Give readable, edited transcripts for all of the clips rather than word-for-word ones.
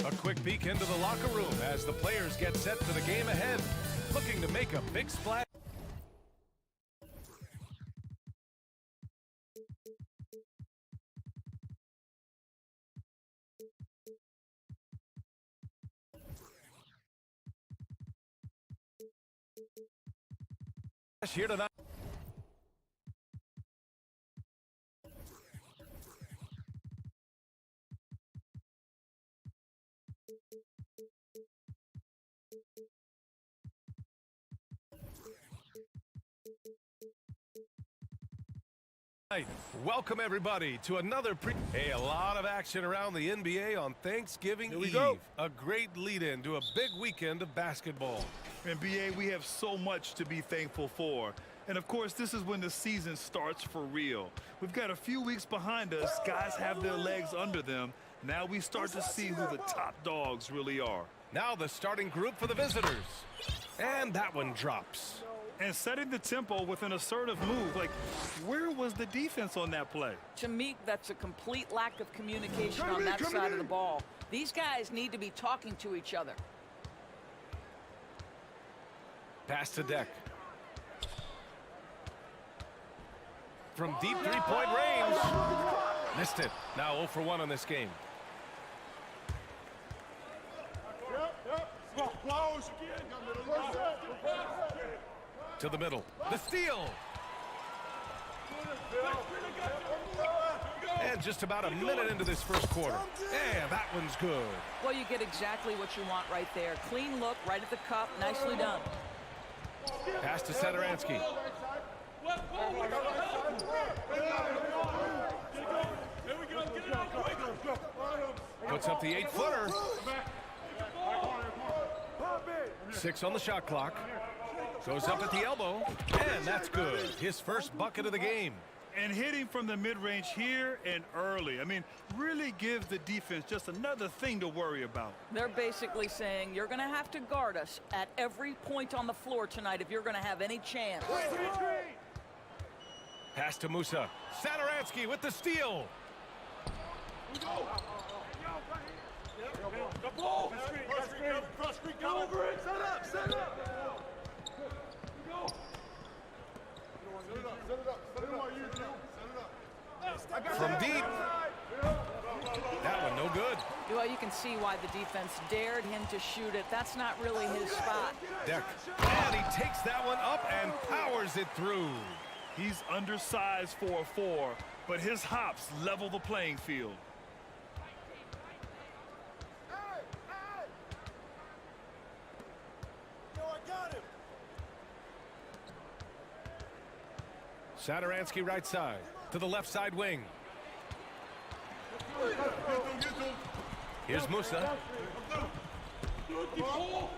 A quick peek into the locker room as the players get set for the game ahead, looking to make a big splash. Here tonight. Welcome everybody to another a lot of action around the NBA on Thanksgiving Eve. Go. A great lead-in to a big weekend of basketball. NBA, we have so much to be thankful for. And of course, this is when the season starts for real. We've got a few weeks behind us. Guys have their legs under them. Now we start to see who the top dogs really are. Now the starting group for the visitors. And that one drops. And setting the tempo with an assertive move. Like, where was the defense on that play? To me, that's a complete lack of communication on that side of the ball. These guys need to be talking to each other. Pass to Deck. From deep three-point range. Missed it. Now 0 for 1 on this game. To the middle. The steal. And just about a minute into this first quarter. Yeah, that one's good. Well, you get exactly what you want right there. Clean look, right at the cup. Nicely done. Pass to Satoransky. Puts up the 8-footer. 6 on the shot clock. Goes up at the elbow, and that's good. His first bucket of the game. And hitting from the mid-range here and early. I mean, really gives the defense just another thing to worry about. They're basically saying you're going to have to guard us at every point on the floor tonight if you're going to have any chance. Pass to Musa. Satoransky with the steal. From deep. That one no good. Well, you can see why the defense dared him to shoot it. That's not really his spot. Deck. And he takes that one up and powers it through. He's undersized for a 4, but his hops level the playing field. Satoransky right side to the left side wing. Here's Musa.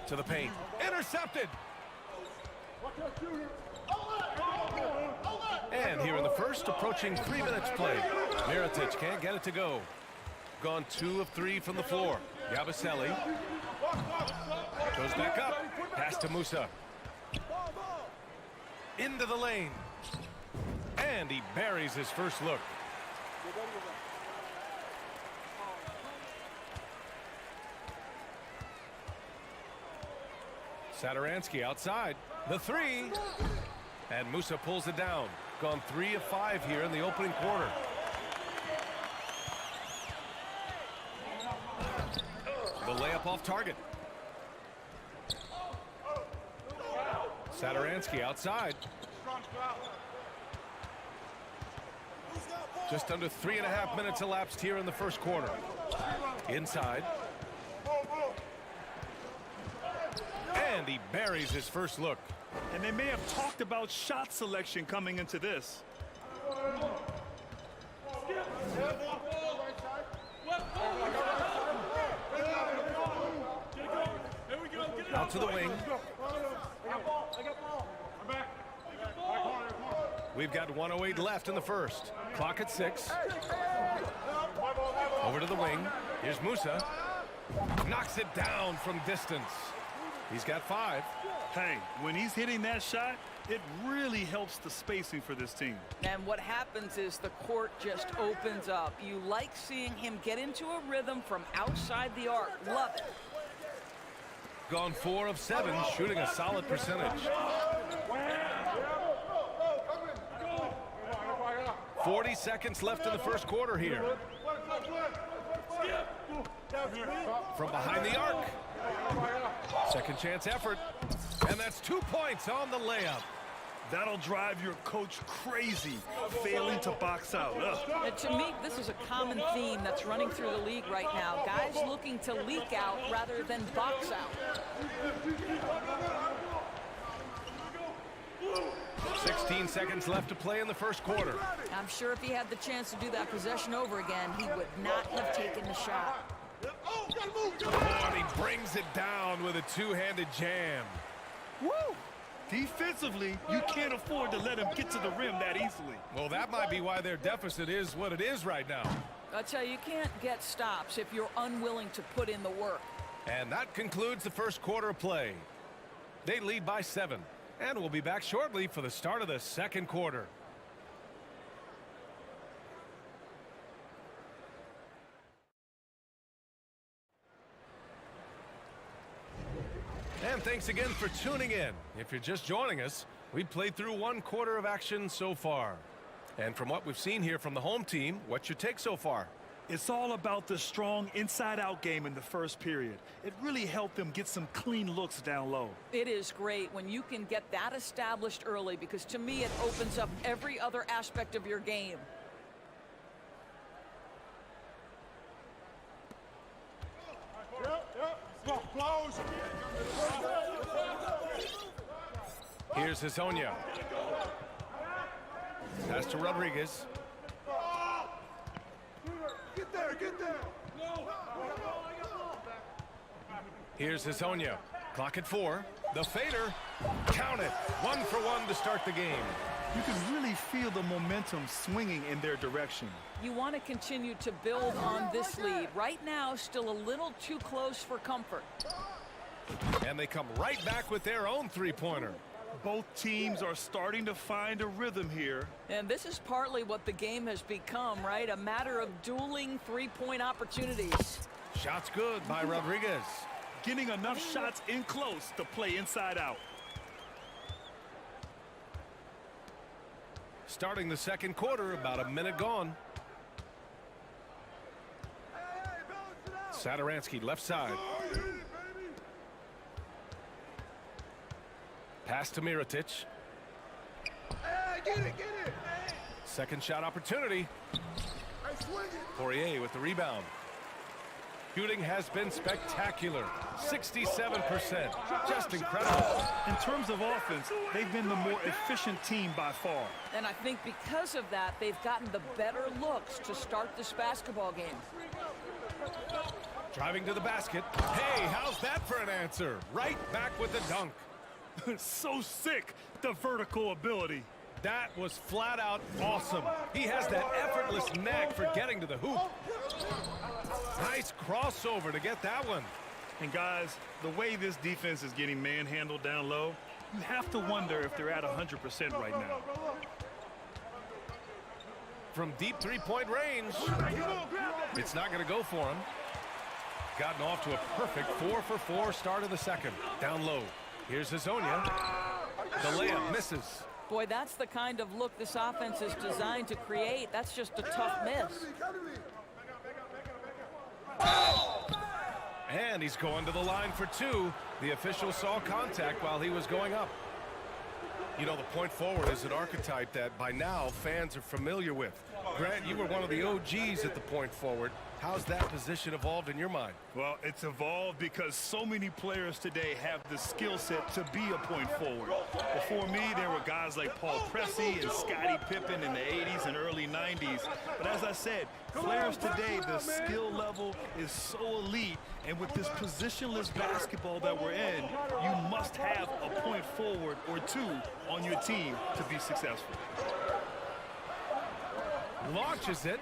To the paint. Intercepted. And here in the first, approaching 3 minutes played. Mirotic can't get it to go. Gone 2 of 3 from the floor. Yabusele goes back up. Pass to Musa. Into the lane. And he buries his first look. Satoransky outside. The 3. And Musa pulls it down. Gone 3 of 5 here in the opening quarter. The layup off target. Satoransky outside. Just under 3.5 minutes elapsed here in the first quarter. Inside. And he buries his first look. And they may have talked about shot selection coming into this. Out to the wing. We've got 1:08 left in the first. Clock at 6. Over to the wing. Here's Musa. Knocks it down from distance. He's got 5. Hey, when he's hitting that shot, It really helps the spacing for this team. And what happens is the court just opens up. You like seeing him get into a rhythm from outside the arc. Love it. Gone 4 of 7, shooting a solid percentage. 40 seconds left in the first quarter here. From behind the arc. Second chance effort. And that's 2 points on the layup. That'll drive your coach crazy, failing to box out. And to me, this is a common theme that's running through the league right now. Guys looking to leak out rather than box out. 16 seconds left to play in the first quarter. I'm sure if he had the chance to do that possession over again, he would not have taken the shot. And he brings it down with a two-handed jam. Woo! Defensively, you can't afford to let him get to the rim that easily. Well, that might be why their deficit is what it is right now. I tell you, you can't get stops if you're unwilling to put in the work. And that concludes the first quarter of play. They lead by 7. And we'll be back shortly for the start of the second quarter. And thanks again for tuning in. If you're just joining us, we've played through 1 quarter of action so far. And from what we've seen here from the home team, what's your take so far? It's all about the strong inside-out game in the first period. It really helped them get some clean looks down low. It is great when you can get that established early, because to me it opens up every other aspect of your game. Here's Hezonja. Pass to Rodriguez. Get there, get there. Here's Hezonja. Clock at 4. The fader. Count it. 1 for 1 to start the game. You can really feel the momentum swinging in their direction. You want to continue to build on this lead. Right now, still a little too close for comfort. And they come right back with their own three-pointer. Both teams are starting to find a rhythm here. And this is partly what the game has become, right? A matter of dueling three-point opportunities. Shots good by Rodriguez. Getting enough shots in close to play inside out. Starting the second quarter, about a minute gone. Satoransky left side. Pass to Mirotic. Hey, get it, get it. Second shot opportunity. Hey, swing it. Poirier with the rebound. Shooting has been spectacular. 67%. Just incredible. In terms of offense, they've been the more efficient team by far. And I think because of that, they've gotten the better looks to start this basketball game. Driving to the basket. Hey, how's that for an answer? Right back with the dunk. So sick, the vertical ability. That was flat out awesome. He has that effortless knack for getting to the hoop. Nice crossover to get that one. And guys, the way this defense is getting manhandled down low, you have to wonder if they're at 100% right now. From deep three-point range, it's not going to go for him. Gotten off to a perfect 4-for-4 start of the second. Down low. Here's Hezonja. The layup misses. Boy, that's the kind of look this offense is designed to create. That's just a tough miss. And he's going to the line for 2. The official saw contact while he was going up. You know, the point forward is an archetype that by now fans are familiar with. Grant, you were one of the OGs at the point forward. How's that position evolved in your mind? Well, it's evolved because so many players today have the skill set to be a point forward. Before me, there were guys like Paul Pressey and Scottie Pippen in the 80s and early 90s. But as I said, players today, the skill level is so elite. And with this positionless basketball that we're in, you must have a point forward or 2 on your team to be successful. Launches it.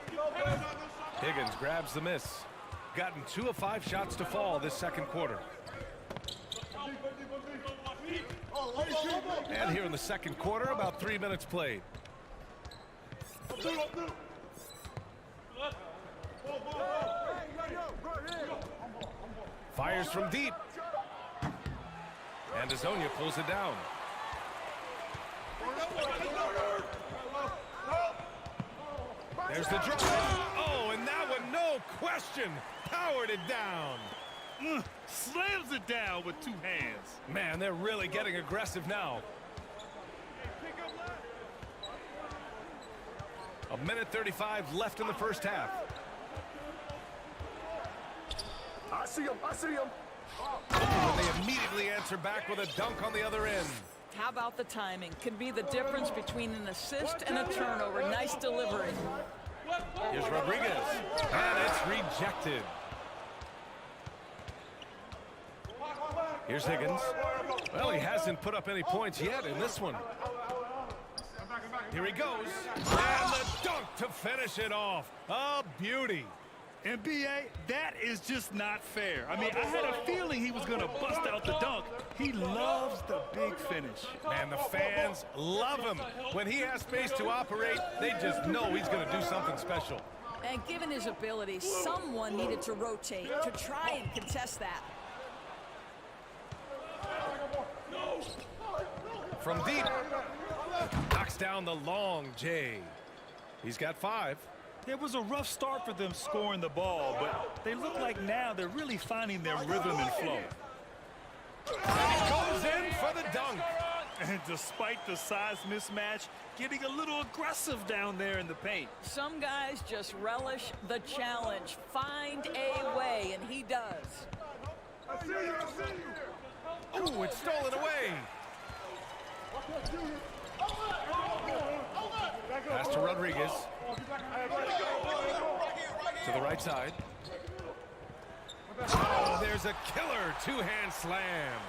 Higgins grabs the miss. Gotten 2 of 5 shots to fall this second quarter. And here in the second quarter, about 3 minutes played. Fires from deep. And Azonia pulls it down. There's the drop. Oh, and that one, no question, powered it down. Slams it down with two hands. Man, they're really getting aggressive now. A minute 35 left in the first half. I see him. I see him. And they immediately answer back with a dunk on the other end. How about the timing? Could be the difference between an assist and a turnover. Nice delivery. Here's Rodriguez, and it's rejected. Here's Higgins. Well, he hasn't put up any points yet in this one. Here he goes, and the dunk to finish it off. A beauty. And B.A., that is just not fair. I mean, I had a feeling he was going to bust out the dunk. He loves the big finish. Man, the fans love him. When he has space to operate, they just know he's going to do something special. And given his ability, someone needed to rotate to try and contest that. From deep, knocks down the long J. He's got 5. It was a rough start for them scoring the ball, but they look like now they're really finding their rhythm and flow. And he goes in for the dunk. And despite the size mismatch, getting a little aggressive down there in the paint. Some guys just relish the challenge. Find a way, and he does. I see you. I see you. Oh, it's stolen away. Pass to Rodriguez. To the right side. Oh, there's a killer two-hand slam.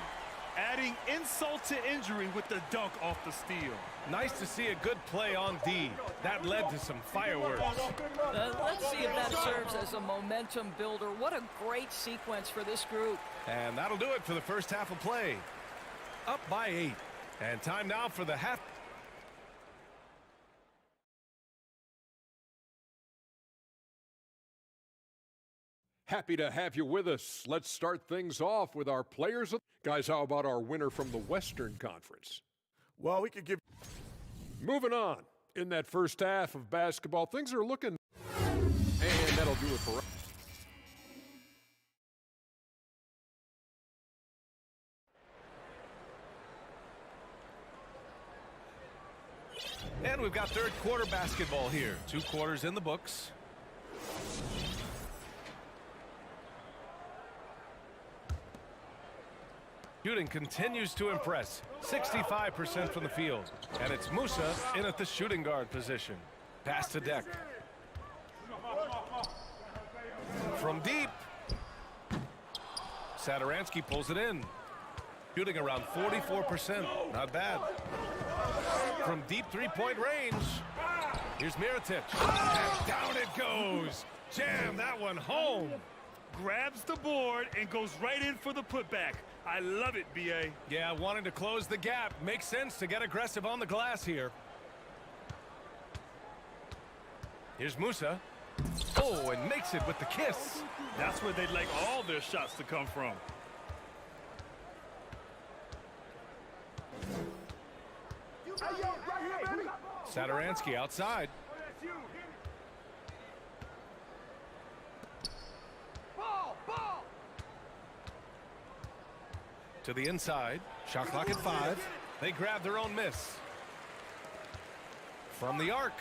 Adding insult to injury with the dunk off the steal. Nice to see a good play on D. That led to some fireworks. Let's see if that serves as a momentum builder. What a great sequence for this group. And that'll do it for the first half of play. Up by 8. And time now for the half. Happy to have you with us. Let's start things off with our players. Guys, how about our winner from the Western Conference? Well, we could give. Moving on. In that first half of basketball, things are looking. And that'll do it for us. And we've got third quarter basketball here. 2 quarters in the books. Shooting continues to impress. 65% from the field. And it's Musa in at the shooting guard position. Pass to Deck. From deep. Satoransky pulls it in. Shooting around 44%. Not bad. From deep three-point range. Here's Mirotic. And down it goes. Jam that one home. Grabs the board and goes right in for the putback. I love it, B.A. Yeah, wanting to close the gap. Makes sense to get aggressive on the glass here. Here's Musa. Oh, and makes it with the kiss. That's where they'd like all their shots to come from. Satoransky outside. To the inside. Shot clock at 5. They grab their own miss. From the arc.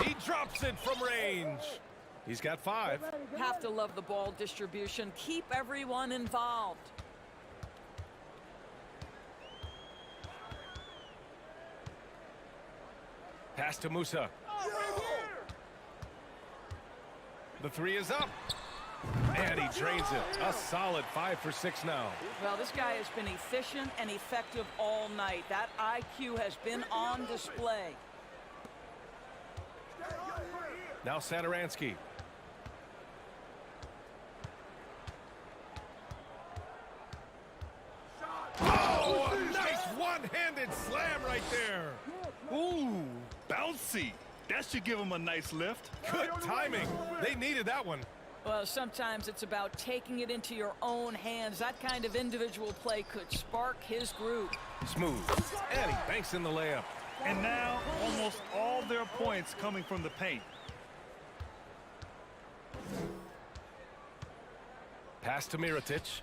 He drops it from range. He's got 5. Have to love the ball distribution. Keep everyone involved. Pass to Musa. The 3 is up. And he drains it. A solid 5 for 6 now. Well, this guy has been efficient and effective all night. That IQ has been on display. Now Satoransky. slam right there. Ooh, bouncy. That should give him a nice lift. Good timing. They needed that one. Well, sometimes it's about taking it into your own hands. That kind of individual play could spark his groove. Smooth. And he banks in the layup. And now, almost all their points coming from the paint. Pass to Mirotic.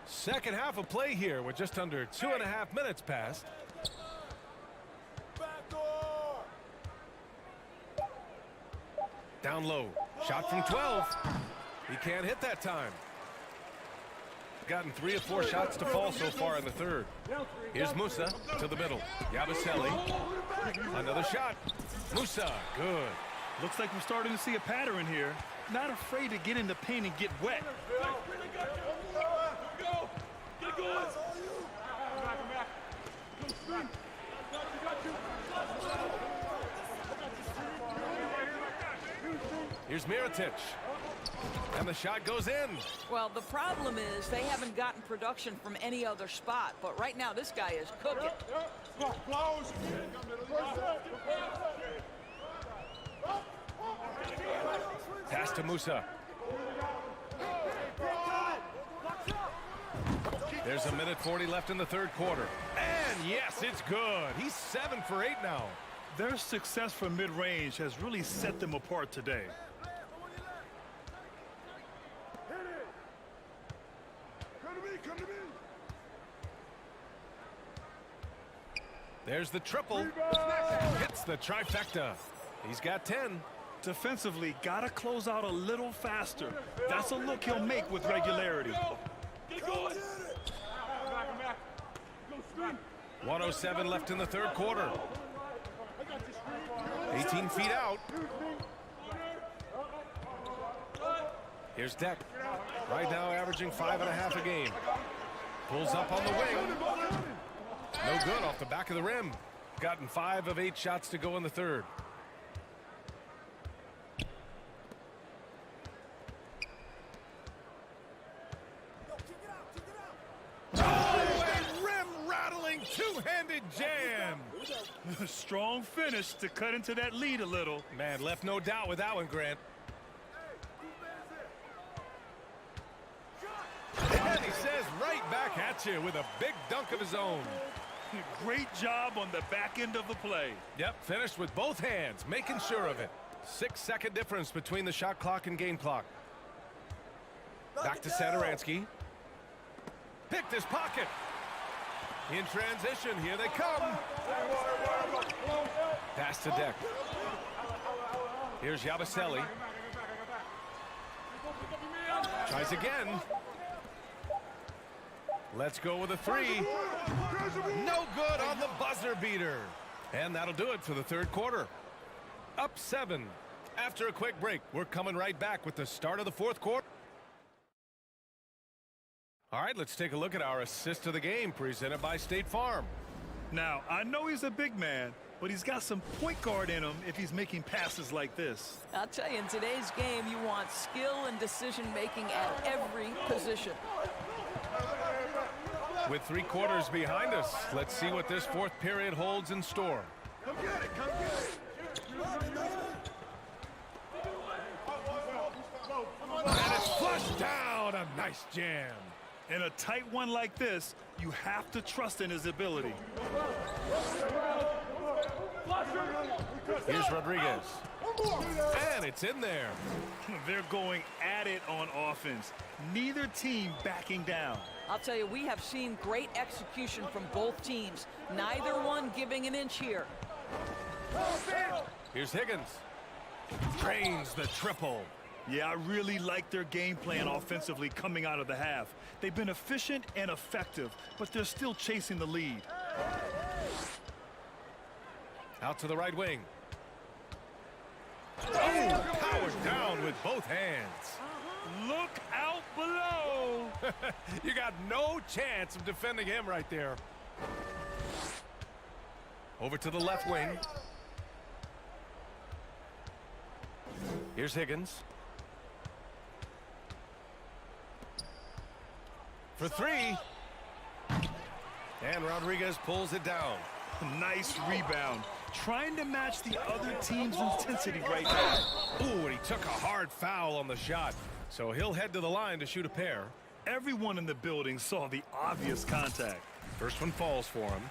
Second half of play here with just under 2.5 minutes passed. Down low. Shot from 12. He can't hit that time. Gotten 3 or 4 shots to fall so far in the third. Here's Musa to the middle. Yabusele. Another shot. Musa. Good. Looks like we're starting to see a pattern here. Not afraid to get in the paint and get wet. Here's Mirotic. And the shot goes in. Well, the problem is they haven't gotten production from any other spot. But right now, this guy is cooking. Pass to Musa. There's 1:40 left in the third quarter. And yes, it's good. He's 7 for 8 now. Their success from mid-range has really set them apart today. There's the triple. Hits the trifecta. He's got 10. Defensively, gotta close out a little faster. That's a look he'll make with regularity. 1:07 left in the third quarter. 18 feet out. Here's Deck. Right now averaging 5.5 a game. Pulls up on the wing. No good off the back of the rim. Gotten 5 of 8 shots to go in the third. Two-handed jam. Strong finish to cut into that lead a little. Man, left no doubt with that one, Grant. And he says right back at you with a big dunk of his own. Great job on the back end of the play. Yep, finished with both hands, making sure of it. 6-second difference between the shot clock and game clock. Back to Satoransky. Picked his pocket. In transition, here they come. Pass to Deck. Here's Yabusele. Tries again. Let's go with a 3. No good on the buzzer beater. And that'll do it for the third quarter. Up 7. After a quick break, we're coming right back with the start of the fourth quarter. All right, let's take a look at our assist of the game presented by State Farm. Now, I know he's a big man, but he's got some point guard in him if he's making passes like this. I'll tell you, in today's game, you want skill and decision-making at every position. With 3 quarters behind us, let's see what this fourth period holds in store. Come get it, come get it. And it's flushed down. A nice jam. In a tight one like this, you have to trust in his ability. Here's Rodriguez. And it's in there. They're going at it on offense. Neither team backing down. I'll tell you, we have seen great execution from both teams. Neither one giving an inch here. Here's Higgins. Drains the triple. Yeah, I really like their game plan offensively coming out of the half. They've been efficient and effective, but they're still chasing the lead. Out to the right wing. Oh, powered down with both hands. Look out below. You got no chance of defending him right there. Over to the left wing. Here's Higgins. For 3. And Rodriguez pulls it down. Nice rebound. Trying to match the other team's intensity right now. Ooh, and he took a hard foul on the shot. So he'll head to the line to shoot a pair. Everyone in the building saw the obvious contact. First one falls for him.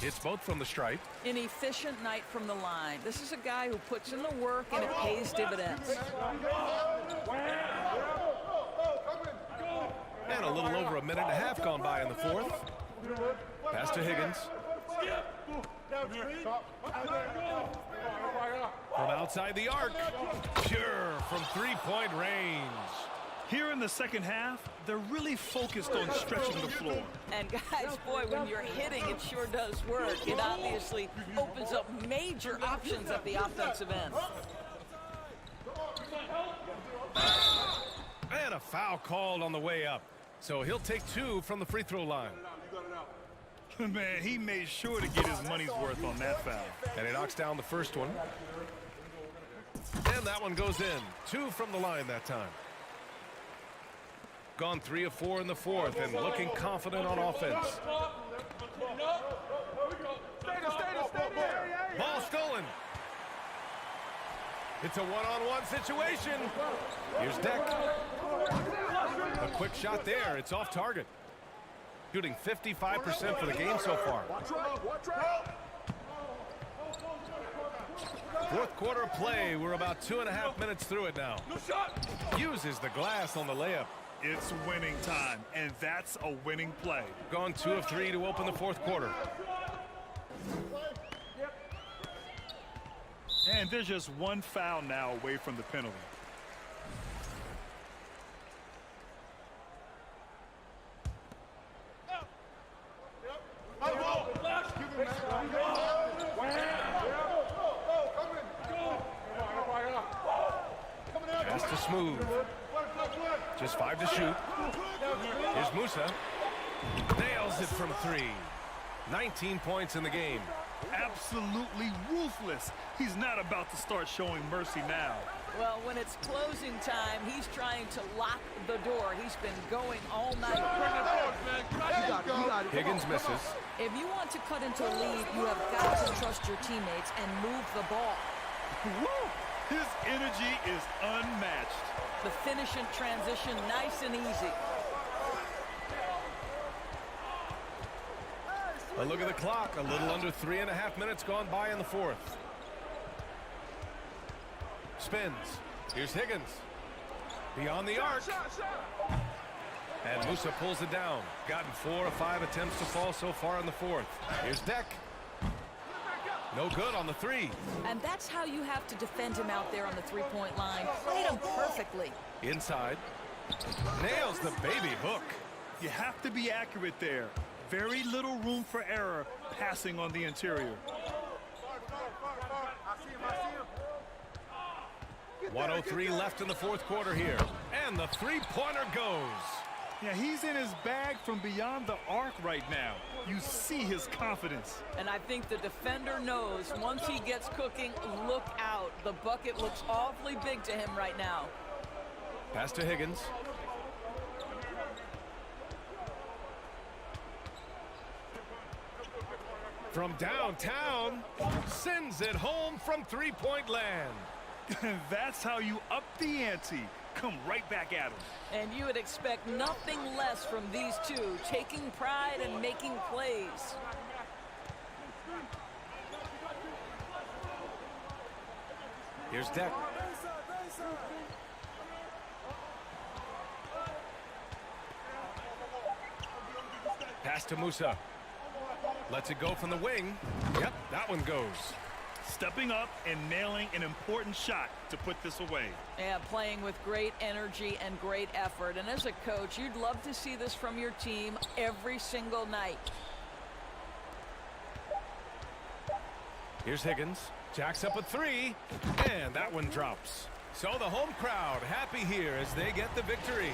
Hits both from the stripe. An efficient night from the line. This is a guy who puts in the work and it pays dividends. And a little over a minute and a half gone by in the fourth. Pass to Higgins. From outside the arc. Pure from three-point range. Here in the second half, they're really focused on stretching the floor. And guys, boy, when you're hitting, it sure does work. It obviously opens up major options at the offensive end. And a foul called on the way up. So he'll take two from the free throw line. Man, he made sure to get his money's worth on that foul. And he knocks down the first one. And that one goes in. Two from the line that time. Gone 3 of 4 in the fourth and looking confident on offense. Ball stolen. It's a one-on-one situation. Here's Deck. A quick shot there. It's off target. Shooting 55% for the game so far. Fourth quarter play. We're about 2.5 minutes through it now. Uses the glass on the layup. It's winning time, and that's a winning play. Gone 2 of 3 to open the fourth quarter. And there's just one foul now away from the penalty. Pass to Smooth. Just 5 to shoot. Here's Musa. Nails it from 3. 19 points in the game. Absolutely ruthless. He's not about to start showing mercy now. Well, when it's closing time, he's trying to lock the door. He's been going all night. Higgins misses. If you want to cut into a lead, you have got to trust your teammates and move the ball. Woo! His energy is unmatched. The finish in transition, nice and easy. A look at the clock. A little under 3.5 minutes gone by in the fourth. Spins. Here's Higgins. Beyond the arc. And Musa pulls it down. Gotten 4 of 5 attempts to fall so far in the fourth. Here's Deck. No good on the 3. And that's how you have to defend him out there on the three-point line. Played him perfectly. Inside. Nails the baby hook. You have to be accurate there. Very little room for error passing on the interior. 1:03 left in the fourth quarter here. And the three-pointer goes. Yeah, he's in his bag from beyond the arc right now. You see his confidence. And I think the defender knows once he gets cooking, look out. The bucket looks awfully big to him right now. Pass to Higgins. From downtown, sends it home from three-point land. That's how you up the ante. Come right back at him. And you would expect nothing less from these two, taking pride and making plays. Here's Deck. Pass to Musa. Lets it go from the wing. Yep, that one goes. Stepping up and nailing an important shot to put this away. Yeah, playing with great energy and great effort. And as a coach, you'd love to see this from your team every single night. Here's Higgins. Jacks up a 3. And that one drops. So the home crowd happy here as they get the victory.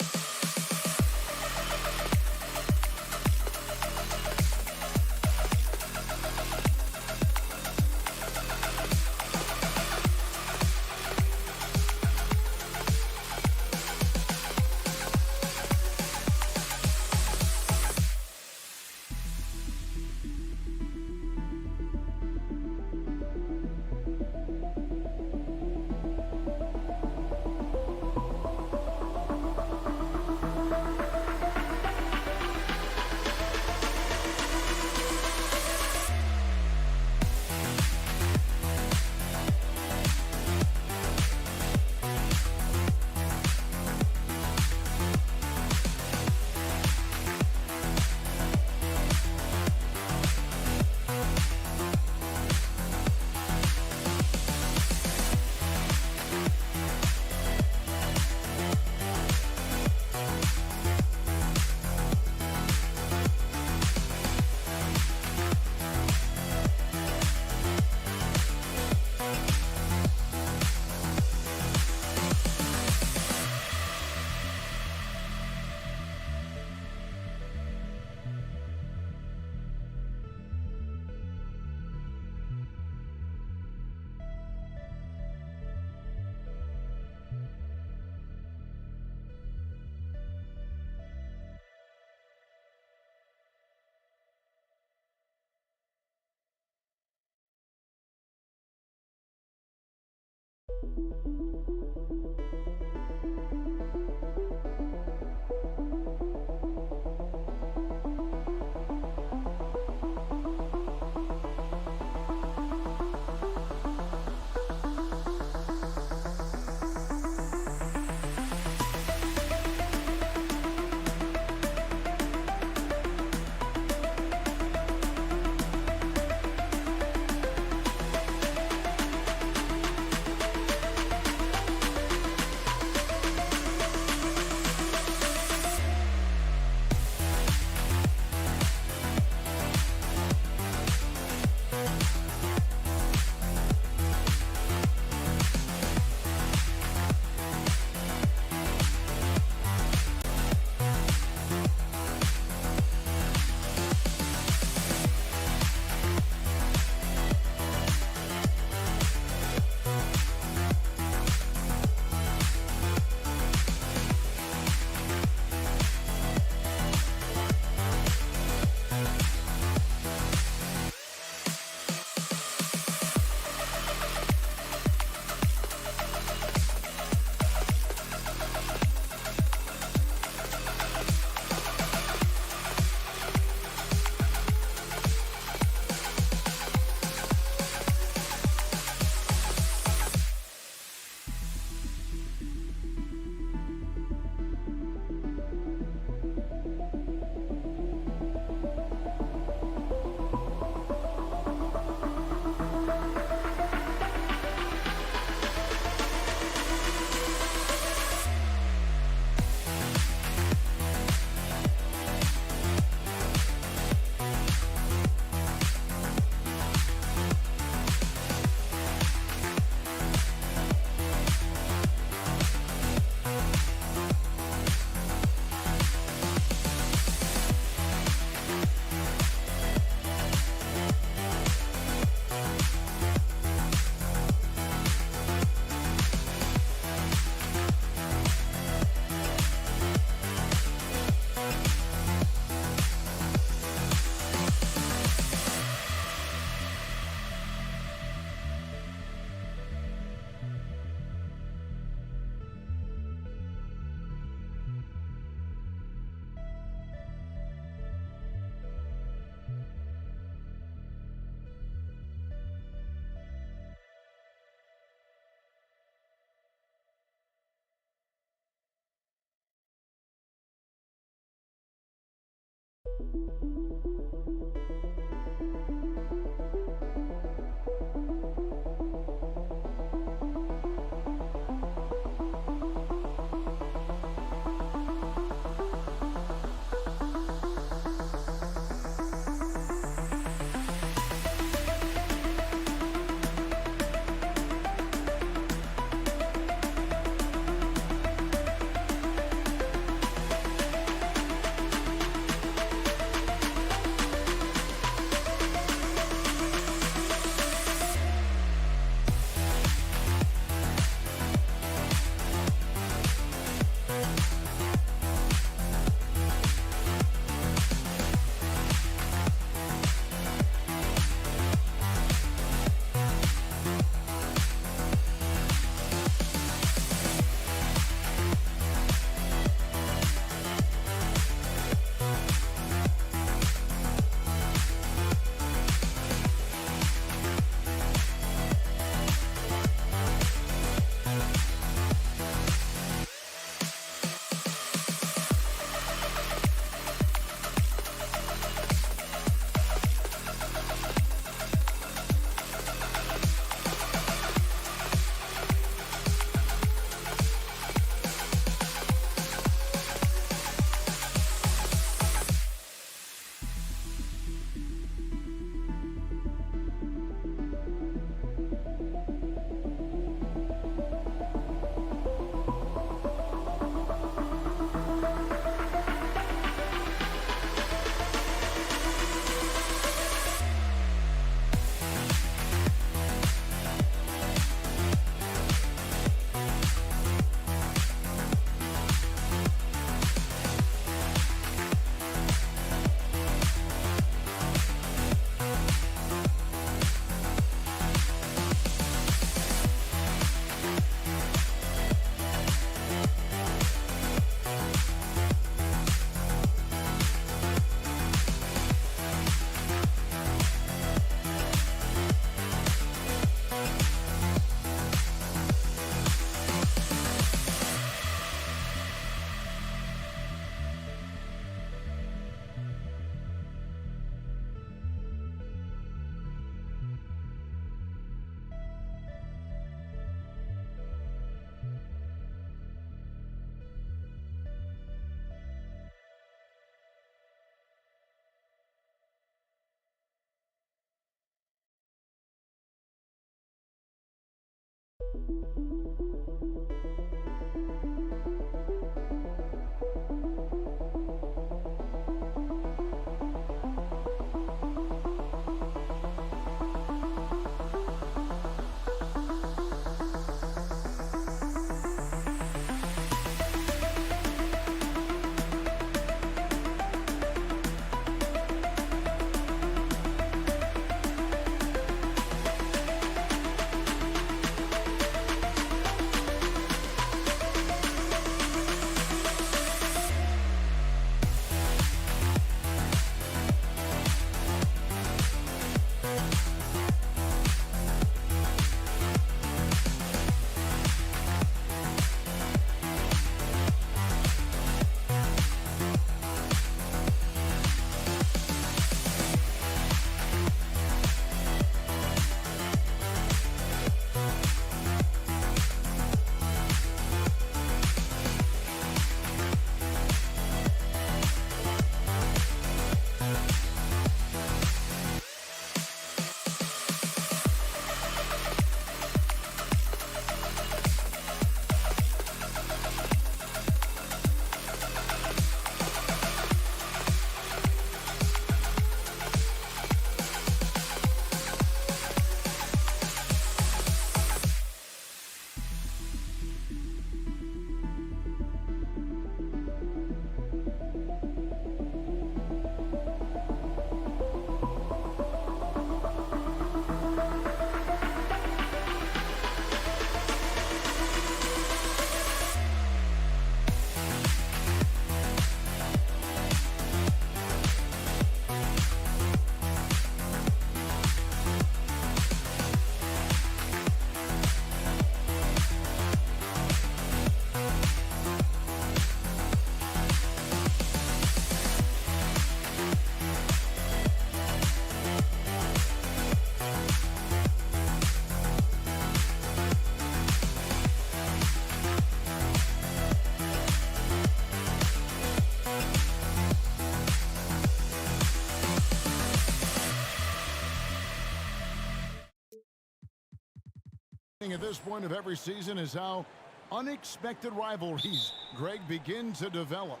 At this point of every season is how unexpected rivalries, Greg, begin to develop.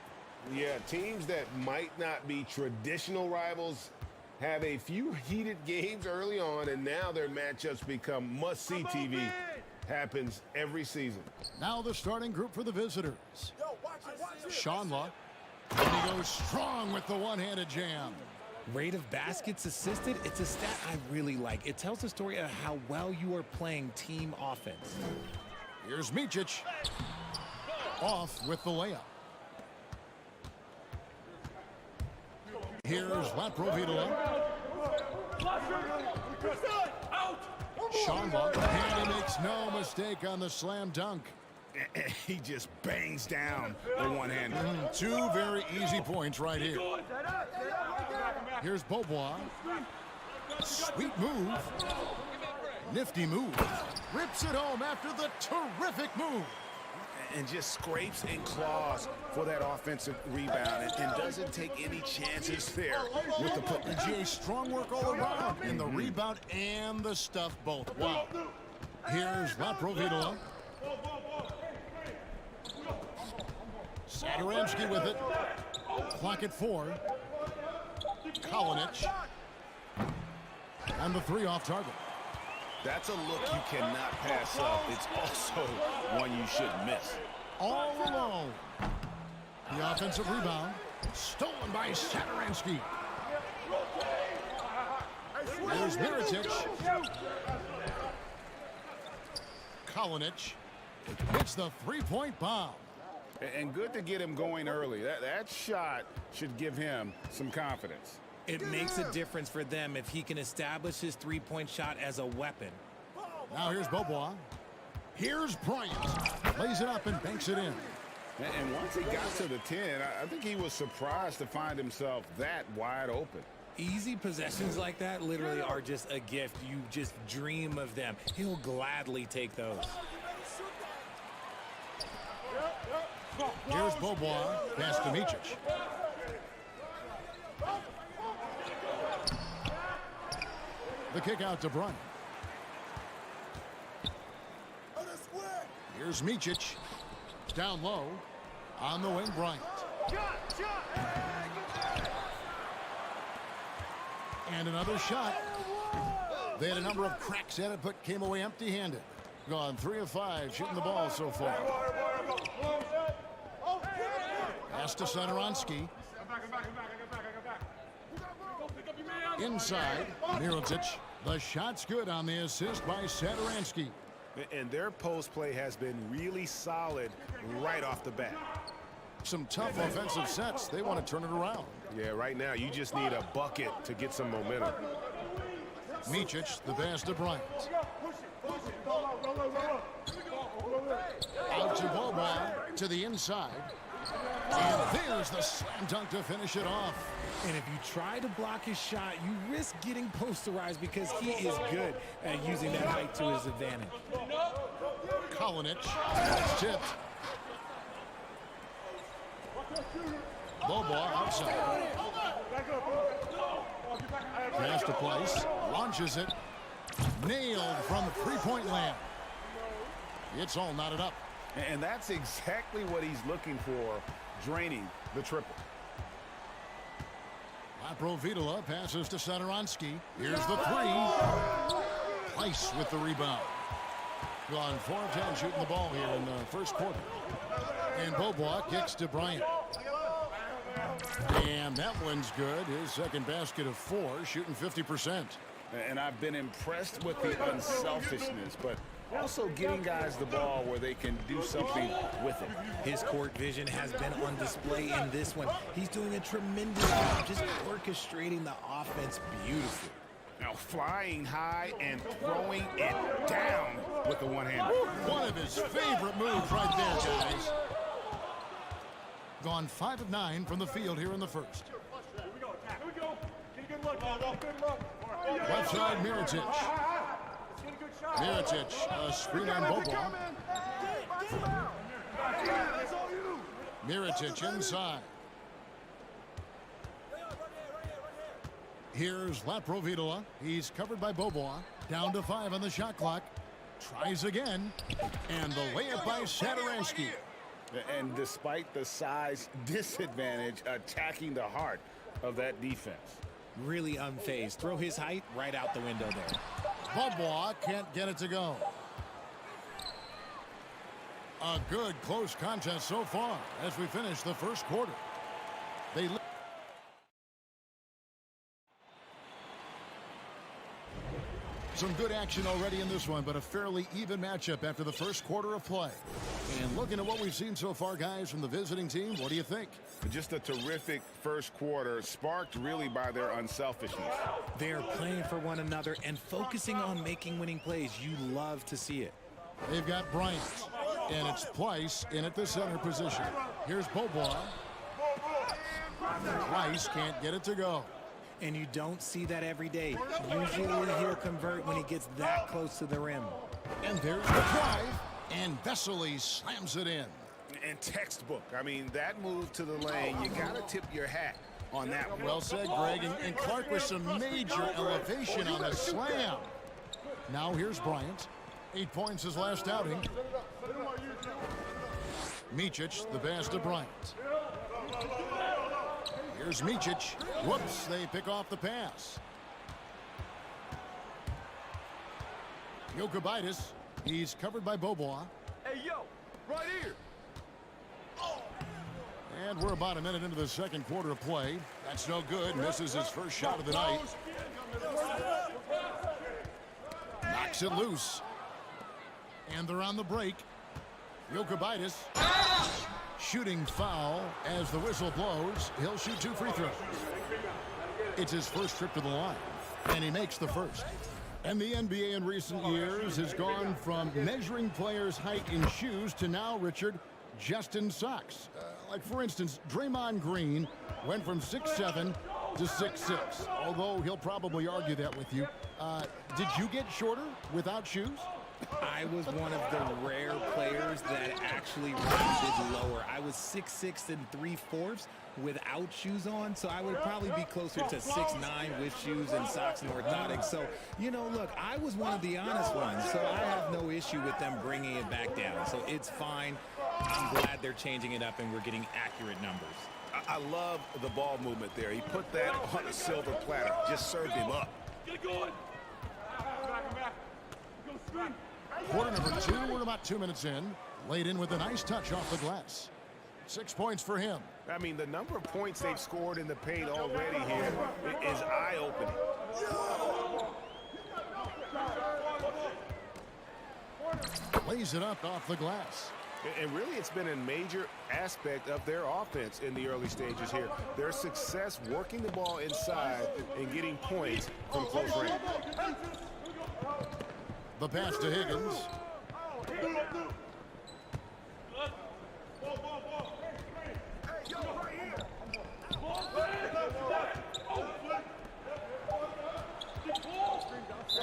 Yeah, teams that might not be traditional rivals have a few heated games early on, and now their matchups become must-see TV. Happens every season. Now the starting group for the visitors. Sean Law. And he goes strong with the one-handed jam. Rate of baskets assisted, it's a stat I really like. It tells the story of how well you are playing team offense. Here's Micic. Off with the layup. Here's Latprovitola. Sean Law, and he makes no mistake on the slam dunk. He just bangs down the one-hander. Two very easy points right here. Here's Beaubois. Sweet move. Nifty move. Rips it home after the terrific move. And just scrapes and claws for that offensive rebound and doesn't take any chances there with the put. GA, strong work all around in the rebound and the stuff both. Wow. Here's Latprovitola. Satoransky with it. Clock at 4. Kalinic. And the 3 off target. That's a look you cannot pass up. It's also one you shouldn't miss. All alone. The offensive rebound. Stolen by Satoransky. There's Mirotic. Kalinic hits the three-point bomb. And good to get him going early. That shot should give him some confidence. It makes a difference for them if he can establish his three-point shot as a weapon. Now here's Beaubois. Here's Bryant. Lays it up and banks it in. And once he got to the 10, I think he was surprised to find himself that wide open. Easy possessions like that literally are just a gift. You just dream of them. He'll gladly take those. Here's Beaubois. Pass to Micic. The kick out to Bryant. Here's Micic. Down low. On the wing, Bryant. And another shot. They had a number of cracks at it, but came away empty-handed. Gone 3 of 5 shooting the ball so far. Pass to Satoransky. Inside, Mirotic. The shot's good on the assist by Satoransky. And their post play has been really solid right off the bat. Some tough offensive sets. They want to turn it around. Yeah, right now you just need a bucket to get some momentum. Micic, the pass to Bryant. Out to Boba, to the inside. And there's the slam dunk to finish it off. And if you try to block his shot, you risk getting posterized because he is good at using that height to his advantage. Kalinic, tipped. Boba outside. Pass to place, launches it. Nailed from the three-point land. It's all knotted up. And that's exactly what he's looking for, draining the triple. Laprovitola passes to Satoransky. Here's the three. Place with the rebound. Gone 4 of 10 shooting the ball here in the first quarter. And Bobois kicks to Bryant. And that one's good. His second basket of 4, shooting 50%. And I've been impressed with the unselfishness, but also getting guys the ball where they can do something with it. His court vision has been on display in this one. He's doing a tremendous job just orchestrating the offense beautifully. Now flying high and throwing it down with the one-hander. One of his favorite moves right there, guys. Gone 5 of 9 from the field here in the first. Left side, Mirotic. Mirotic, a screen on Boba. Mirotic inside. Here's Laprovitola. He's covered by Bobois. Down to 5 on the shot clock. Tries again. And the layup by Satoransky. And despite the size disadvantage, attacking the heart of that defense. Really unfazed. Throw his height right out the window there. Bobois can't get it to go. A good close contest so far as we finish the first quarter. They some good action already in this one, but a fairly even matchup after the first quarter of play. And looking at what we've seen so far, guys, from the visiting team, what do you think? Just a terrific first quarter, sparked really by their unselfishness. They're playing for one another and focusing on making winning plays. You love to see it. They've got Bryant, and it's Price in at the center position. Here's Bobois. Price can't get it to go. And you don't see that every day. Usually he'll convert when he gets that close to the rim. And there's the drive, and Vesely slams it in. And textbook. I mean, that move to the lane, you got to tip your hat on that one. Well said, Greg. And Clark with some major elevation on the slam. Now here's Bryant. 8 points his last outing. Micic, the pass to Bryant. Here's Micic. Whoops, they pick off the pass. Jokubaitis, he's covered by Bobois. Hey, yo, right here. And we're about a minute into the second quarter of play. That's no good. Misses his first shot of the night. Knocks it loose. And they're on the break. Jokubaitis. Shooting foul as the whistle blows. He'll shoot 2 free throws. It's his first trip to the line, and he makes the first. And the NBA in recent years has gone from measuring players' height in shoes to now, Richard, just in socks. Like, for instance, Draymond Green went from 6'7" to 6'6", although he'll probably argue that with you. Did you get shorter without shoes? I was one of the rare players that actually rounded lower. I was 6'6" and 3/4 without shoes on, so I would probably be closer to 6'9" with shoes and socks and orthotics. So, you know, look, I was one of the honest ones, so I have no issue with them bringing it back down. So it's fine. I'm glad they're changing it up and we're getting accurate numbers. I love the ball movement there. He put that on a silver platter, just served him up. Get going. Quarter number 2, we're about 2 minutes in. Laid in with a nice touch off the glass. 6 points for him. I mean, the number of points they've scored in the paint already here is eye-opening. Lays it up off the glass. And really, it's been a major aspect of their offense in the early stages here. Their success working the ball inside and getting points from close range. The pass to Higgins.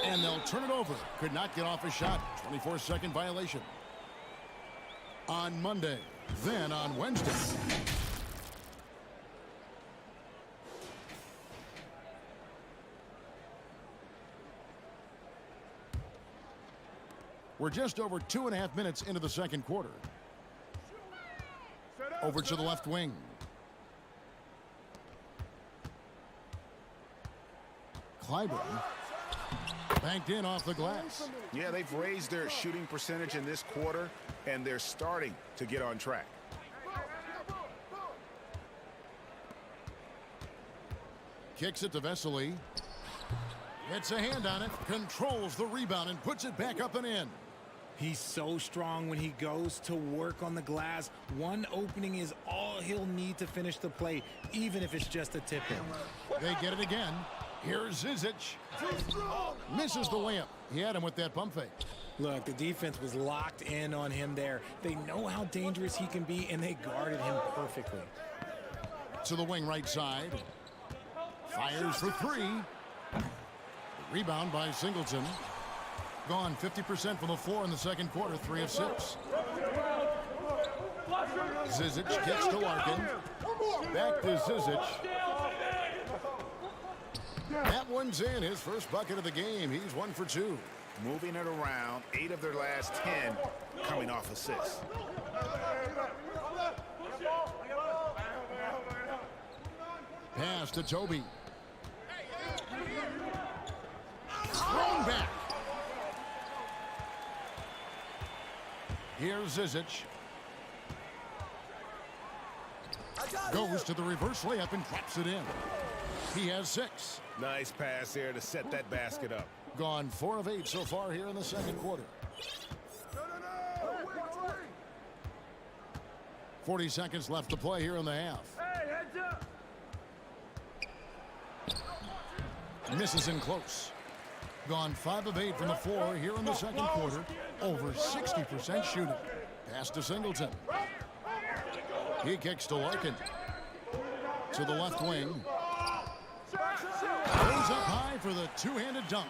And they'll turn it over. Could not get off a shot. 24-second violation. On Monday, then on Wednesday. We're just over 2.5 minutes into the second quarter. Over to the left wing. Clyburn. Banked in off the glass. Yeah, they've raised their shooting percentage in this quarter, and they're starting to get on track. Kicks it to Vesely. Gets a hand on it, controls the rebound, and puts it back up and in. He's so strong when he goes to work on the glass. One opening is all he'll need to finish the play, even if it's just a tip-in. They get it again. Here's Zizic. Misses the layup. He had him with that pump fake. Look, the defense was locked in on him there. They know how dangerous he can be, and they guarded him perfectly. To the wing right side. Fires for 3. Rebound by Singleton. Gone 50% from the floor in the second quarter, 3 of 6. Zizic kicks to Larkin. Back to Zizic. That one's in, his first bucket of the game. He's 1 for 2. Moving it around, 8 of their last 10 coming off assists. Pass to Toby. Thrown back. Here's Zizic. Goes to the reverse layup and drops it in. He has 6. Nice pass there to set that basket up. Gone 4 of 8 so far here in the second quarter. 40 seconds left to play here in the half. Hey, heads up. Misses in close. Gone 5 of 8 from the floor here in the second quarter. Over 60% shooting. Pass to Singleton. He kicks to Larkin. To the left wing. Goes up high for the two-handed dunk.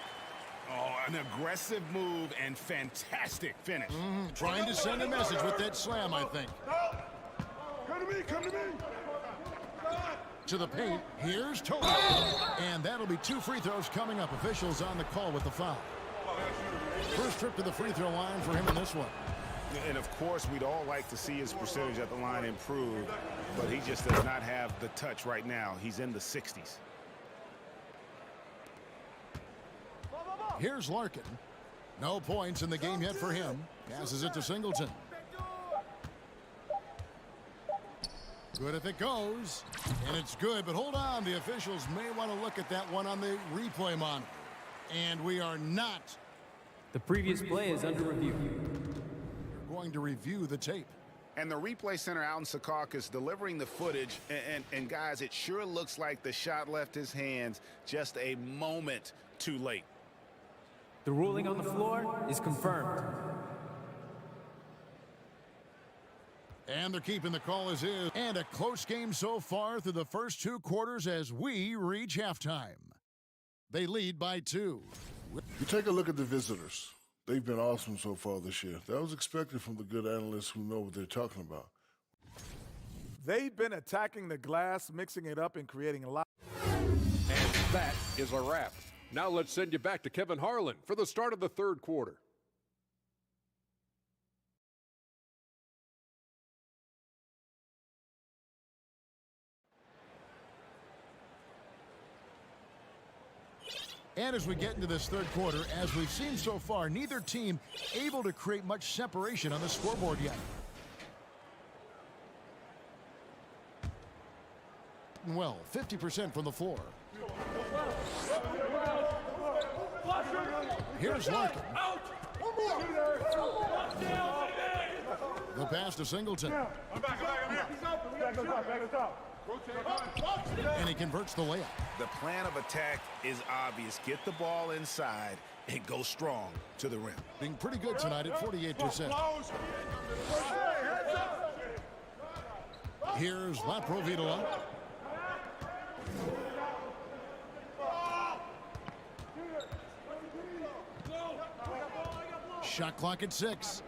Oh, an aggressive move and fantastic finish. Trying to send a message with that slam, I think. Come to me, come to me. To the paint, here's Toby. And that'll be 2 free throws coming up. Officials on the call with the foul. First trip to the free throw line for him in this one. And of course, we'd all like to see his percentage at the line improve, but he just does not have the touch right now. He's in the 60s. Here's Larkin. No points in the game yet for him. Passes it to Singleton. Good if it goes. And it's good, but hold on. The officials may want to look at that one on the replay monitor. And we are not. The previous play is under review. We're going to review the tape. And the replay center out in Secaucus delivering the footage. And guys, it sure looks like the shot left his hands just a moment too late. The ruling on the floor is confirmed. And they're keeping the call as is. And a close game so far through the first 2 quarters as we reach halftime. They lead by 2. You take a look at the visitors. They've been awesome so far this year. That was expected from the good analysts who know what they're talking about. They've been attacking the glass, mixing it up, and creating a lot. And that is a wrap. Now let's send you back to Kevin Harlan for the start of the third quarter. And as we get into this third quarter, as we've seen so far, neither team able to create much separation on the scoreboard yet. Well, 50% from the floor. Here's Larkin. The pass to Singleton. And he converts the layup. The plan of attack is obvious. Get the ball inside and go strong to the rim. Being pretty good tonight at 48%. Here's Laprovitola. Shot clock at 6.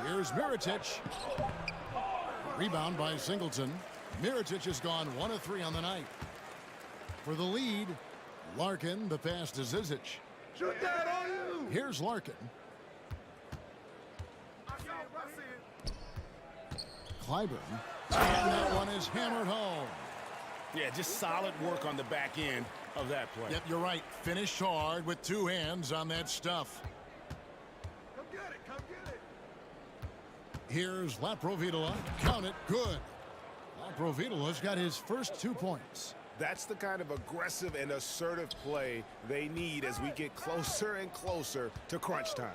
Here's Mirotic. Rebound by Singleton. Mirotic has gone 1 of 3 on the night. For the lead, Larkin, the pass to Zizic. Shoot that on you! Here's Larkin. Clyburn. And that one is hammered home. Yeah, just solid work on the back end of that play. Yep, you're right. Finished hard with 2 hands on that stuff. Come get it, come get it! Here's Laprovitola. Count it. Good. Laprovitola's got his first 2 points. That's the kind of aggressive and assertive play they need as we get closer and closer to crunch time.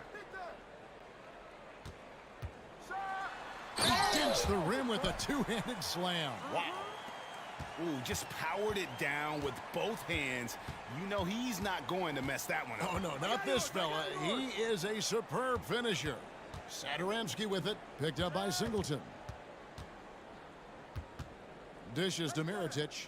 He digs the rim with a 2-handed slam. Wow. Ooh, just powered it down with both hands. You know he's not going to mess that one up. Oh, no, not this fella. He is a superb finisher. Satoransky with it, picked up by Singleton. Dishes to Mirotic.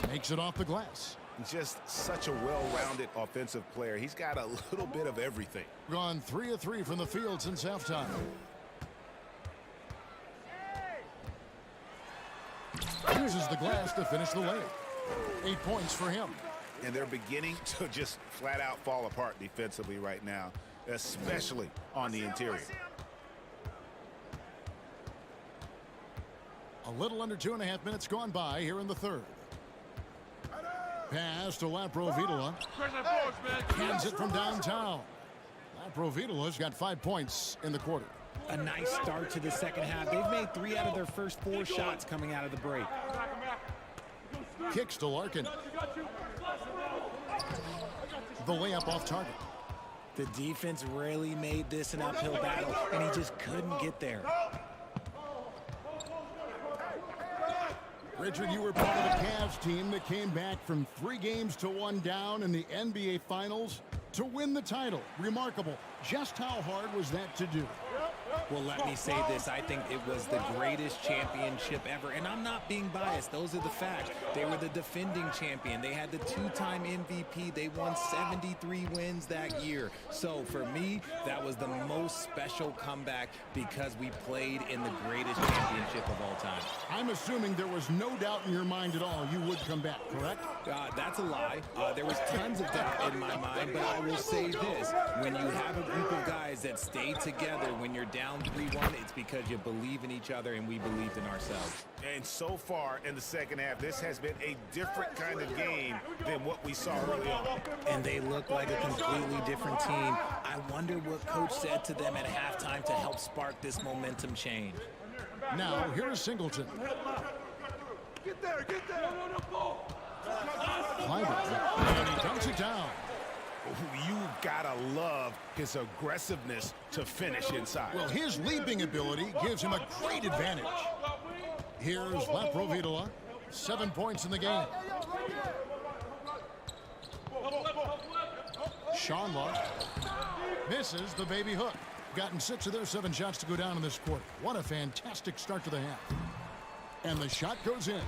Makes it off the glass. Just such a well-rounded offensive player. He's got a little bit of everything. Gone 3 of 3 from the field since halftime. Uses the glass to finish the layup. 8 points for him. And they're beginning to just flat out fall apart defensively right now, especially on the interior. A little under 2.5 minutes gone by here in the third. Pass to Laprovitola. Hands it from downtown. Laprovitola's got 5 points in the quarter. A nice start to the second half. They've made 3 out of their first 4 shots coming out of the break. Kicks to Larkin. The layup off target. The defense really made this an uphill battle, and he just couldn't get there. Richard, you were part of the Cavs team that came back from 3 games to 1 down in the NBA Finals to win the title. Remarkable. Just how hard was that to do? Well, let me say this. I think it was the greatest championship ever. And I'm not being biased. Those are the facts. They were the defending champion. They had the 2-time MVP. They won 73 wins that year. So for me, that was the most special comeback because we played in the greatest championship of all time. I'm assuming there was no doubt in your mind at all you would come back, correct? That's a lie. There was tons of doubt in my mind, but I will say this. When you have a group of guys that stay together when you're down 3-1, it's because you believe in each other and we believed in ourselves. And so far in the second half, this has been a different kind of game than what we saw early on. And they look like a completely different team. I wonder what coach said to them at halftime to help spark this momentum change. Now, here is Singleton. Get there, get there! Clyburn, and he dunks it down. You gotta love his aggressiveness to finish inside. Well, his leaping ability gives him a great advantage. Here's Laprovitola, 7 points in the game. Sean Lark misses the baby hook. Gotten 6 of their 7 shots to go down in this quarter. What a fantastic start to the half. And the shot goes in.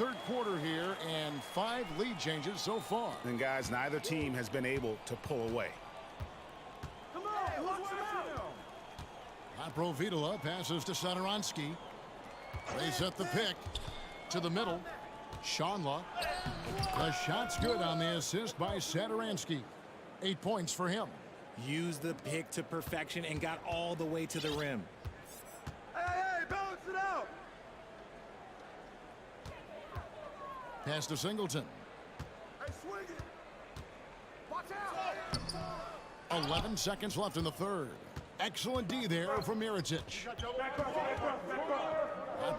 third quarter here and 5 lead changes so far. And guys, neither team has been able to pull away. Vidala passes to Sadaransky. They set the pick to the middle. Shanla. The shot's good on the assist by Sadaransky. 8 points for him. Used the pick to perfection and got all the way to the rim. Hey, balance it out. Pass to Singleton. Hey, swing it. Watch out. 11 seconds left in the third. Excellent D there from Mirotic.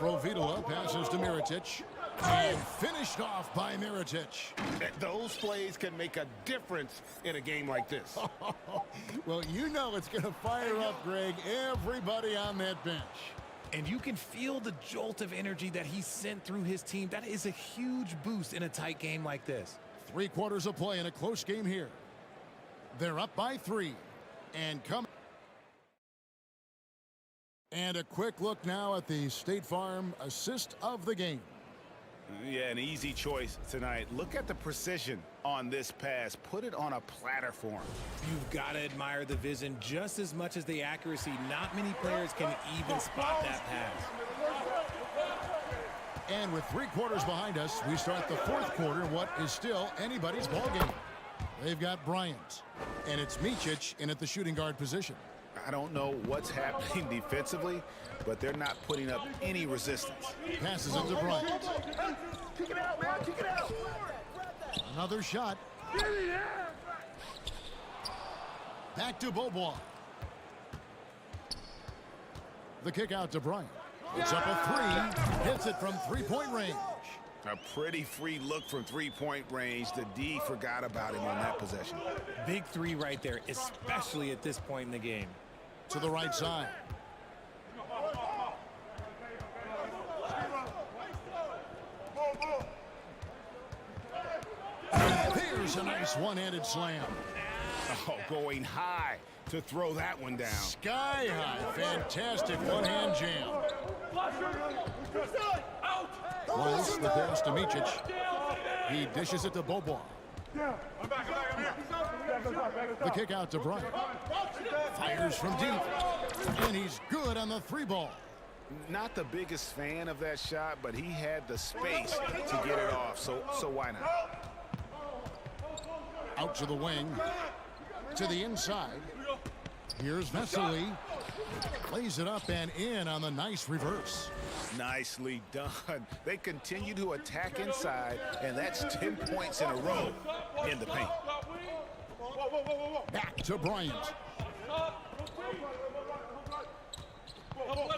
Vidala passes to Mirotic. And finished off by Mirotic. Those plays can make a difference in a game like this. Well, you know it's going to fire up, Greg, everybody on that bench. And you can feel the jolt of energy that he sent through his team. That is a huge boost in a tight game like this. 3 quarters of play in a close game here. They're up by 3. And coming. And a quick look now at the State Farm assist of the game. Yeah, an easy choice tonight. Look at the precision on this pass. Put it on a platter for him. You've got to admire the vision just as much as the accuracy. Not many players can even spot that pass. And with 3 quarters behind us, we start the fourth quarter, what is still anybody's ball game. They've got Bryant, and it's Micic in at the shooting guard position. I don't know what's happening defensively, but they're not putting up any resistance. Passes it to Bryant. Kick it out, man. Kick it out. Another shot. Back to Beaubois. The kick out to Bryant. It's up a 3. Hits it from 3-point range. A pretty free look from 3-point range. The D forgot about him on that possession. Big 3 right there, especially at this point in the game. To the right side. Here's a nice one-handed slam. Oh, going high to throw that one down. Sky high. Fantastic one-hand jam. Once the pass to Micic. He dishes it to Beaubois. The kick out to Bryant. Fires from deep. And he's good on the 3 ball. Not the biggest fan of that shot, but he had the space to get it off, so why not? Out to the wing. To the inside. Here's Vesely. Plays it up and in on the nice reverse. Nicely done. They continue to attack inside, and that's 10 points in a row in the paint. Back to Bryant.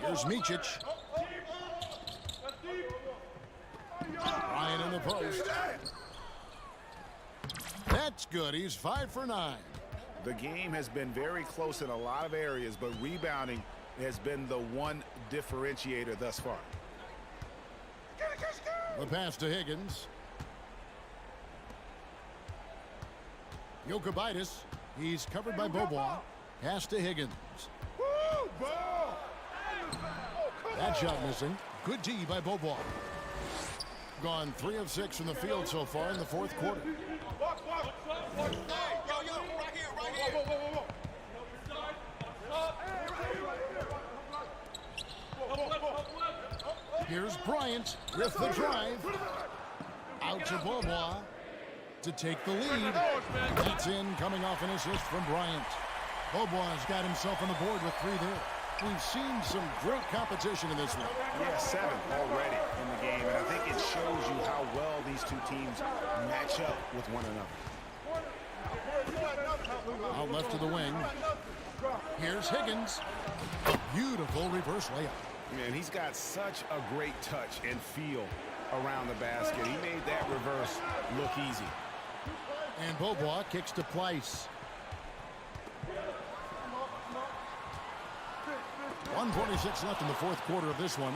Here's Micic. Bryant in the post. That's good. He's 5 for 9. The game has been very close in a lot of areas, but rebounding has been the one differentiator thus far. The pass to Higgins. Jokubaitis. He's covered by Beaubois. Pass to Higgins. That shot missing. Good D by Beaubois. Gone 3 of 6 from the field so far in the fourth quarter. Here's Bryant with the drive. Out to Beaubois to take the lead. That's in, coming off an assist from Bryant. Beaubois got himself on the board with 3 there. We've seen some great competition in this one. Yeah, 7 already in the game, and I think it shows you how well these two teams match up with one another. Out left to the wing. Here's Higgins. A beautiful reverse layup. Man, he's got such a great touch and feel around the basket. He made that reverse look easy. And Beaubois kicks to Pleiss. 1:46 left in the fourth quarter of this one.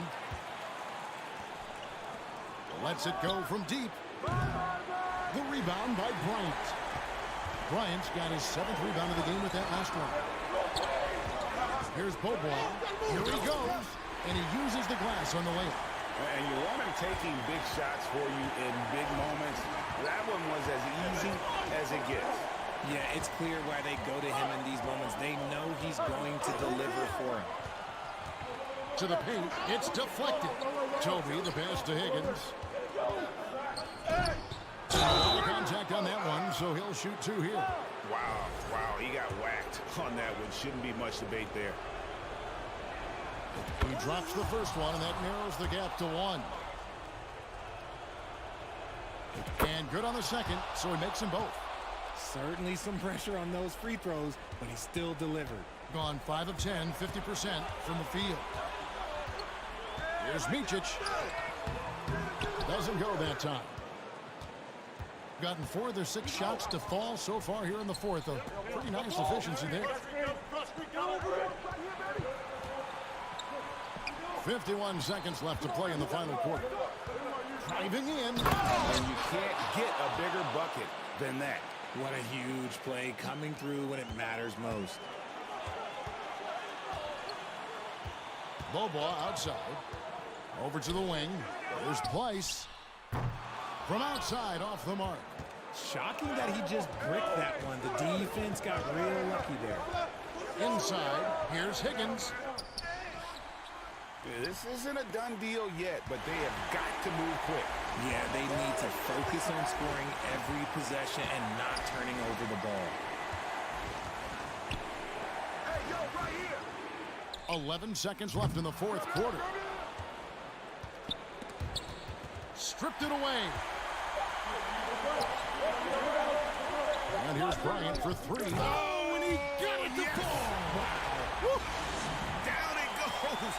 Lets it go from deep. The rebound by Bryant. Bryant's got his 7th rebound of the game with that last one. Here's Beaubois. Here he goes. And he uses the glass on the layup. And you want him taking big shots for you in big moments. That one was as easy as it gets. Yeah, it's clear why they go to him in these moments. They know he's going to deliver for him. To the paint, it's deflected. Toby, the pass to Higgins. No contact on that one, so he'll shoot two here. Wow, he got whacked on that one. Shouldn't be much debate there. He drops the first one, and that narrows the gap to one. And good on the second, so he makes them both. Certainly some pressure on those free throws, but he still delivered. Gone 5 of 10, 50% from the field. Here's Micic. Doesn't go that time. Gotten 4 of their 6 shots to fall so far here in the fourth. A pretty nice efficiency there. 51 seconds left to play in the final quarter. Driving in. And you can't get a bigger bucket than that. What a huge play, coming through when it matters most. Bobois outside. Over to the wing. There's Place. From outside, off the mark. Shocking that he just bricked that one. The defense got real lucky there. Inside, here's Higgins. This isn't a done deal yet, but they have got to move quick. Yeah, they need to focus on scoring every possession and not turning over the ball. 11 seconds left in the fourth quarter. Stripped it away. And here's Bryant for 3. Oh, and he got the ball. Wow. Down it goes.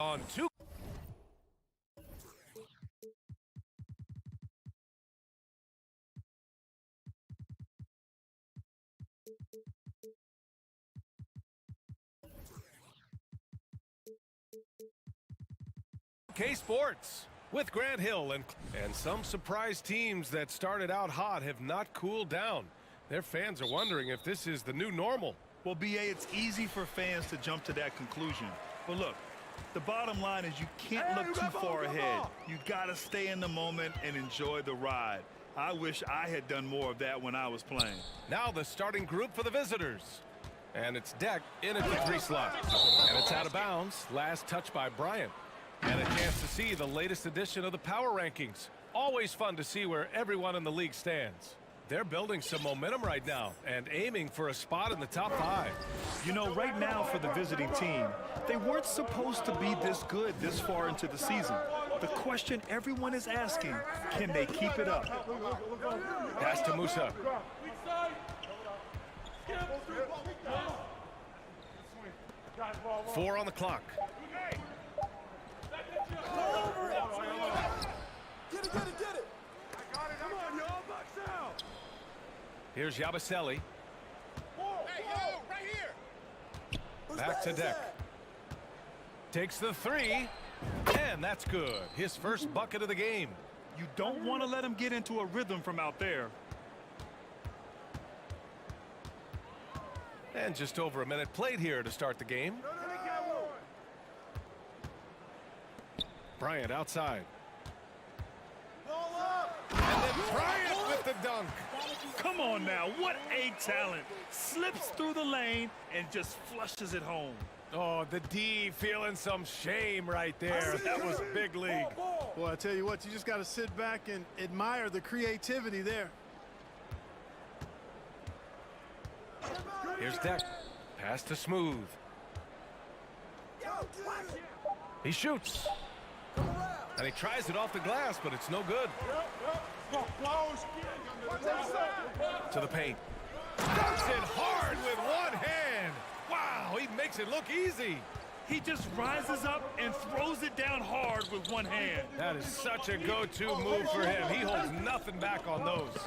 On two. K Sports with Grant Hill and some surprise teams that started out hot have not cooled down. Their fans are wondering if this is the new normal. Well, BA, it's easy for fans to jump to that conclusion. But look, the bottom line is you can't look too far ahead. You got to stay in the moment and enjoy the ride. I wish I had done more of that when I was playing. Now the starting group for the visitors. And it's Deck in at the 3 slot. And it's out of bounds. Last touch by Bryant. And a chance to see the latest edition of the power rankings. Always fun to see where everyone in the league stands. They're building some momentum right now and aiming for a spot in the top 5. You know, right now for the visiting team, they weren't supposed to be this good this far into the season. The question everyone is asking, can they keep it up? Pass to Musa. 4 on the clock. Get it, get it, get it. Come on, y'all, box out. Here's Yabusele. Hey, yo, right here. Back to Deck. Takes the 3, and that's good. His first bucket of the game. You don't want to let him get into a rhythm from out there. And just over a minute played here to start the game. Bryant outside. And then Bryant with the dunk. Come on now, what a talent. Slips through the lane and just flushes it home. Oh, the D feeling some shame right there. That was big league. Well, I tell you what, you just got to sit back and admire the creativity there. Here's Deck. Pass to Smooth. He shoots. And he tries it off the glass, but it's no good. To the paint. Dunks it hard with one hand. Wow, he makes it look easy. He just rises up and throws it down hard with one hand. That is such a go-to move for him. He holds nothing back on those.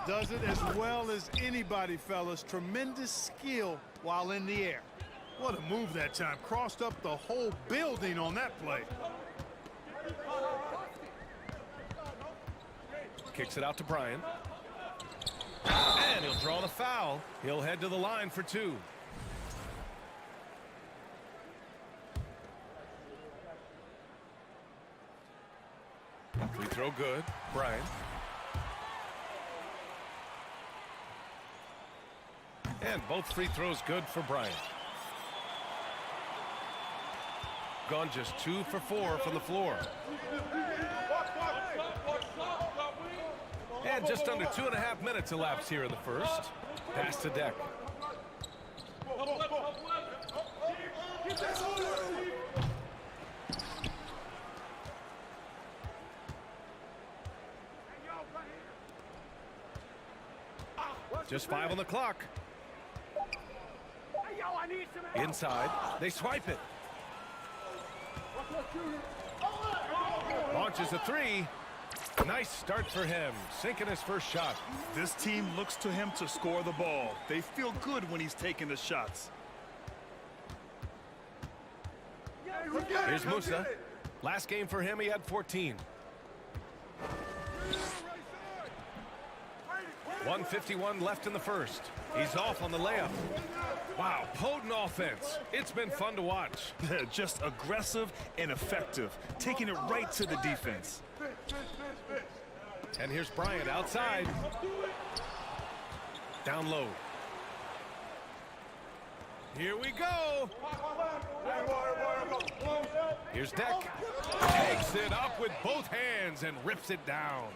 Does it as well as anybody, fellas. Tremendous skill while in the air. What a move that time. Crossed up the whole building on that play. Kicks it out to Bryant. And he'll draw the foul. He'll head to the line for two. Free throw good. Bryant. And both free throws good for Bryant. Gone just 2 for 4 from the floor. And just under 2.5 minutes elapsed here in the first. Pass to Deck. Just 5 on the clock. Inside, they swipe it. Launches a three. Nice start for him, sinking his first shot. This team looks to him to score the ball. They feel good when he's taking the shots. Here's Musa. Last game for him, he had 14. 1:51 left in the first. He's off on the layup. Wow, potent offense. It's been fun to watch. Just aggressive and effective, taking it right to the defense. And here's Bryant outside. Down low. Here we go. Here's Deck. Takes it up with both hands and rips it down.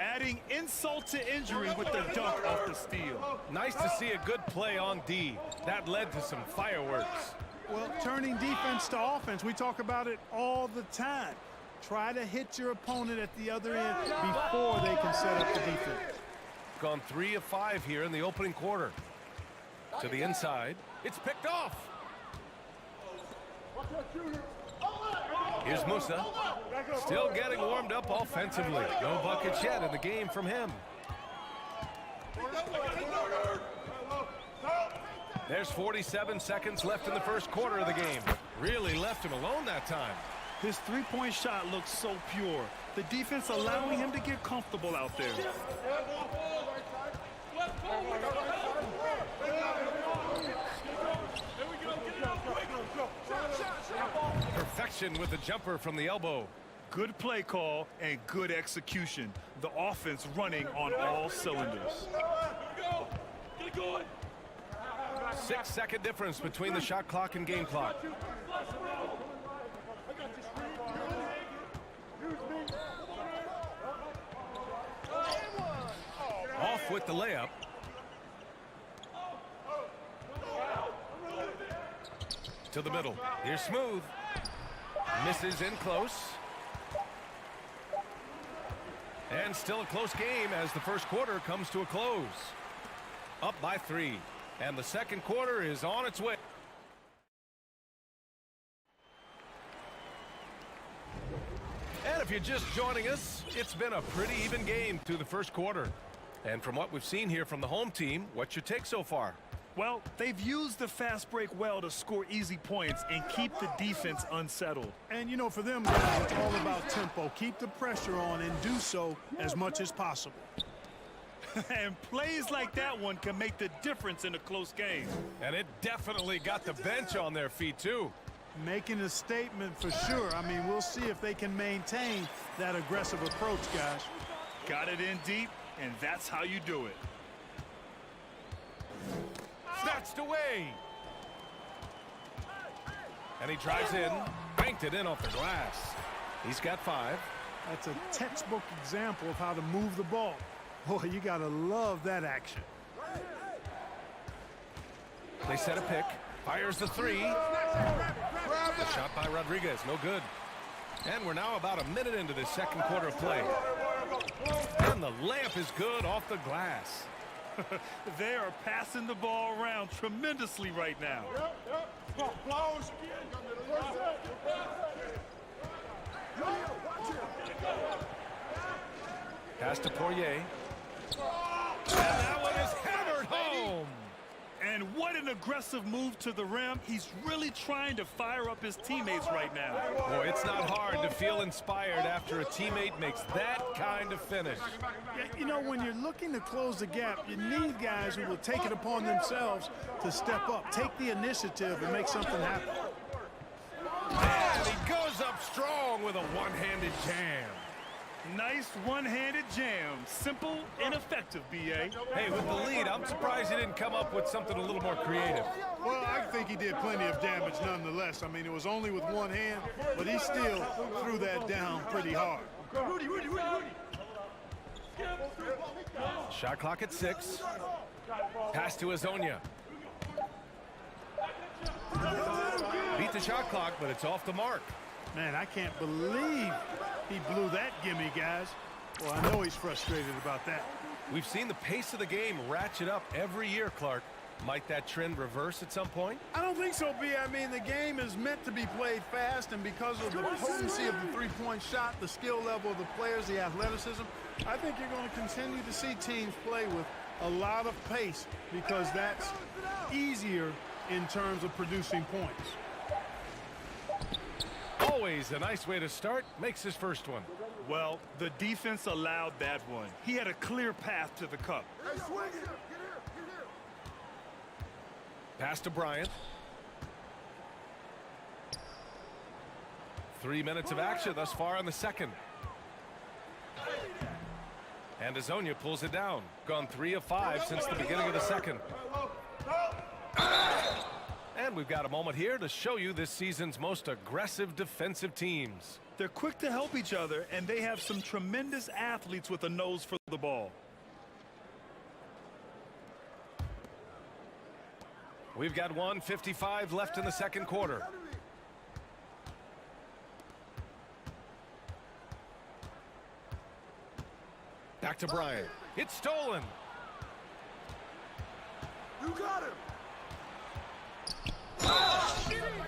Adding insult to injury with the dunk off the steal. Nice to see a good play on D. That led to some fireworks. Well, turning defense to offense, we talk about it all the time. Try to hit your opponent at the other end before they can set up the defense. Gone 3 of 5 here in the opening quarter. To the inside. It's picked off. Here's Musa. Still getting warmed up offensively. No buckets yet in the game from him. There's 47 seconds left in the first quarter of the game. Really left him alone that time. His three-point shot looks so pure. The defense allowing him to get comfortable out there. Perfection with the jumper from the elbow. Good play call and good execution. The offense running on all cylinders. 6-second difference between the shot clock and game clock. Off with the layup. To the middle. Here's Smooth. Misses in close. And still a close game as the first quarter comes to a close. Up by 3. And the second quarter is on its way. And if you're just joining us, it's been a pretty even game through the first quarter. And from what we've seen here from the home team, what's your take so far? Well, they've used the fast break well to score easy points and keep the defense unsettled. And, you know, for them, guys, it's all about tempo. Keep the pressure on and do so as much as possible. And plays like that one can make the difference in a close game. And it definitely got the bench on their feet, too. Making a statement for sure. I mean, we'll see if they can maintain that aggressive approach, guys. Got it in deep, and that's how you do it. Snatched away. And he drives in, banked it in off the glass. He's got 5. That's a textbook example of how to move the ball. Boy, you got to love that action. They set a pick. Fires the 3. Shot by Rodriguez, no good. And we're now about a minute into this second quarter of play. And the layup is good off the glass. They are passing the ball around tremendously right now. Pass to Poirier. And that one is hammered home. And what an aggressive move to the rim. He's really trying to fire up his teammates right now. Boy, it's not hard to feel inspired after a teammate makes that kind of finish. Yeah, you know, when you're looking to close the gap, you need guys who will take it upon themselves to step up, take the initiative, and make something happen. And he goes up strong with a one-handed jam. Nice one-handed jam. Simple and effective, B.A. Hey, with the lead, I'm surprised he didn't come up with something a little more creative. Well, I think he did plenty of damage nonetheless. I mean, it was only with one hand, but he still threw that down pretty hard. Shot clock at 6. Pass to Azonia. Beat the shot clock, but it's off the mark. Man, I can't believe he blew that gimme, guys. Well, I know he's frustrated about that. We've seen the pace of the game ratchet up every year, Clark. Might that trend reverse at some point? I don't think so, B. I mean, the game is meant to be played fast, and because of the potency of the three-point shot, the skill level of the players, the athleticism, I think you're going to continue to see teams play with a lot of pace because that's easier in terms of producing points. Always a nice way to start. Makes his first one. Well, the defense allowed that one. He had a clear path to the cup. Pass to Bryant. 3 minutes of action thus far in the second. And Azonia pulls it down. Gone 3 of 5 since the beginning of the second. And we've got a moment here to show you this season's most aggressive defensive teams. They're quick to help each other, and they have some tremendous athletes with a nose for the ball. We've got 1:55 left in the second quarter. Back to Bryant. It's stolen. You got him.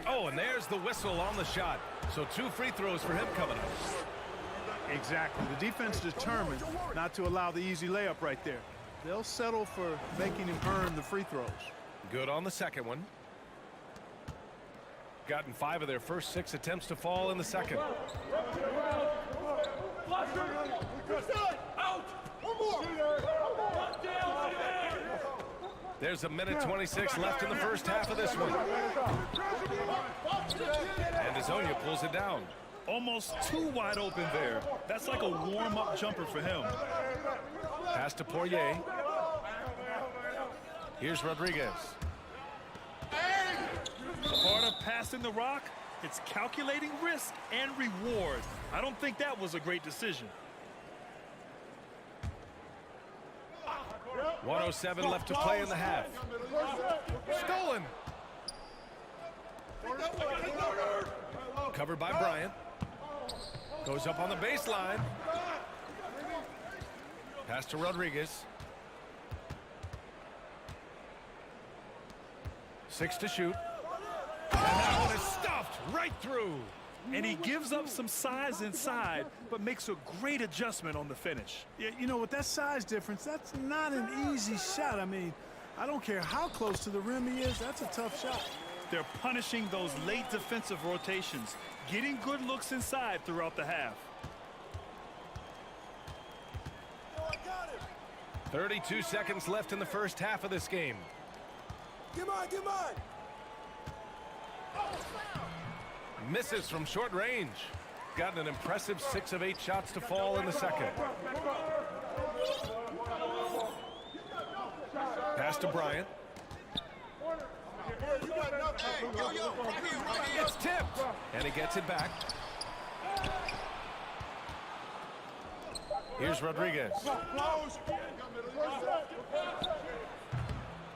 Oh, and there's the whistle on the shot. So 2 free throws for him coming up. Exactly. The defense determined not to allow the easy layup right there. They'll settle for making him earn the free throws. Good on the second one. Gotten 5 of their first 6 attempts to fall in the second. There's a minute 26 left in the first half of this one. And Azonia pulls it down. Almost too wide open there. That's like a warm-up jumper for him. Pass to Poirier. Here's Rodriguez. Part of passing the rock, it's calculating risk and reward. I don't think that was a great decision. 1:07 left to play in the half. Stolen. Covered by Bryant. Goes up on the baseline. Pass to Rodriguez. 6 to shoot. And that one is stuffed right through. And he gives up some size inside, but makes a great adjustment on the finish. Yeah, you know, with that size difference, that's not an easy shot. I mean, I don't care how close to the rim he is, that's a tough shot. They're punishing those late defensive rotations, getting good looks inside throughout the half. 32 seconds left in the first half of this game. Get mine, get mine. Misses from short range. Gotten an impressive 6 of 8 shots to fall in the second. Pass to Bryant. It's tipped, and he gets it back. Here's Rodriguez.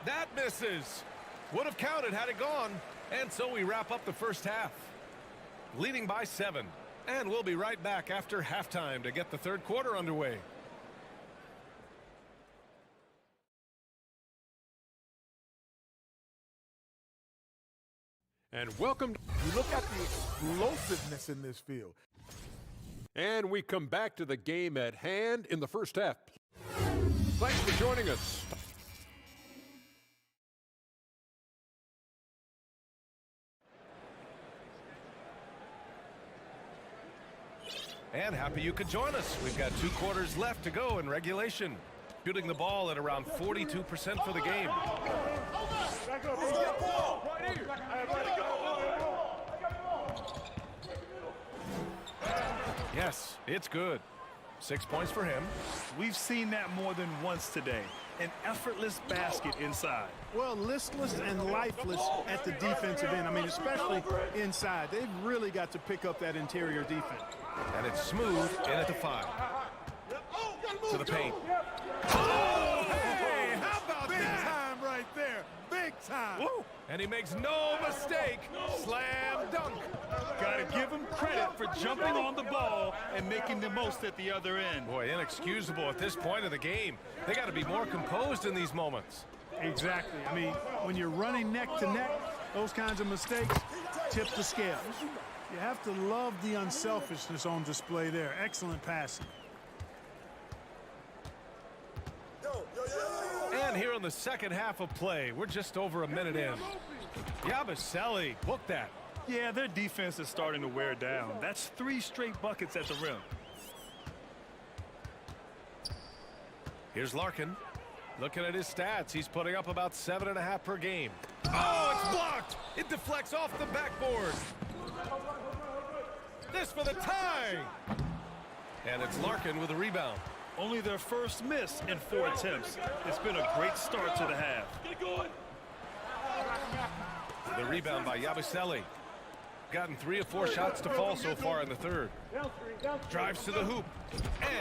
That misses. Would have counted had it gone. And so we wrap up the first half. Leading by 7. And we'll be right back after halftime to get the third quarter underway. And welcome. You look at the explosiveness in this field. And we come back to the game at hand in the first half. Thanks for joining us. And happy you could join us. We've got 2 quarters left to go in regulation. Shooting the ball at around 42% for the game. Yes, it's good. 6 points for him. We've seen that more than once today. An effortless basket inside. Well, listless and lifeless at the defensive end. I mean, especially inside. They've really got to pick up that interior defense. And it's smooth in at the 5. To the paint. Oh, hey, how about that? Big time right there. Big time. Woo. And he makes no mistake. Slam dunk. Gotta give him credit for jumping on the ball and making the most at the other end. Boy, inexcusable at this point of the game. They got to be more composed in these moments. Exactly. I mean, when you're running neck to neck, those kinds of mistakes tip the scales. You have to love the unselfishness on display there. Excellent passing. And here in the second half of play, we're just over a minute in. Yabusele booked that. Yeah, their defense is starting to wear down. That's 3 straight buckets at the rim. Here's Larkin. Looking at his stats, he's putting up about 7.5 per game. Oh, it's blocked! It deflects off the backboard. This for the tie! And it's Larkin with a rebound. Only their first miss in 4 attempts. It's been a great start to the half. The rebound by Yabusele. Gotten 3 of 4 shots to fall so far in the third. Drives to the hoop.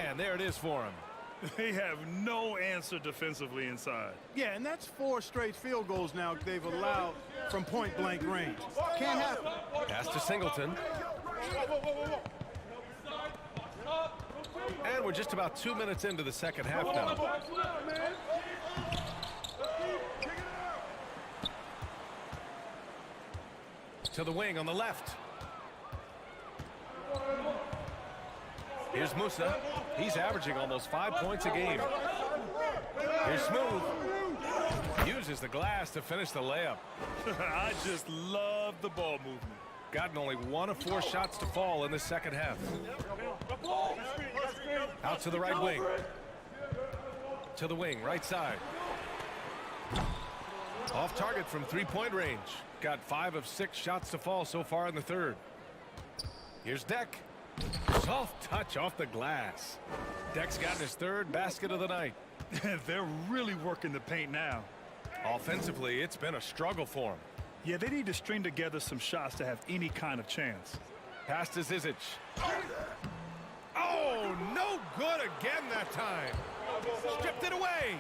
And there it is for him. They have no answer defensively inside. Yeah, and that's 4 straight field goals now they've allowed from point-blank range. Can't happen. Pass to Singleton. And we're just about 2 minutes into the second half now. To the wing on the left. Here's Musa. He's averaging almost 5 points a game. Here's Smooth. Uses the glass to finish the layup. I just love the ball movement. Gotten only 1 of 4 shots to fall in the second half. Out to the right wing. To the wing, right side. Off target from 3-point range. Got 5 of 6 shots to fall so far in the third. Here's Deck. Soft touch off the glass. Deck's gotten his 3rd basket of the night. They're really working the paint now. Offensively, it's been a struggle for him. Yeah, they need to string together some shots to have any kind of chance. Pass to Zizic. Oh, no good again that time. Stripped it away.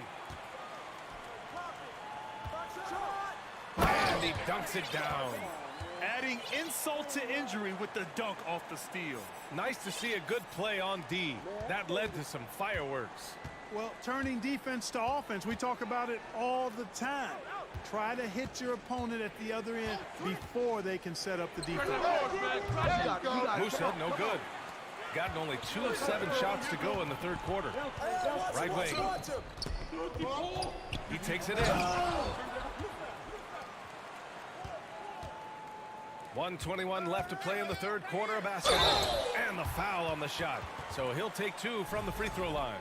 And he dunks it down. Adding insult to injury with the dunk off the steal. Nice to see a good play on D. That led to some fireworks. Well, turning defense to offense, we talk about it all the time. Try to hit your opponent at the other end before they can set up the defense. Musa, no good. Gotten only 2 of 7 shots to go in the third quarter. Right wing. He takes it in. 1:21 left to play in the third quarter of basketball. And the foul on the shot. So he'll take 2 from the free throw line.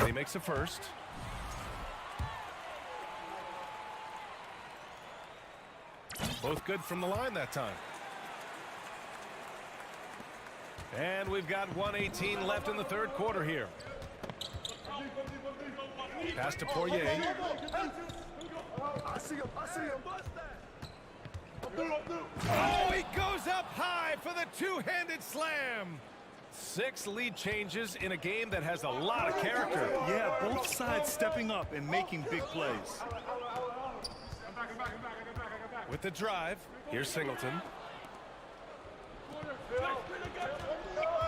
He makes a first. Both good from the line that time. And we've got 1:18 left in the third quarter here. Pass to Poirier. I see him. Oh, he goes up high for the two-handed slam. 6 lead changes in a game that has a lot of character. Yeah, both sides stepping up and making big plays. With the drive, here's Singleton.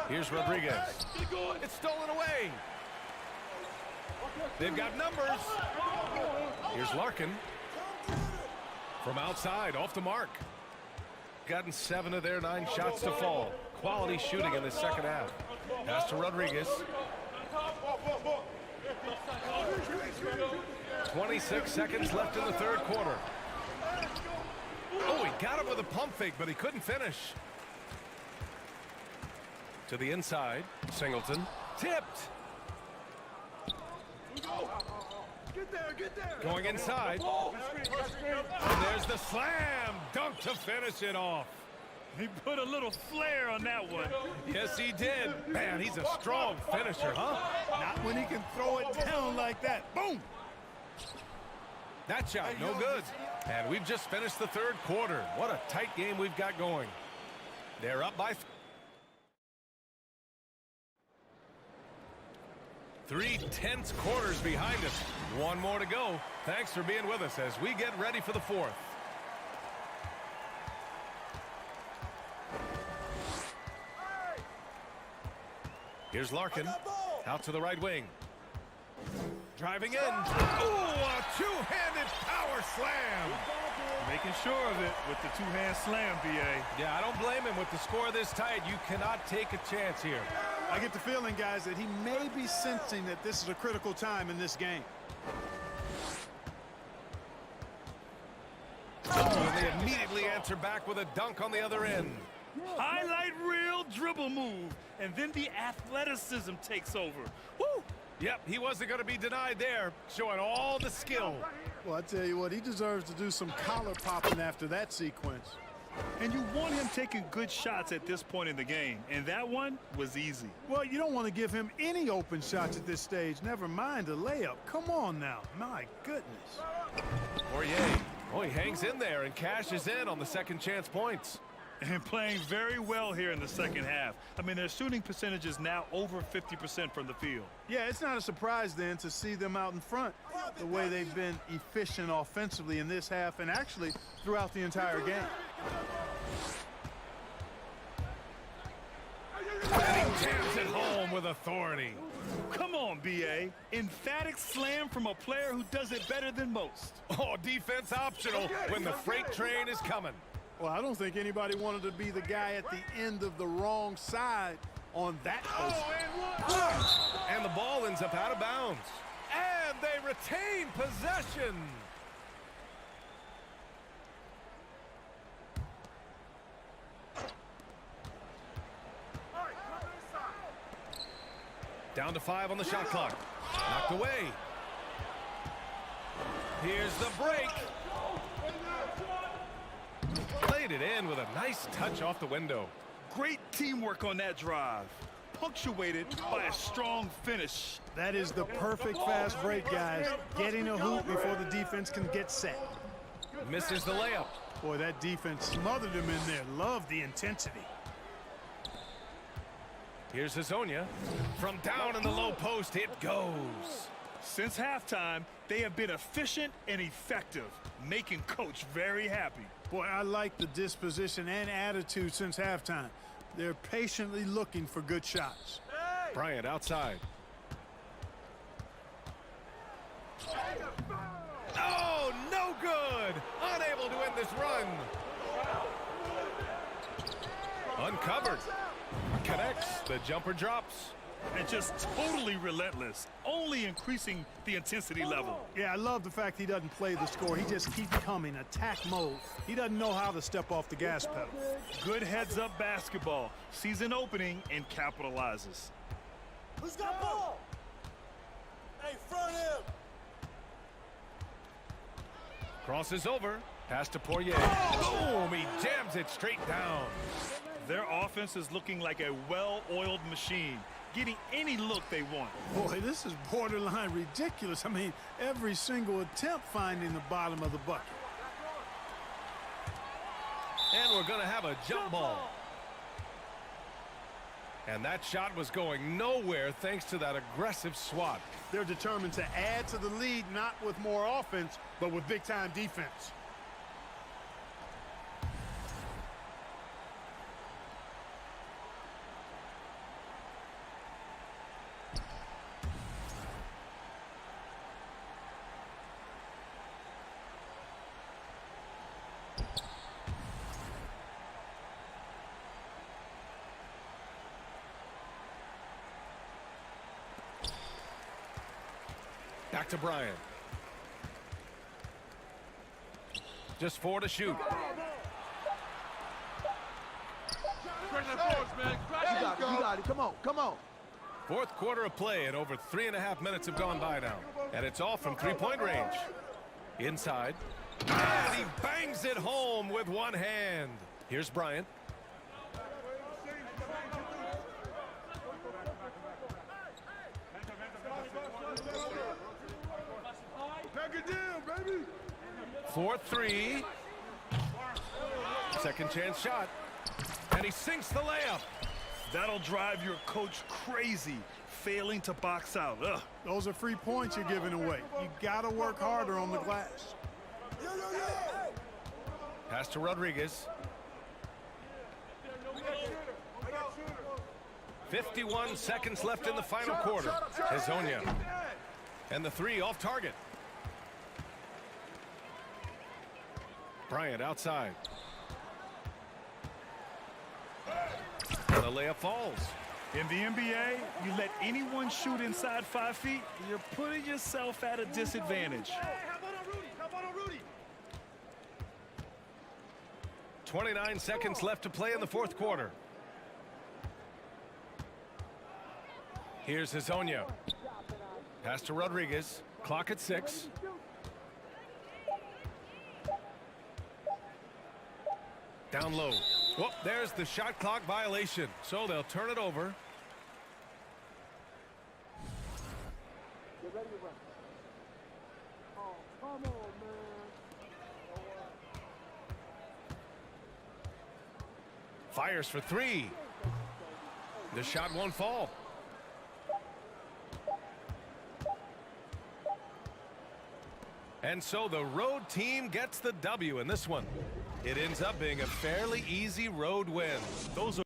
Here's Rodriguez. It's stolen away. They've got numbers. Here's Larkin. From outside, off the mark. Gotten 7 of their 9 shots to fall. Quality shooting in the second half. Pass to Rodriguez. 26 seconds left in the third quarter. Oh, he got him with a pump fake, but he couldn't finish. To the inside, Singleton. Tipped. Get there. Going inside. And there's the slam. Dunk to finish it off. He put a little flair on that one. Yes, he did. Man, he's a strong finisher, huh? Not when he can throw it down like that. Boom! That shot, no good. And we've just finished the third quarter. What a tight game we've got going. They're up by 3 tense quarters behind us. 1 more to go. Thanks for being with us as we get ready for the fourth. Here's Larkin. Out to the right wing. Driving in. Ooh, a two-handed power slam. Making sure of it with the two-hand slam, B.A. Yeah, I don't blame him. With the score this tight, you cannot take a chance here. I get the feeling, guys, that he may be sensing that this is a critical time in this game. And they immediately answer back with a dunk on the other end. Highlight reel dribble move, and then the athleticism takes over. Woo! Yep, he wasn't going to be denied there, showing all the skill. Well, I tell you what, he deserves to do some collar popping after that sequence. And you want him taking good shots at this point in the game, and that one was easy. Well, you don't want to give him any open shots at this stage, never mind a layup. Come on now, my goodness. Poirier, oh, he hangs in there and cashes in on the second chance points. And playing very well here in the second half. I mean, their shooting percentage is now over 50% from the field. Yeah, it's not a surprise then to see them out in front the way they've been efficient offensively in this half and actually throughout the entire game. And he jams it home with authority. Come on, B.A. Emphatic slam from a player who does it better than most. Oh, defense optional when the freight train is coming. Well, I don't think anybody wanted to be the guy at the end of the wrong side on that post. And the ball ends up out of bounds. And they retain possession. Down to 5 on the shot clock. Knocked away. Here's the break. Played it in with a nice touch off the window. Great teamwork on that drive. Punctuated by a strong finish. That is the perfect fast break, guys. Getting a hoop before the defense can get set. Misses the layup. Boy, that defense smothered him in there. Love the intensity. Here's Hazonia. From down in the low post, it goes. Since halftime, they have been efficient and effective, making Coach very happy. Boy, I like the disposition and attitude since halftime. They're patiently looking for good shots. Bryant outside. Oh, no good! Unable to end this run. Uncovered. Connects. The jumper drops. And just totally relentless, only increasing the intensity level. Yeah, I love the fact he doesn't play the score. He just keeps coming, attack mode. He doesn't know how to step off the gas pedal. Good heads-up basketball. Season opening and capitalizes. Who's got ball? Hey, front him. Crosses over. Pass to Poirier. Boom! He jams it straight down. Their offense is looking like a well-oiled machine, getting any look they want. Boy, this is borderline ridiculous. I mean, every single attempt finding the bottom of the bucket. And we're going to have a jump ball. And that shot was going nowhere thanks to that aggressive swat. They're determined to add to the lead, not with more offense, but with big-time defense. Back to Bryant. Just 4 to shoot. You got it. Come on, come on. Fourth quarter of play, and over 3.5 minutes have gone by now. And it's all from three-point range. Inside. And he bangs it home with one hand. Here's Bryant. Pack it down, baby. 4-3. Second chance shot. And he sinks the layup. That'll drive your coach crazy, failing to box out. Ugh. Those are free points you're giving away. You got to work harder on the glass. Pass to Rodriguez. 51 seconds left in the final quarter. Hezonja. And the three off target. Bryant outside. And the layup falls. In the NBA, you let anyone shoot inside 5 feet, you're putting yourself at a disadvantage. Hey, how about on Rudy? 29 seconds left to play in the fourth quarter. Here's Hezonja. Pass to Rodriguez. Clock at 6. Down low. Whoop, there's the shot clock violation. So they'll turn it over. Get ready to run. Oh, come on, man. Fires for 3. The shot won't fall. And so the road team gets the W in this one. It ends up being a fairly easy road win. Those are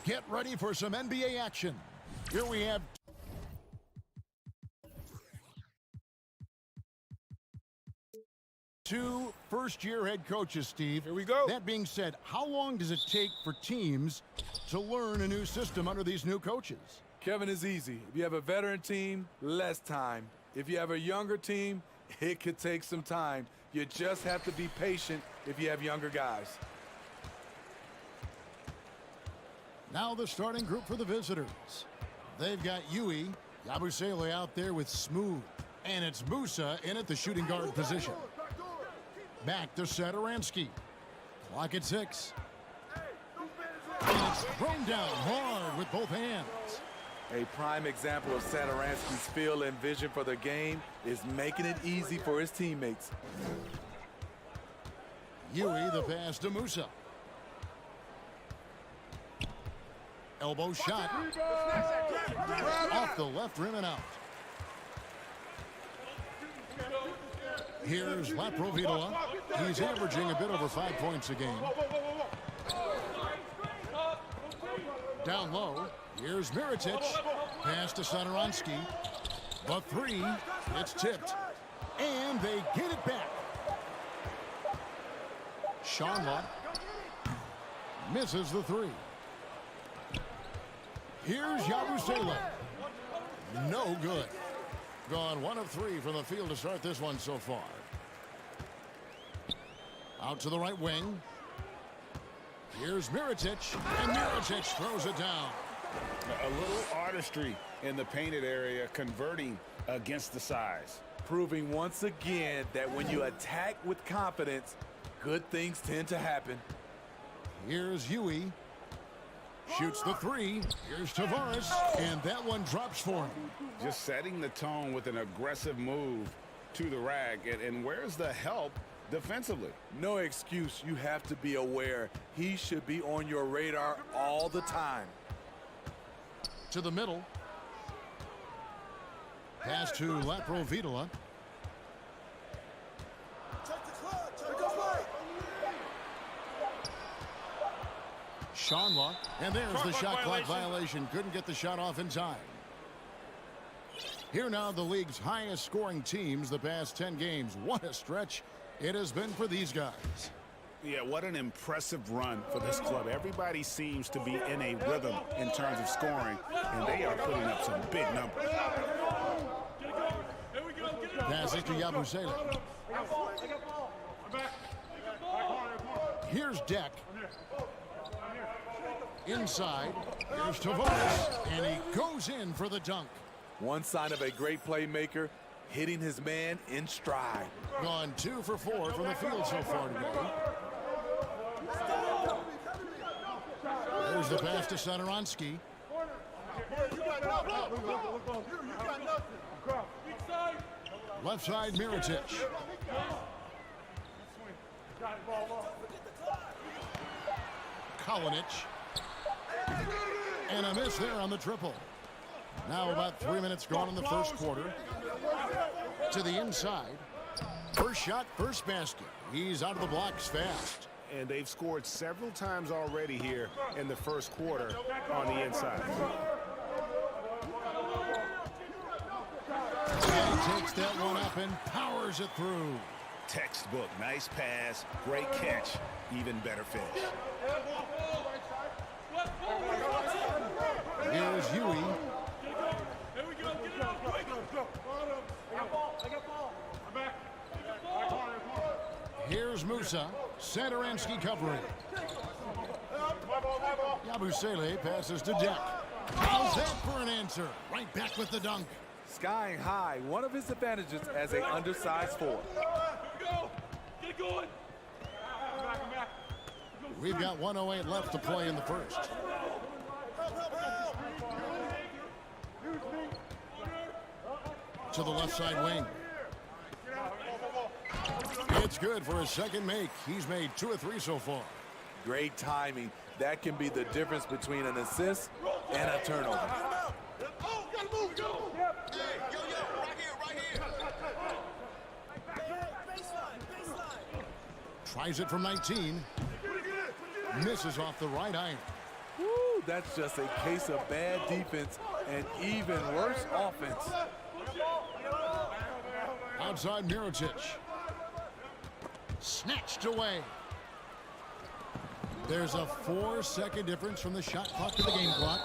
Get ready for some NBA action. Here we have two first-year head coaches, Steve. Here we go. That being said, how long does it take for teams to learn a new system under these new coaches? Kevin, is easy. If you have a veteran team, less time. If you have a younger team, it could take some time. You just have to be patient if you have younger guys. Now the starting group for the visitors. They've got Yui, Yabusele out there with Smooth, and it's Musa in at the shooting guard position. Back to Sadaransky. Clock at 6. And it's thrown down hard with both hands. A prime example of Sadaransky's feel and vision for the game is making it easy for his teammates. Yui, the pass to Musa. Elbow shot. Off the left rim and out. Here's Laprovitola. He's averaging a bit over 5 points a game. Down low. Here's Mirotic. Pass to Sadaransky. The three. It's tipped. And they get it back. Shanla misses the three. Here's Yabusele. No good. Gone 1 of 3 from the field to start this one so far. Out to the right wing. Here's Mirotic, and Mirotic throws it down. A little artistry in the painted area, converting against the size. Proving once again that when you attack with confidence, good things tend to happen. Here's Yui. Shoots the three. Here's Tavares, and that one drops for him. Just setting the tone with an aggressive move to the rack. And where's the help defensively? No excuse. You have to be aware. He should be on your radar all the time. To the middle. Pass to Laprovitola. Shanla, and there's the shot clock violation. Couldn't get the shot off in time. Here now, the league's highest scoring teams the past 10 games. What a stretch it has been for these guys. Yeah, what an impressive run for this club. Everybody seems to be in a rhythm in terms of scoring, and they are putting up some big numbers. Pass it to Yabusele. Here's Deck. Inside. Here's Tavares. And he goes in for the dunk. One sign of a great playmaker, hitting his man in stride. Gone 2 for 4 from the field so far today. There's the pass to Satoransky. Left side, Mirotic. Kalinic. And a miss there on the triple. Now about 3 minutes gone in the first quarter. To the inside. First shot, first basket. He's out of the blocks fast. And they've scored several times already here in the first quarter on the inside. And he takes that one up and powers it through. Textbook, nice pass, great catch, even better finish. Here's Huey. Here's Musa. Satoransky covering. Yabusele passes to Deck. How's that for an answer? Right back with the dunk. Skying high, one of his advantages as an undersized forward. We've got 1:08 left to play in the first. To the left side wing. It's good for his second make. He's made 2 of 3 so far. Great timing. That can be the difference between an assist and a turnover. Tries it from 19. Misses off the right iron. Woo, that's just a case of bad defense and even worse offense. Outside Mirotic. Snatched away. There's a 4-second difference from the shot clock to the game clock.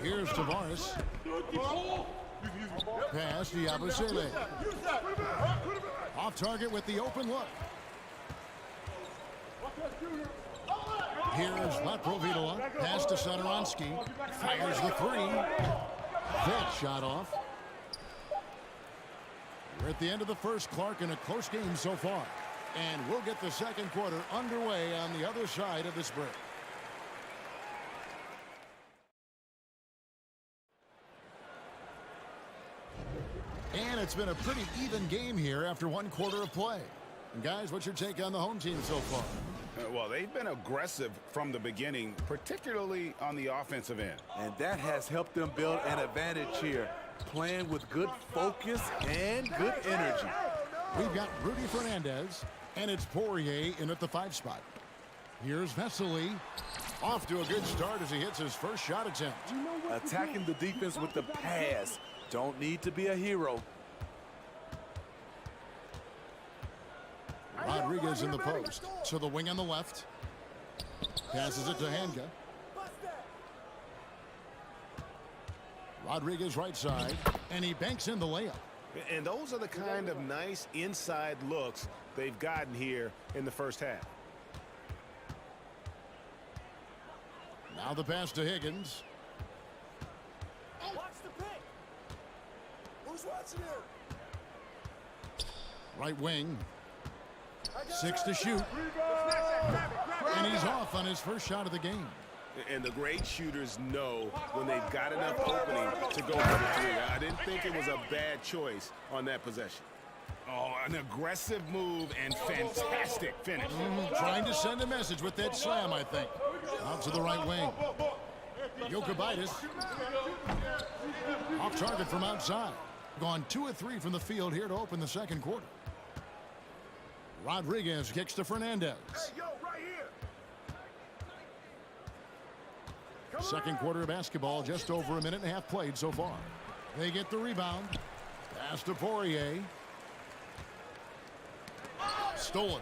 Here's Tavares. Pass to Yabusele. Off target with the open look. Here's Latprovitola. Pass to Satoransky. Fires the 3. That shot off. We're at the end of the first, Clark, in a close game so far. And we'll get the second quarter underway on the other side of this break. And it's been a pretty even game here after 1 quarter of play. And guys, what's your take on the home team so far? Well, they've been aggressive from the beginning, particularly on the offensive end. And that has helped them build an advantage here, playing with good focus and good energy. We've got Rudy Fernandez, and it's Poirier in at the 5 spot. Here's Vesely. Off to a good start as he hits his first shot attempt. Attacking the defense with the pass. Don't need to be a hero. Rodriguez in the post. To the wing on the left. Passes it to Hanga. Rodriguez right side. And he banks in the layup. And those are the kind of nice inside looks they've gotten here in the first half. Now the pass to Higgins. Watch the pick. Who's watching it? Right wing. 6 to shoot. And he's off on his first shot of the game. And the great shooters know when they've got enough opening to go for the 3. I didn't think it was a bad choice on that possession. Oh, an aggressive move and fantastic finish. Trying to send a message with that slam, I think. Out to the right wing. Jokubaitis. Off target from outside. Gone 2 of 3 from the field here to open the second quarter. Rodriguez kicks to Fernandez. Hey, yo, right here. Second quarter of basketball, just over a minute and a half played so far. They get the rebound. Pass to Poirier. Stolen.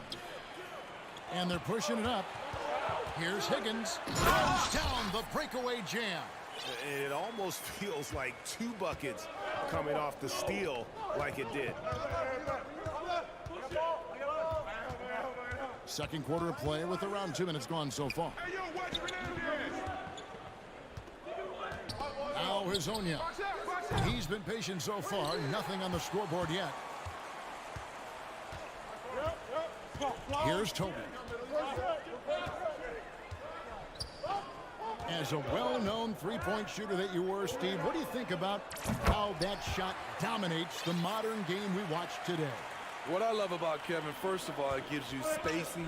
And they're pushing it up. Here's Higgins. Throws down the breakaway jam. It almost feels like 2 buckets coming off the steal like it did. Second quarter of play with around 2 minutes gone so far. Now Hezonja. He's been patient so far. Nothing on the scoreboard yet. Here's Toby. As a well-known three-point shooter that you were, Steve, what do you think about how that shot dominates the modern game we watch today? What I love about Kevin, first of all, it gives you spacing,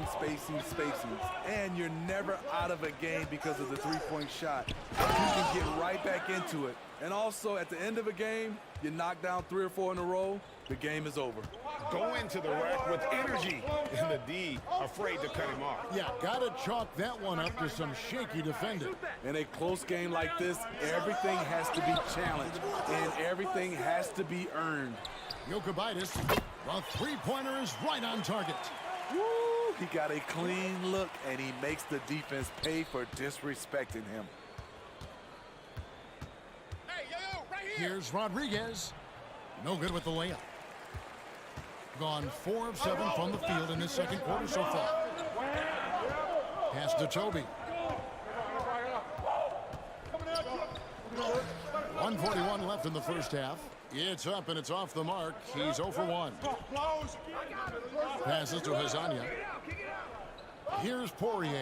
and you're never out of a game because of the three-point shot. You can get right back into it. And also, at the end of a game, you knock down 3 or 4 in a row, the game is over. Go into the rack with energy, and the D afraid to cut him off. Yeah, gotta chalk that one up to some shaky defending. In a close game like this, everything has to be challenged, and everything has to be earned. Jokubaitis, the three-pointer is right on target. Woo! He got a clean look, and he makes the defense pay for disrespecting him. Hey, yo, right here. Here's Rodriguez. No good with the layup. Gone 4 of 7 from the field in this second quarter so far. Pass to Toby. 1:41 left in the first half. It's up and it's off the mark. He's 0 for 1. Passes to Hezonja. Here's Poirier.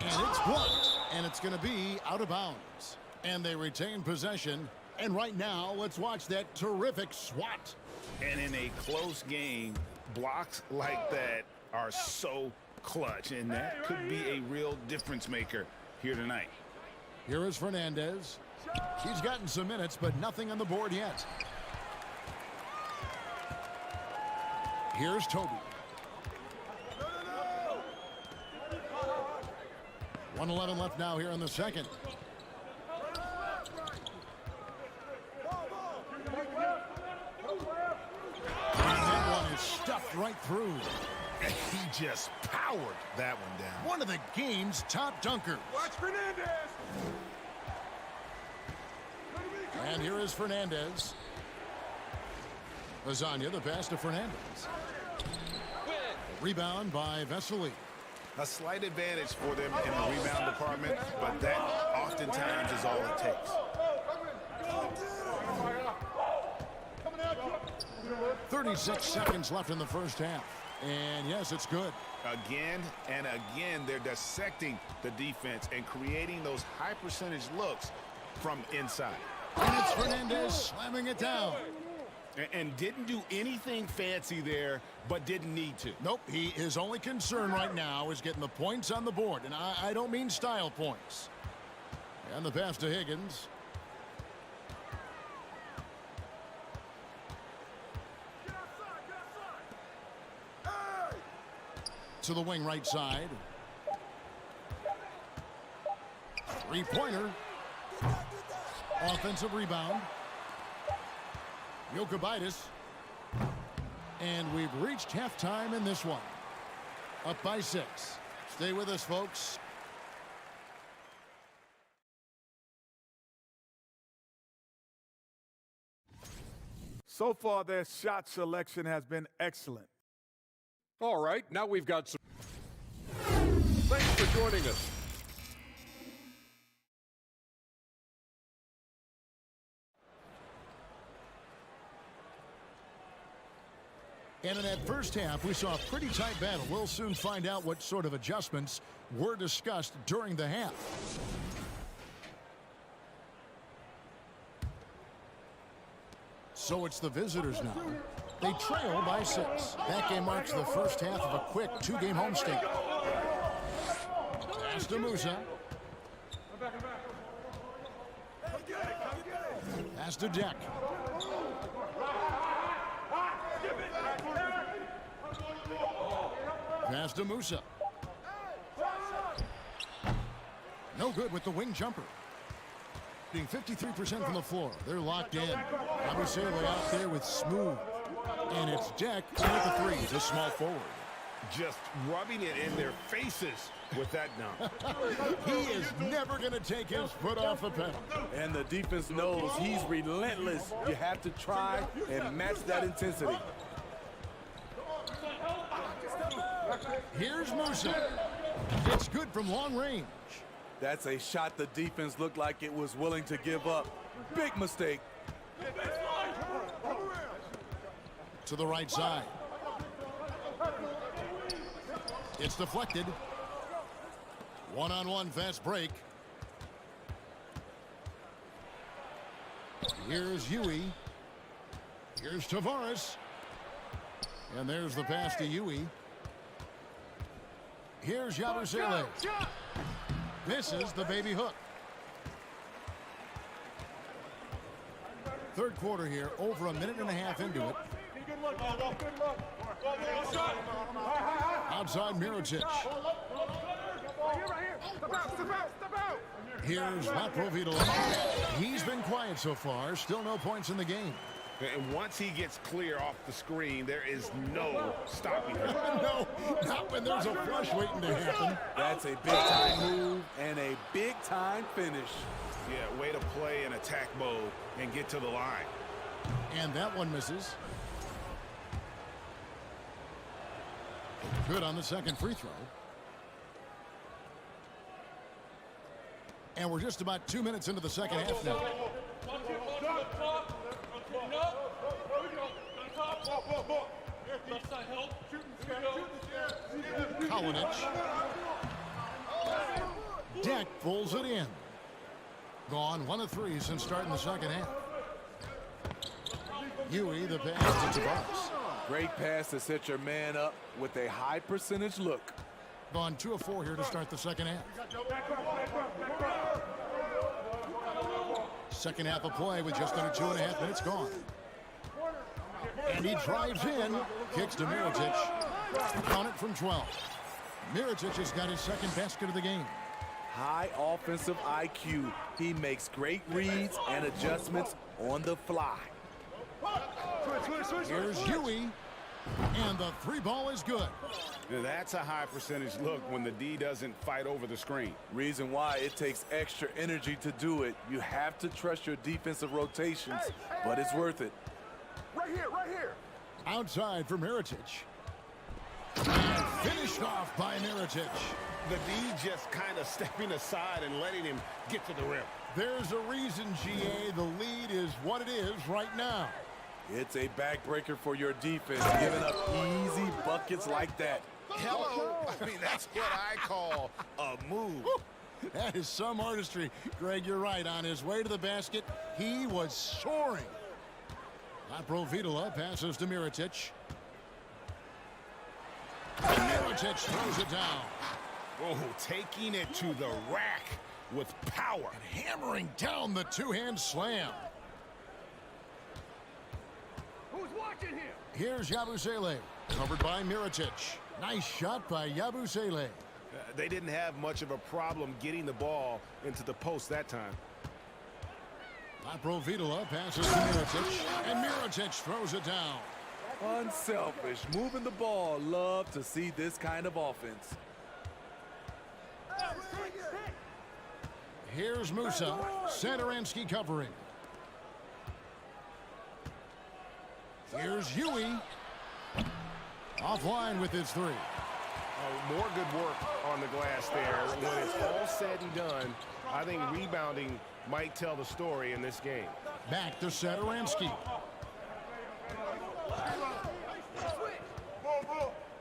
And it's blocked. And it's going to be out of bounds. And they retain possession. And right now, let's watch that terrific swat. And in a close game, blocks like that are so clutch, and that could be a real difference maker here tonight. Here is Fernandez. She's gotten some minutes, but nothing on the board yet. Here's Toby. 1:11 left now here in the second. Stuffed right through. He just powered that one down. One of the game's top dunkers. Watch Fernandez. And here is Fernandez. Hezonja, the pass to Fernandez. Rebound by Vesely. A slight advantage for them in the rebound department, but that oftentimes is all it takes. 36 seconds left in the first half. And yes, it's good. Again and again, they're dissecting the defense and creating those high percentage looks from inside. And it's Fernandez slamming it down. And didn't do anything fancy there, but didn't need to. Nope, his only concern right now is getting the points on the board. And I don't mean style points. And the pass to Higgins. To the wing right side. Three-pointer. Offensive rebound. Jokubaitis. And we've reached halftime in this one. Up by 6. Stay with us, folks. So far, their shot selection has been excellent. All right, now we've got some. Thanks for joining us. And in that first half, we saw a pretty tight battle. We'll soon find out what sort of adjustments were discussed during the half. So it's the visitors now. They trail by 6. That game marks the first half of a quick 2-game homestand. Pass to Musa. Pass to Deck. Pass to Musa. No good with the wing jumper. Being 53% from the floor. They're locked in. Abusele out there with smooth. And it's Deck at the three. He's a small forward. Just rubbing it in their faces with that dunk. He is never going to take his foot off the pedal. And the defense knows he's relentless. You have to try and match that intensity. Here's Musa. It's good from long range. That's a shot the defense looked like it was willing to give up. Big mistake. To the right side. It's deflected. One-on-one fast break. Here's Huey. Here's Tavares. And there's the pass to Huey. Here's Yabusele. Misses the baby hook. Third quarter here, over a minute and a half into it. Outside Mirotic. Here's Laprovitola. He's been quiet so far. Still no points in the game. And once he gets clear off the screen, there is no stopping him. No, not when there's a flush waiting to happen. That's a big-time move and a big-time finish. Yeah, way to play in attack mode and get to the line. And that one misses. Good on the second free throw. And we're just about 2 minutes into the second half now. Kalinic. Deck pulls it in. Gone 1 of 3 since starting the second half. Huey, the pass to Tavares. Great pass to set your man up with a high percentage look. Gone 2 of 4 here to start the second half. Second half of play with just under 2.5 minutes gone. And he drives in, kicks to Mirotic. Count it from 12. Mirotic has got his second basket of the game. High offensive IQ. He makes great reads and adjustments on the fly. Here's Huey, and the 3 ball is good. Now that's a high percentage look when the D doesn't fight over the screen. Reason why it takes extra energy to do it. You have to trust your defensive rotations, but it's worth it. Right here. Outside for Mirotic. And finished off by Mirotic. The D just kind of stepping aside and letting him get to the rim. There's a reason, GA, the lead is what it is right now. It's a backbreaker for your defense, giving up easy buckets like that. Hello. I mean, that's what I call a move. That is some artistry. Greg, you're right. On his way to the basket, he was soaring. Laprovitola passes to Mirotic. And Mirotic throws it down. Oh, taking it to the rack with power. And hammering down the two-hand slam. Who's watching here? Here's Yabusele, covered by Mirotic. Nice shot by Yabusele. They didn't have much of a problem getting the ball into the post that time. Laprovitola passes to Mirotic, and Mirotic throws it down. Unselfish, moving the ball. Love to see this kind of offense. Here's Musa, Satoransky covering. Here's Huey. Offline with his 3. More good work on the glass there. When it's all said and done, I think rebounding might tell the story in this game. Back to Satoransky.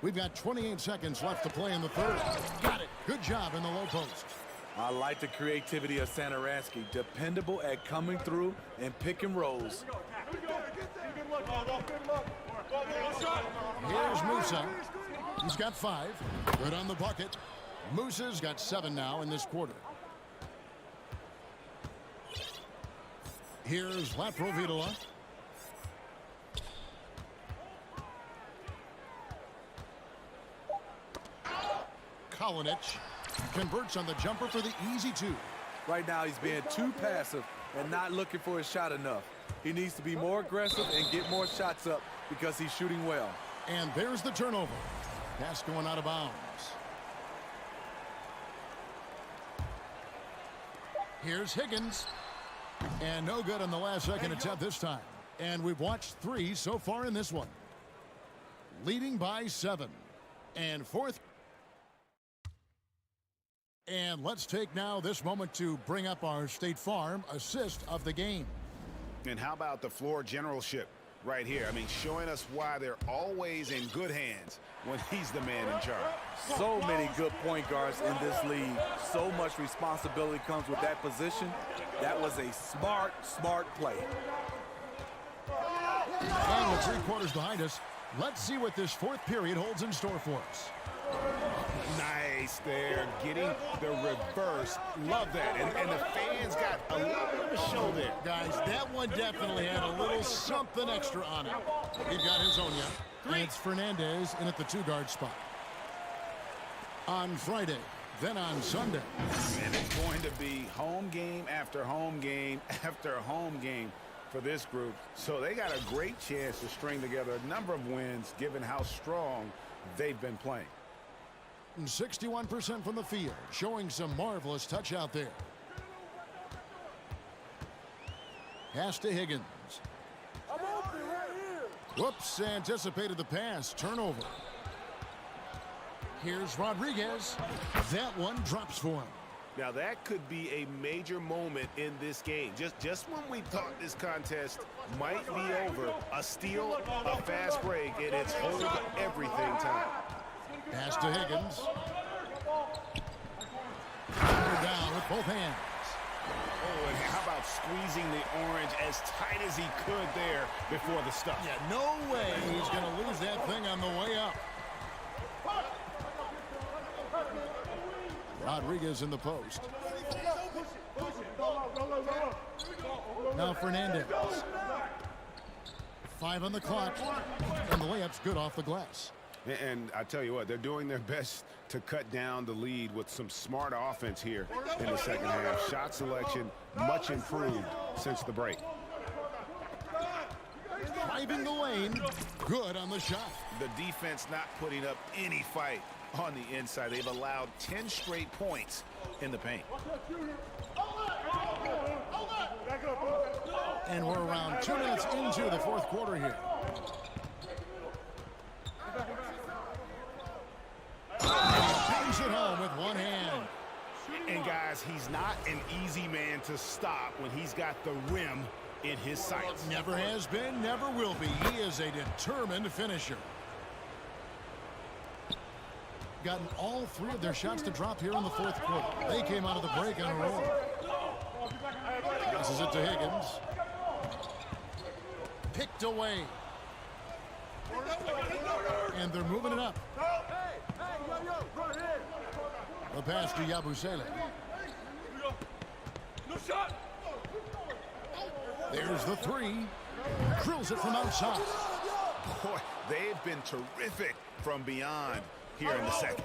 We've got 28 seconds left to play in the third. Got it. Good job in the low post. I like the creativity of Satoransky. Dependable at coming through and pick and rolls. Here's Musa. He's got 5. Good on the bucket. Musa's got 7 now in this quarter. Here's Laprovitola. Kalinic converts on the jumper for the easy two. Right now, he's being too passive and not looking for his shot enough. He needs to be more aggressive and get more shots up because he's shooting well. And there's the turnover. Pass going out of bounds. Here's Higgins. And no good on the last second attempt this time. And we've watched 3 so far in this one. Leading by 7. And fourth. And let's take now this moment to bring up our State Farm assist of the game. And how about the floor generalship right here? I mean, showing us why they're always in good hands when he's the man in charge. So many good point guards in this league. So much responsibility comes with that position. That was a smart play. And with 3 quarters behind us, let's see what this fourth period holds in store for us. Nice there, getting the reverse. Love that. And the fans got a little bit of a show there. Guys, that one definitely had a little something extra on it. He got his own yet. And it's Fernandez in at the 2-guard spot. On Friday, then on Sunday. And it's going to be home game after home game after home game for this group. So they got a great chance to string together a number of wins given how strong they've been playing. 61% from the field, showing some marvelous touch out there. Pass to Higgins. Whoops, anticipated the pass. Turnover. Here's Rodriguez. That one drops for him. Now that could be a major moment in this game. Just when we thought this contest might be over, a steal, a fast break, and it's hold everything time. Pass to Higgins. Down with both hands. Oh, and how about squeezing the orange as tight as he could there before the stuff? Yeah, no way he's going to lose that thing on the way up. Rodriguez in the post. Now Fernandez. 5 on the clock, and the layup's good off the glass. And I tell you what, they're doing their best to cut down the lead with some smart offense here in the second half. Shot selection much improved since the break. Driving the lane, good on the shot. The defense not putting up any fight on the inside. They've allowed 10 straight points in the paint. And we're around 2 minutes into the fourth quarter here. Brings it home with one hand. And guys, he's not an easy man to stop when he's got the rim in his sights. Never has been, never will be. He is a determined finisher. Gotten all 3 of their shots to drop here in the fourth quarter. They came out of the break on a roll. Passes it to Higgins. Picked away. And they're moving it up. The pass to Yabusele. There's the 3. Drills it from outside. Boy, they've been terrific from beyond here in the second.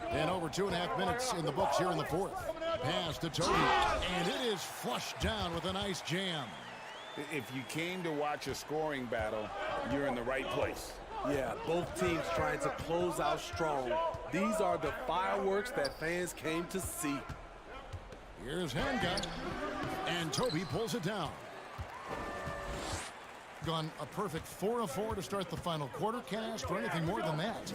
And over 2.5 minutes in the books here in the fourth. Pass to Toby. And it is flushed down with a nice jam. If you came to watch a scoring battle, you're in the right place. Yeah, both teams trying to close out strong. These are the fireworks that fans came to see. Here's handgun. And Toby pulls it down. Gone a perfect 4 of 4 to start the final quarter. Can't ask for anything more than that.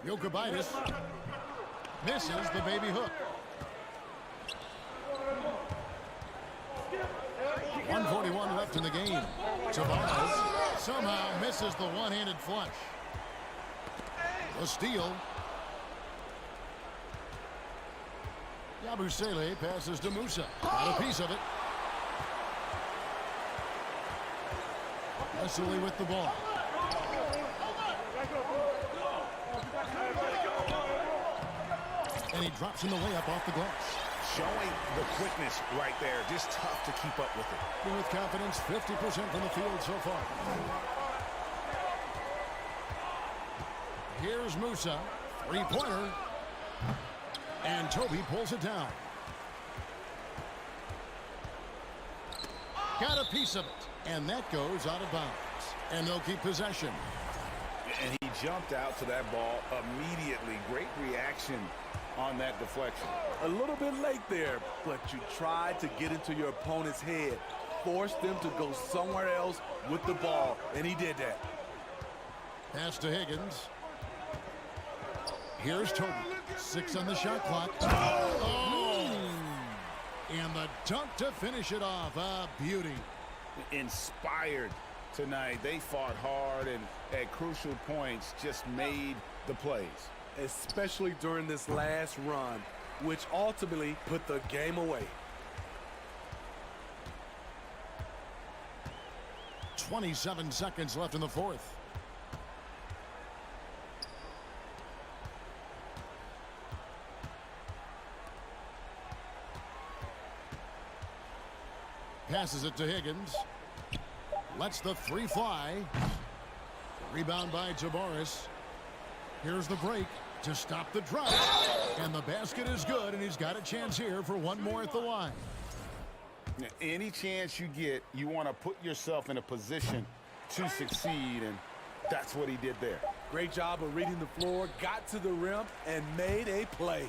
Jokibitis misses the baby hook. 1:41 left in the game. Tavares somehow misses the one-handed flush. The steal. Yabusele passes to Musa. Got a piece of it. Wesley with the ball. And he drops in the layup off the glass. Showing the quickness right there. Just tough to keep up with it. With confidence, 50% from the field so far. Here's Musa. Three-pointer. And Toby pulls it down. Got a piece of it. And that goes out of bounds. And they'll keep possession. And he jumped out to that ball immediately. Great reaction on that deflection. A little bit late there, but you tried to get into your opponent's head. Forced them to go somewhere else with the ball, and he did that. Pass to Higgins. Here's Toby. 6 on the shot clock. Oh! And the dunk to finish it off. A beauty. Inspired tonight. They fought hard and at crucial points just made the plays. Especially during this last run, which ultimately put the game away. 27 seconds left in the fourth. Passes it to Higgins. Lets the three fly. Rebound by Tabaris. Here's the break to stop the drought. And the basket is good, and he's got a chance here for one more at the line. Any chance you get, you want to put yourself in a position to succeed, and that's what he did there. Great job of reading the floor, got to the rim, and made a play.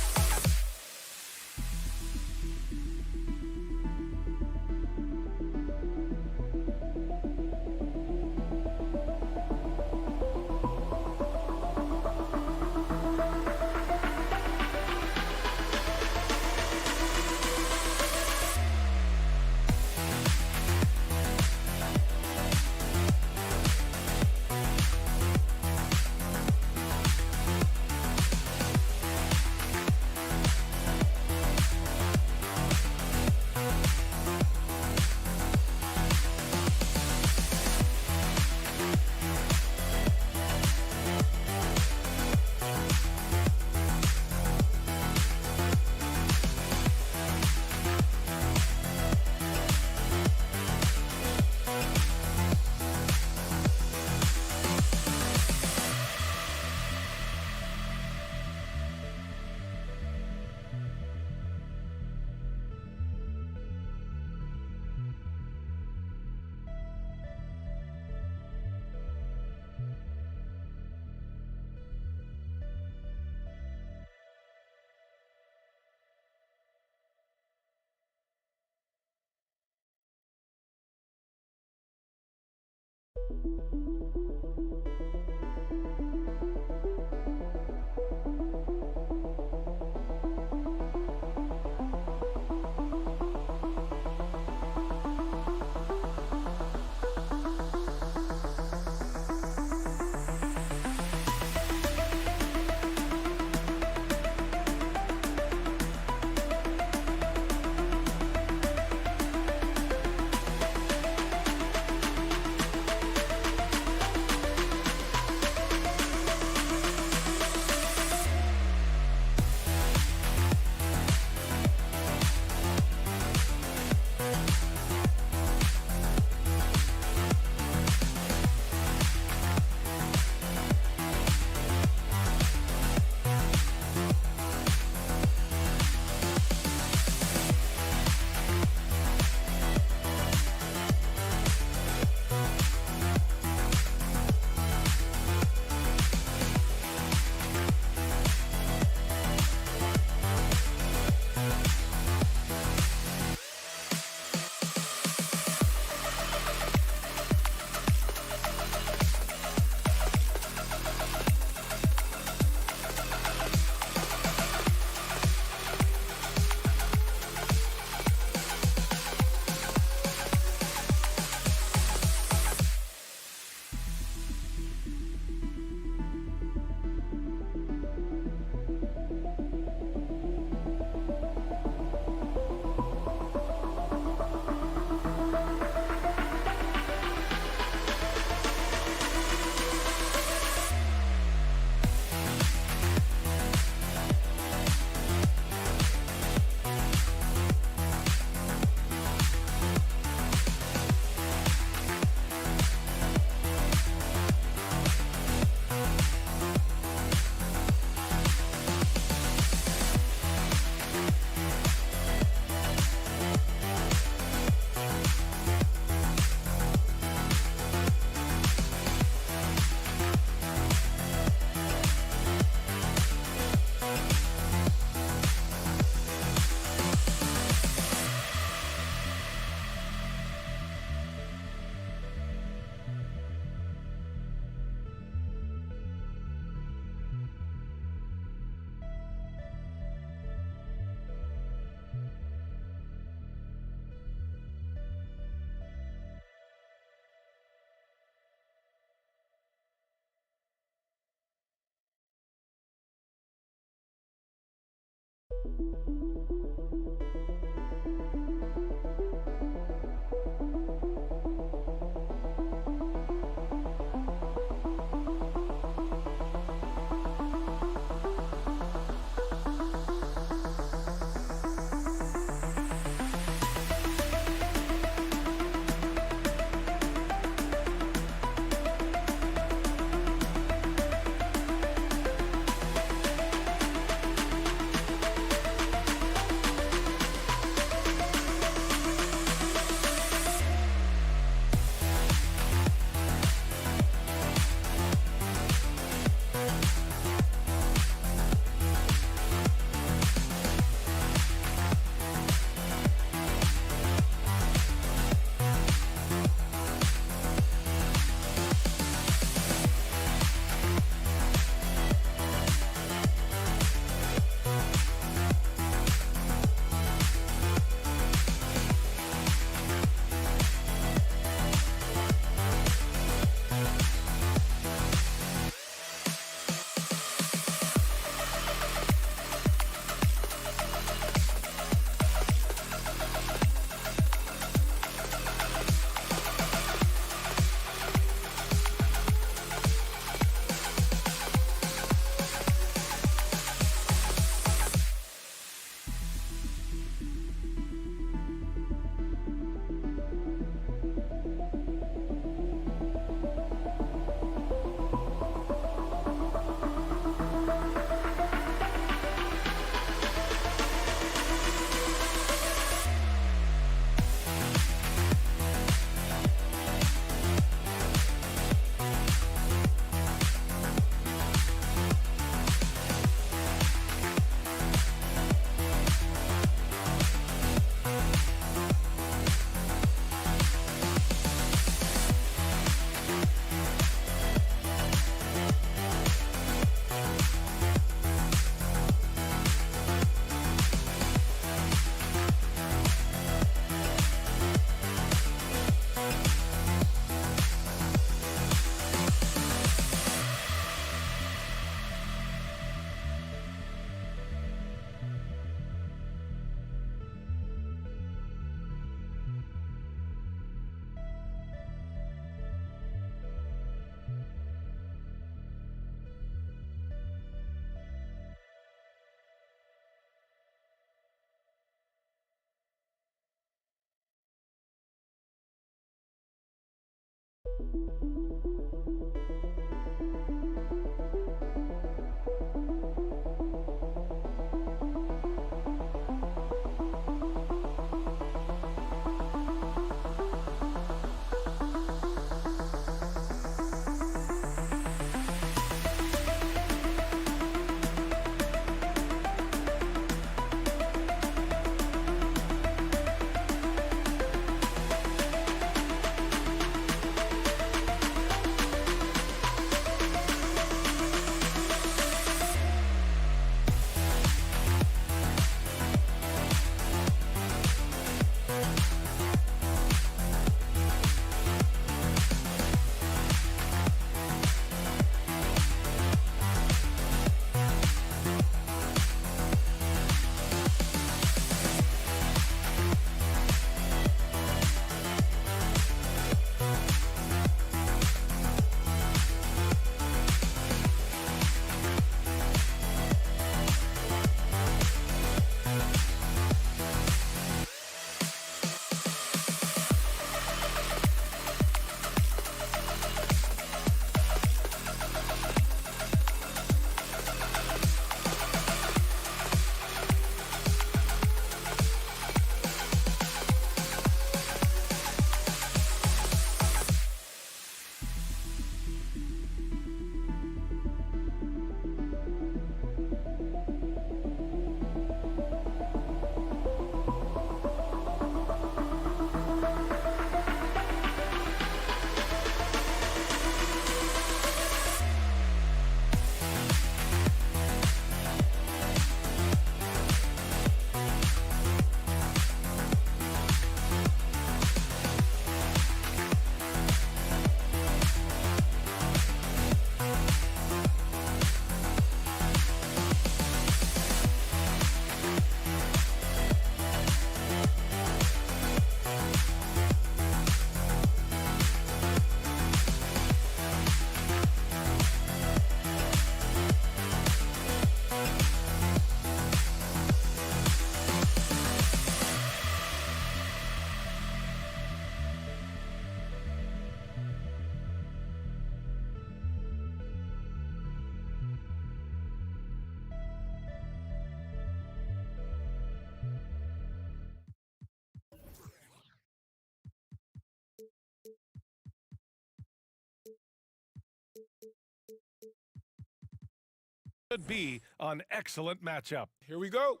Could be an excellent matchup. Here we go.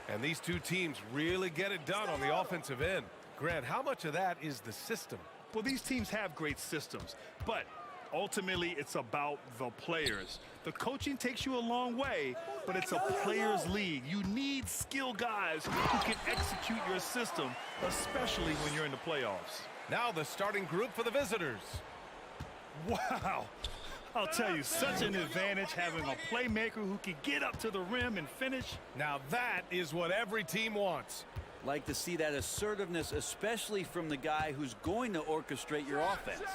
And these two teams really get it done on the offensive end. Grant, how much of that is the system? Well, these teams have great systems, but ultimately it's about the players. The coaching takes you a long way, but it's a players' league. You need skilled guys who can execute your system, especially when you're in the playoffs. Now the starting group for the visitors. Wow. I'll tell you, such an advantage having a playmaker who can get up to the rim and finish. Now that is what every team wants. Like to see that assertiveness, especially from the guy who's going to orchestrate your offense.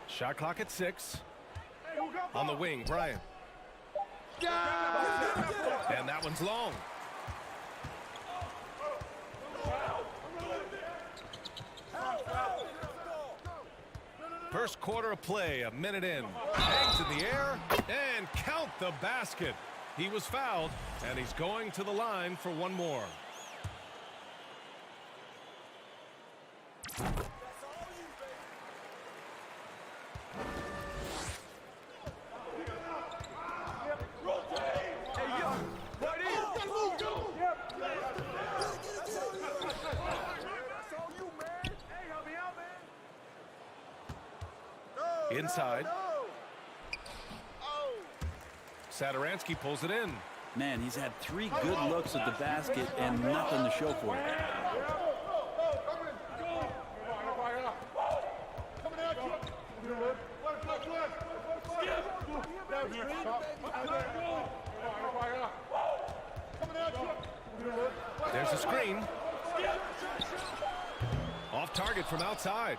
Shot clock at 6. On the wing, Bryant. And that one's long. First quarter of play, a minute in. Hangs in the air and count the basket. He was fouled, and he's going to the line for one more. Inside. Sadaransky pulls it in. Man, he's had 3 good looks at the basket and nothing to show for it. There's a screen. Off target from outside.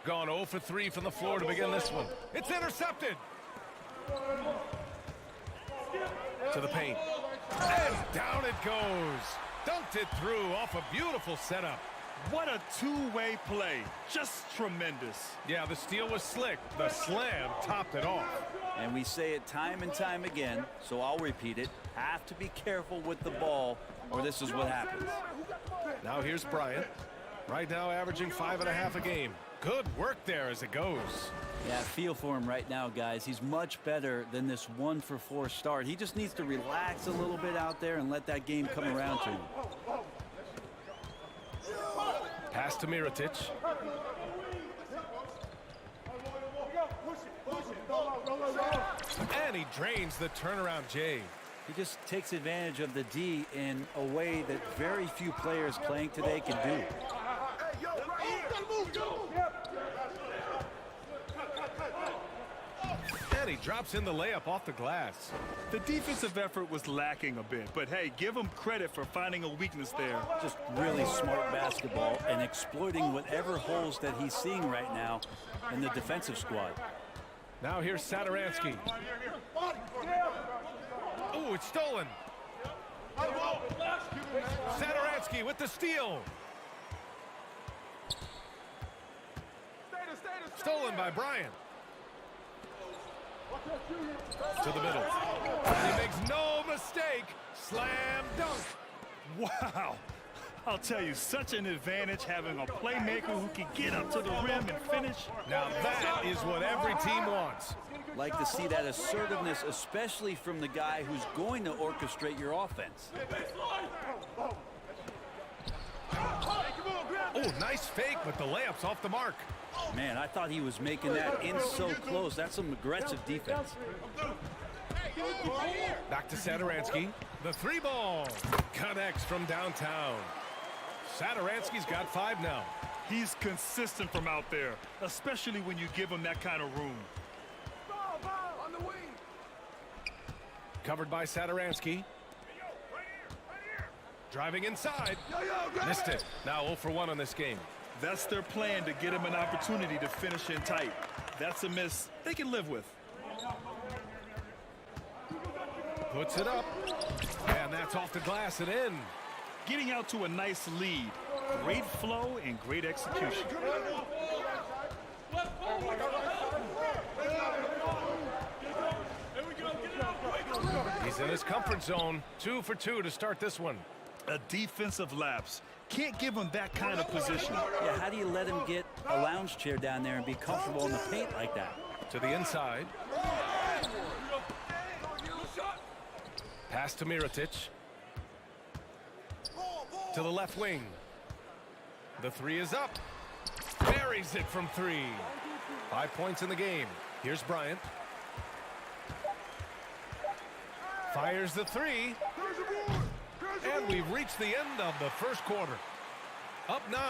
Gone 0 for 3 from the floor to begin this one. It's intercepted. To the paint. And down it goes. Dunked it through off a beautiful setup. What a two-way play. Just tremendous. Yeah, the steal was slick. The slam topped it off. And we say it time and time again, so I'll repeat it. Have to be careful with the ball, or this is what happens. Now here's Bryant. Right now averaging 5.5 a game. Good work there as it goes. Yeah, feel for him right now, guys. He's much better than this 1 for 4 start. He just needs to relax a little bit out there and let that game come around to him. Pass to Mirotic. And he drains the turnaround J. He just takes advantage of the D in a way that very few players playing today can do. And he drops in the layup off the glass. The defensive effort was lacking a bit, but hey, give him credit for finding a weakness there. Just really smart basketball and exploiting whatever holes that he's seeing right now in the defensive squad. Now here's Sadaransky. Oh, it's stolen. Sadaransky with the steal. Stolen by Bryant. To the middle. And he makes no mistake. Slam dunk. Wow. I'll tell you, such an advantage having a playmaker who can get up to the rim and finish. Now that is what every team wants. Like to see that assertiveness, especially from the guy who's going to orchestrate your offense. Oh, nice fake, but the layup's off the mark. Man, I thought he was making that in so close. That's some aggressive defense. Back to Sadaransky. The 3-ball connects from downtown. Sadaransky's got 5 now. He's consistent from out there, especially when you give him that kind of room. On the wing. Covered by Sadaransky. Driving inside. Missed it. Now 0 for 1 on this game. That's their plan, to get him an opportunity to finish in tight. That's a miss they can live with. Puts it up. And that's off the glass and in. Getting out to a nice lead. Great flow and great execution. He's in his comfort zone. 2 for 2 to start this one. A defensive lapse. Can't give him that kind of position. Yeah, how do you let him get a lounge chair down there and be comfortable in the paint like that? To the inside. Pass to Mirotic. To the left wing. The three is up. Buries it from three. 5 points in the game. Here's Bryant. Fires the three. And we've reached the end of the first quarter. Up 9.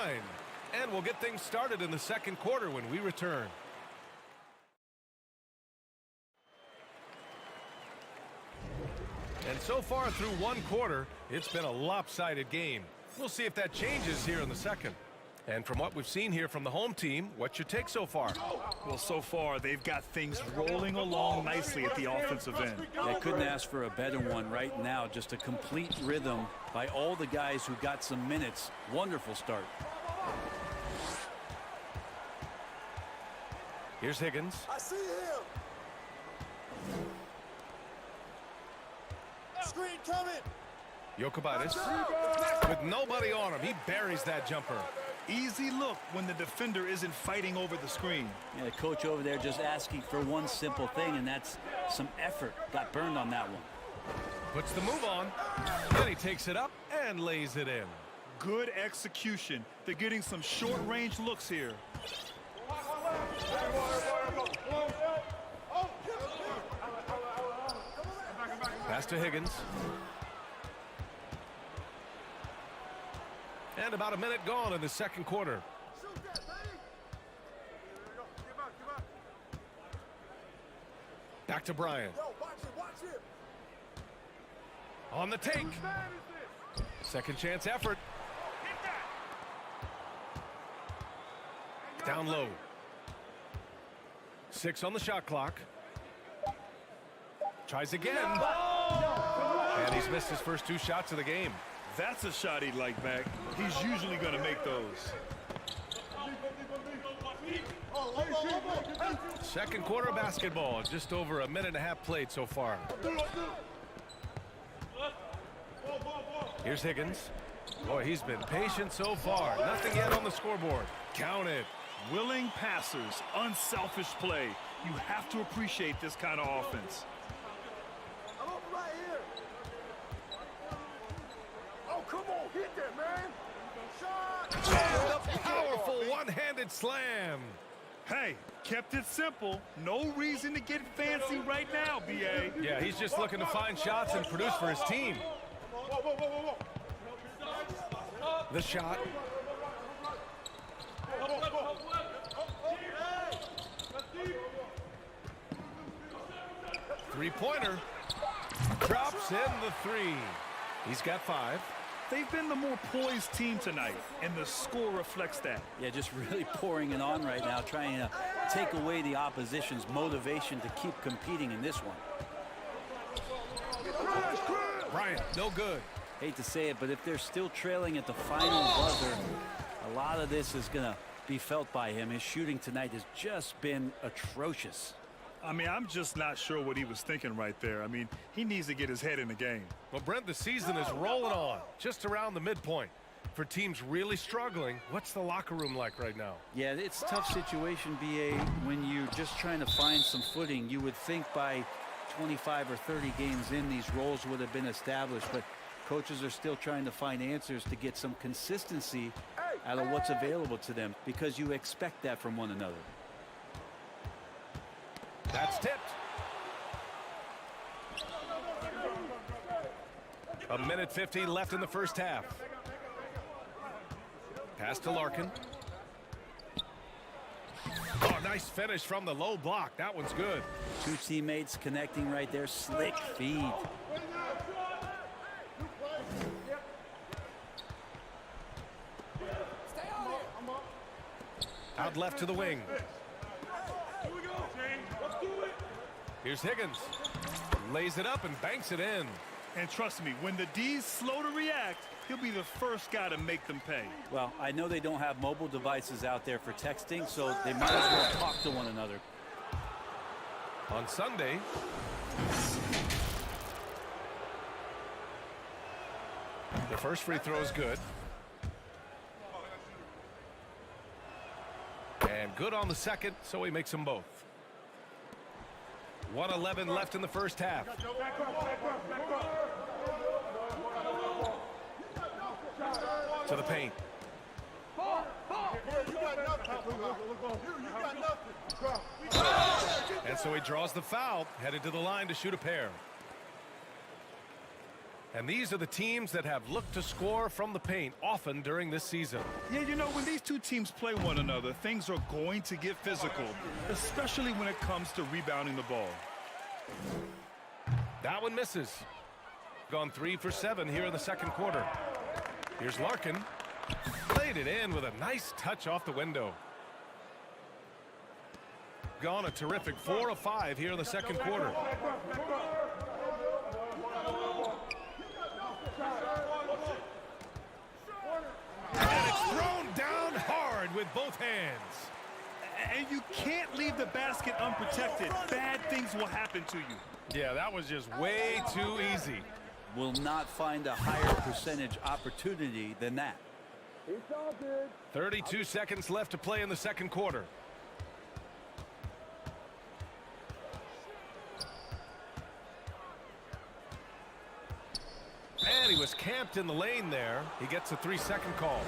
And we'll get things started in the second quarter when we return. And so far through one quarter, it's been a lopsided game. We'll see if that changes here in the second. And from what we've seen here from the home team, what's your take so far? Well, so far, they've got things rolling along nicely at the offensive end. They couldn't ask for a better one right now. Just a complete rhythm by all the guys who got some minutes. Wonderful start. Here's Higgins. I see him. Screen coming. Jokubaitis. With nobody on him, he buries that jumper. Easy look when the defender isn't fighting over the screen. Yeah, the coach over there just asking for one simple thing, and that's some effort. Got burned on that one. Puts the move on. Then he takes it up and lays it in. Good execution. They're getting some short-range looks here. Pass to Higgins. And about a minute gone in the second quarter. Back to Bryant. On the take. Second chance effort. Down low. 6 on the shot clock. Tries again. And he's missed his first 2 shots of the game. That's a shot he'd like back. He's usually going to make those. Second quarter basketball. Just over a minute and a half played so far. Here's Higgins. Boy, he's been patient so far. Nothing yet on the scoreboard. Count it. Willing passers, unselfish play. You have to appreciate this kind of offense. I'm open right here. Oh, come on, hit that, man. Shot. And a powerful one-handed slam. Hey, kept it simple. No reason to get fancy right now, B.A. Yeah, he's just looking to find shots and produce for his team. The shot. Three-pointer. Drops in the 3. He's got 5. They've been the more poised team tonight, and the score reflects that. Yeah, just really pouring it on right now, trying to take away the opposition's motivation to keep competing in this one. Bryant, no good. Hate to say it, but if they're still trailing at the final buzzer, a lot of this is going to be felt by him. His shooting tonight has just been atrocious. I mean, I'm just not sure what he was thinking right there. I mean, he needs to get his head in the game. Well, Brent, the season is rolling on, just around the midpoint. For teams really struggling, what's the locker room like right now? Yeah, it's a tough situation, B.A., when you're just trying to find some footing. You would think by 25 or 30 games in, these roles would have been established, but coaches are still trying to find answers to get some consistency out of what's available to them, because you expect that from one another. That's tipped. A minute 50 left in the first half. Pass to Larkin. Oh, nice finish from the low block. That one's good. 2 teammates connecting right there. Slick feed. Out left to the wing. Here's Higgins. Lays it up and banks it in. And trust me, when the D's slow to react, he'll be the first guy to make them pay. Well, I know they don't have mobile devices out there for texting, so they might as well talk to one another. On Sunday, The first free throw is good. And good on the second, so he makes them both. 1:11 left in the first half. To the paint. And so he draws the foul, headed to the line to shoot a pair. And these are the teams that have looked to score from the paint often during this season. Yeah, you know, when these two teams play one another, things are going to get physical, especially when it comes to rebounding the ball. That one misses. Gone 3 for 7 here in the second quarter. Here's Larkin. Played it in with a nice touch off the window. Gone a terrific 4 of 5 here in the second quarter. And it's thrown down hard with both hands. And you can't leave the basket unprotected. Bad things will happen to you. Yeah, that was just way too easy. Will not find a higher percentage opportunity than that. 32 seconds left to play in the second quarter. And he was camped in the lane there. He gets a 3-second call.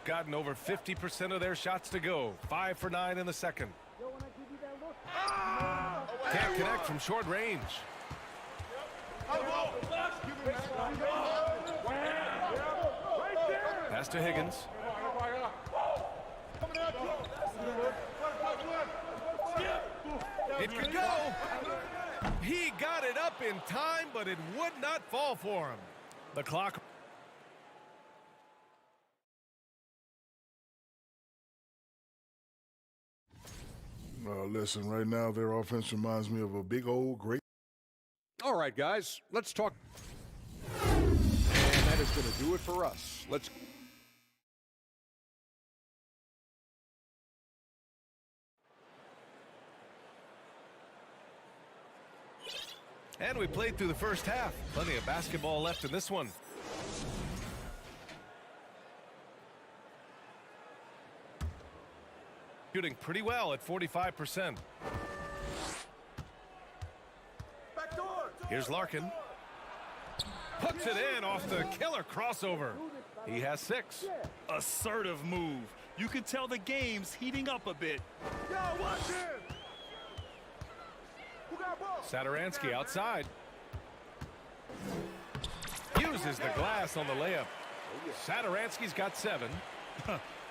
Gotten over 50% of their shots to go. 5 for 9 in the second. Can't connect from short range. Pass to Higgins. It could go. He got it up in time, but it would not fall for him. The clock. Listen, right now their offense reminds me of a big old great. All right, guys, let's talk. And that is going to do it for us. Let's. And we played through the first half. Plenty of basketball left in this one. Shooting pretty well at 45%. Here's Larkin. Puts it in off the killer crossover. He has 6. Assertive move. You can tell the game's heating up a bit. Sadaransky outside. Uses the glass on the layup. Sadaransky's got 7.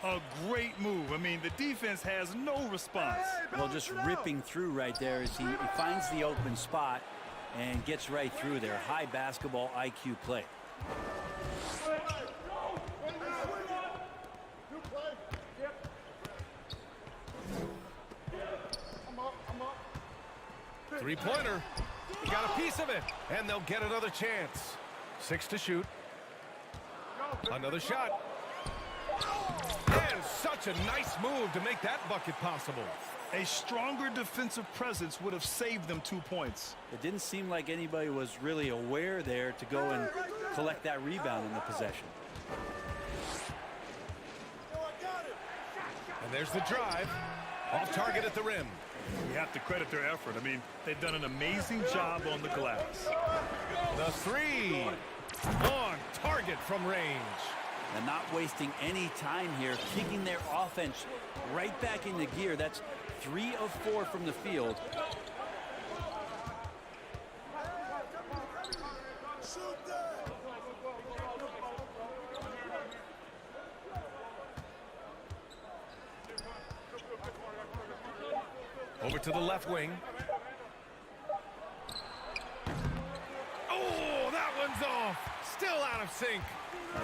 A great move. I mean, the defense has no response. Well, just ripping through right there as he finds the open spot and gets right through there. High basketball IQ play. Three-pointer. He got a piece of it, and they'll get another chance. 6 to shoot. Another shot. And such a nice move to make that bucket possible. A stronger defensive presence would have saved them 2 points. It didn't seem like anybody was really aware there to go and collect that rebound in the possession. And there's the drive. Off target at the rim. You have to credit their effort. I mean, they've done an amazing job on the glass. The 3. On target from range. And not wasting any time here, kicking their offense right back into gear. That's 3 of 4 from the field. Over to the left wing. Oh, that one's off. Still out of sync.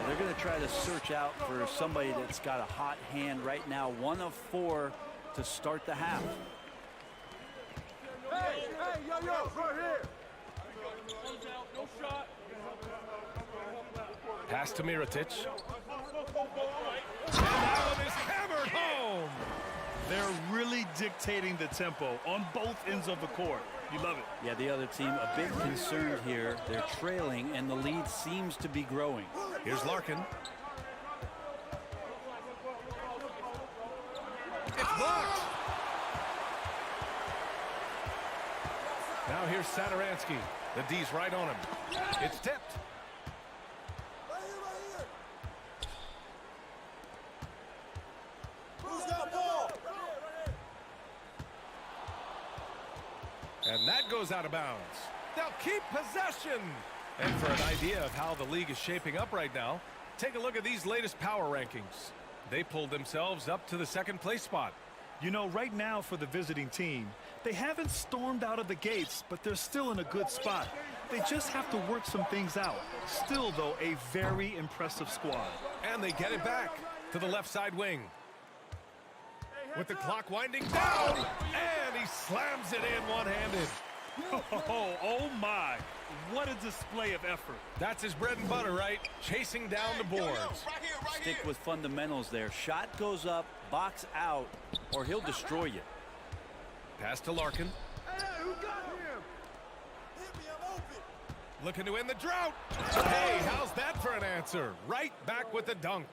They're going to try to search out for somebody that's got a hot hand right now. 1 of 4 to start the half. Hey, yo, right here. No shot. Pass to Mirotic. And that one is hammered home. They're really dictating the tempo on both ends of the court. You love it. Yeah, the other team a bit concerned here. They're trailing, and the lead seems to be growing. Here's Larkin. It's blocked. Now here's Sadaransky. The D's right on him. It's tipped. And that goes out of bounds. They'll keep possession. And for an idea of how the league is shaping up right now, take a look at these latest power rankings. They pulled themselves up to the second place spot. You know, right now for the visiting team, they haven't stormed out of the gates, but they're still in a good spot. They just have to work some things out. Still, though, a very impressive squad. And they get it back to the left side wing. With the clock winding down, and he slams it in one-handed. Oh my, what a display of effort. That's his bread and butter, right? Chasing down the boards. Stick with fundamentals there. Shot goes up, box out, or he'll destroy you. Pass to Larkin. Hey, who got him? Hit me, I'm open. Looking to end the drought. Hey, how's that for an answer? Right back with the dunk.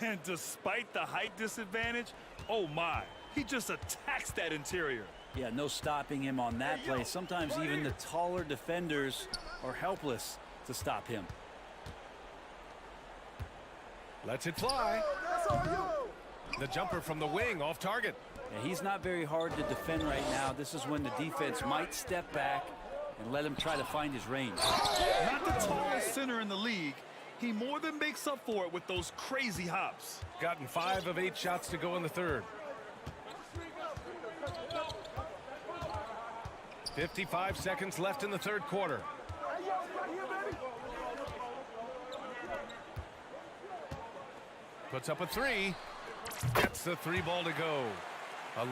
And despite the height disadvantage, oh my, he just attacks that interior. Yeah, no stopping him on that play. Sometimes even the taller defenders are helpless to stop him. Lets it fly. The jumper from the wing off target. Yeah, he's not very hard to defend right now. This is when the defense might step back and let him try to find his range. Not the tallest center in the league. He more than makes up for it with those crazy hops. Gotten 5 of 8 shots to go in the third. 55 seconds left in the third quarter. Puts up a 3. Gets the 3 ball to go.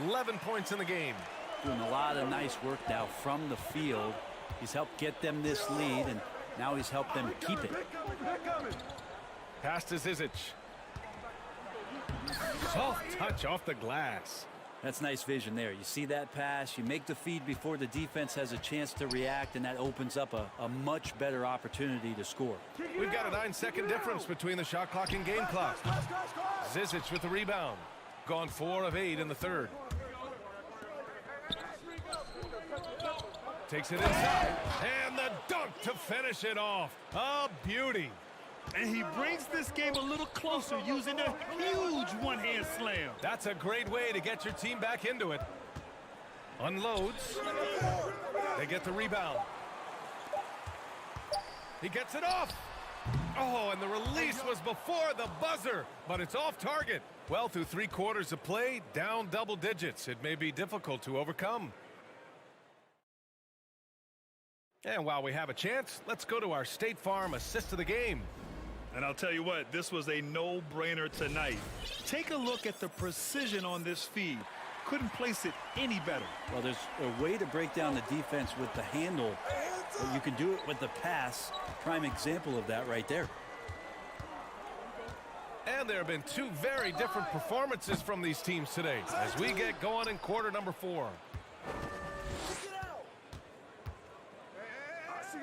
11 points in the game. Doing a lot of nice work now from the field. He's helped get them this lead, and now he's helped them keep it. Pass to Zizic. Soft touch off the glass. That's nice vision there. You see that pass, you make the feed before the defense has a chance to react, and that opens up a much better opportunity to score. We've got a 9-second difference between the shot clock and game clock. Zizic with the rebound. Gone 4 of 8 in the third. Takes it inside, and the dunk to finish it off. A beauty. And he brings this game a little closer using a huge one-hand slam. That's a great way to get your team back into it. Unloads. They get the rebound. He gets it off. Oh, and the release was before the buzzer, but it's off target. Well, through 3 quarters of play, down double digits. It may be difficult to overcome. And while we have a chance, let's go to our State Farm assist of the game. And I'll tell you what, this was a no-brainer tonight. Take a look at the precision on this feed. Couldn't place it any better. Well, there's a way to break down the defense with the handle, but you can do it with the pass. Prime example of that right there. And there have been 2 very different performances from these teams today as we get going in quarter number 4.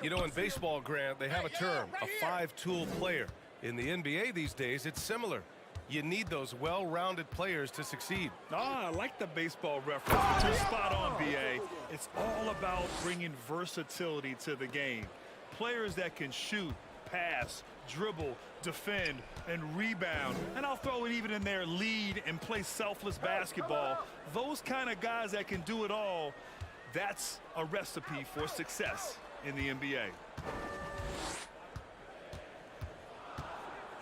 You know, in baseball, Grant, they have a term, a 5-tool player. In the NBA these days, it's similar. You need those well-rounded players to succeed. I like the baseball reference, but you're spot on, B.A. It's all about bringing versatility to the game. Players that can shoot, pass, dribble, defend, and rebound. And I'll throw it even in there, lead and play selfless basketball. Those kind of guys that can do it all, that's a recipe for success in the NBA.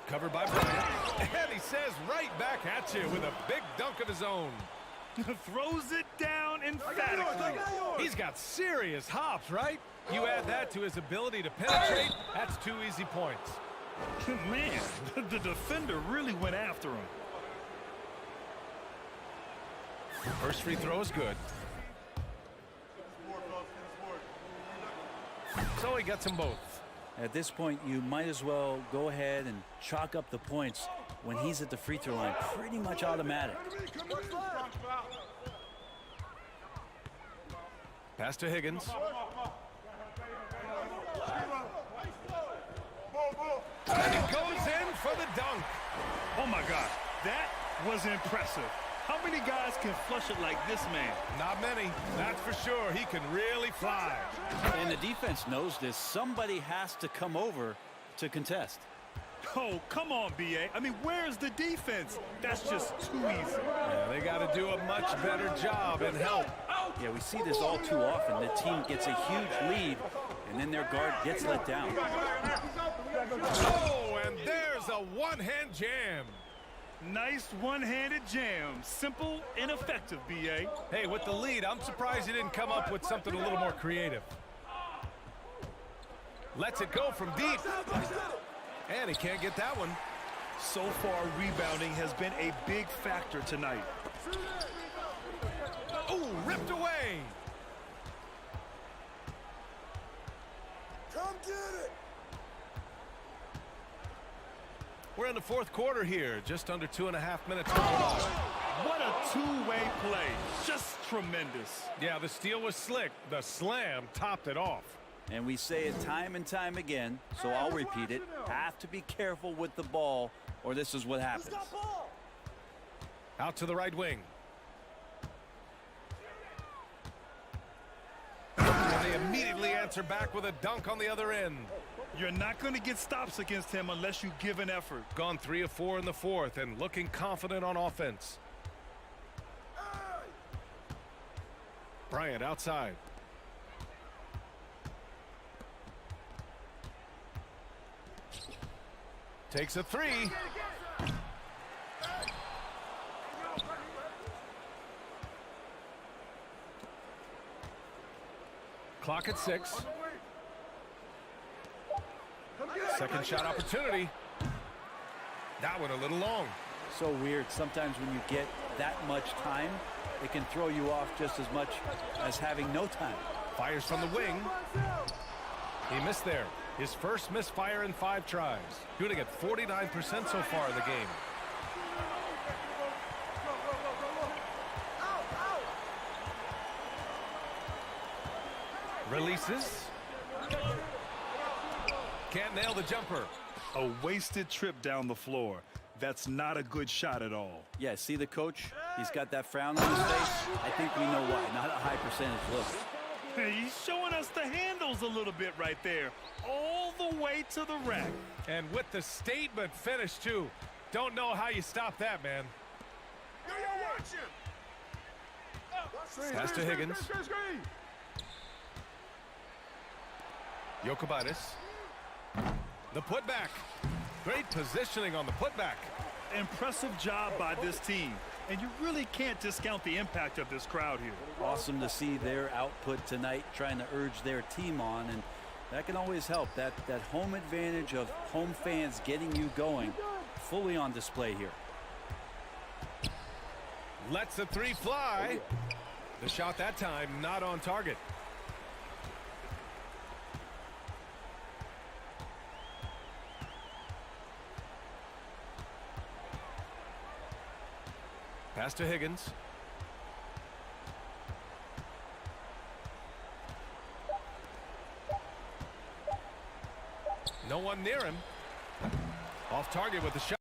Covered by Bryant, and he says right back at you with a big dunk of his own. Throws it down emphatically. He's got serious hops, right? You add that to his ability to penetrate, that's 2 easy points. Man, the defender really went after him. First free throw is good. So he gets them both. At this point, you might as well go ahead and chalk up the points when he's at the free throw line. Pretty much automatic. Pass to Higgins. And he goes in for the dunk. Oh, my God. That was impressive. How many guys can flush it like this man? Not many. That's for sure. He can really fly. And the defense knows this. Somebody has to come over to contest. Oh, come on, B.A. I mean, where's the defense? That's just too easy. Yeah, they got to do a much better job and help. Yeah, we see this all too often. The team gets a huge lead, and then their guard gets let down. Oh, and there's a one-hand jam. Nice one-handed jam. Simple and effective, B.A. Hey, with the lead, I'm surprised he didn't come up with something a little more creative. Lets it go from deep. And he can't get that one. So far, rebounding has been a big factor tonight. Oh, ripped away. Come get it. We're in the fourth quarter here. Just under 2.5 minutes to go on. What a two-way play. Just tremendous. Yeah, the steal was slick. The slam topped it off. And we say it time and time again, so I'll repeat it. Have to be careful with the ball, or this is what happens. Out to the right wing. And they immediately answer back with a dunk on the other end. You're not going to get stops against him unless you give an effort. Gone 3 of 4 in the fourth and looking confident on offense. Bryant outside. Takes a 3. Clock at 6. Second shot opportunity. That one a little long. So weird. Sometimes when you get that much time, it can throw you off just as much as having no time. Fires from the wing. He missed there. His first misfire in 5 tries. Shooting at 49% so far in the game. Releases. Can't nail the jumper. A wasted trip down the floor. That's not a good shot at all. Yeah, see the coach? He's got that frown on his face. I think we know why. Not a high percentage look. He's showing us the handles a little bit right there. All the way to the rack. And with the statement finish, too. Don't know how you stop that, man. Pass to Higgins. Jokic. The putback. Great positioning on the putback. Impressive job by this team. And you really can't discount the impact of this crowd here. Awesome to see their output tonight, trying to urge their team on, and that can always help. That home advantage of home fans getting you going, fully on display here. Lets the 3 fly. The shot that time not on target. Pass to Higgins. No one near him. Off target with the shot.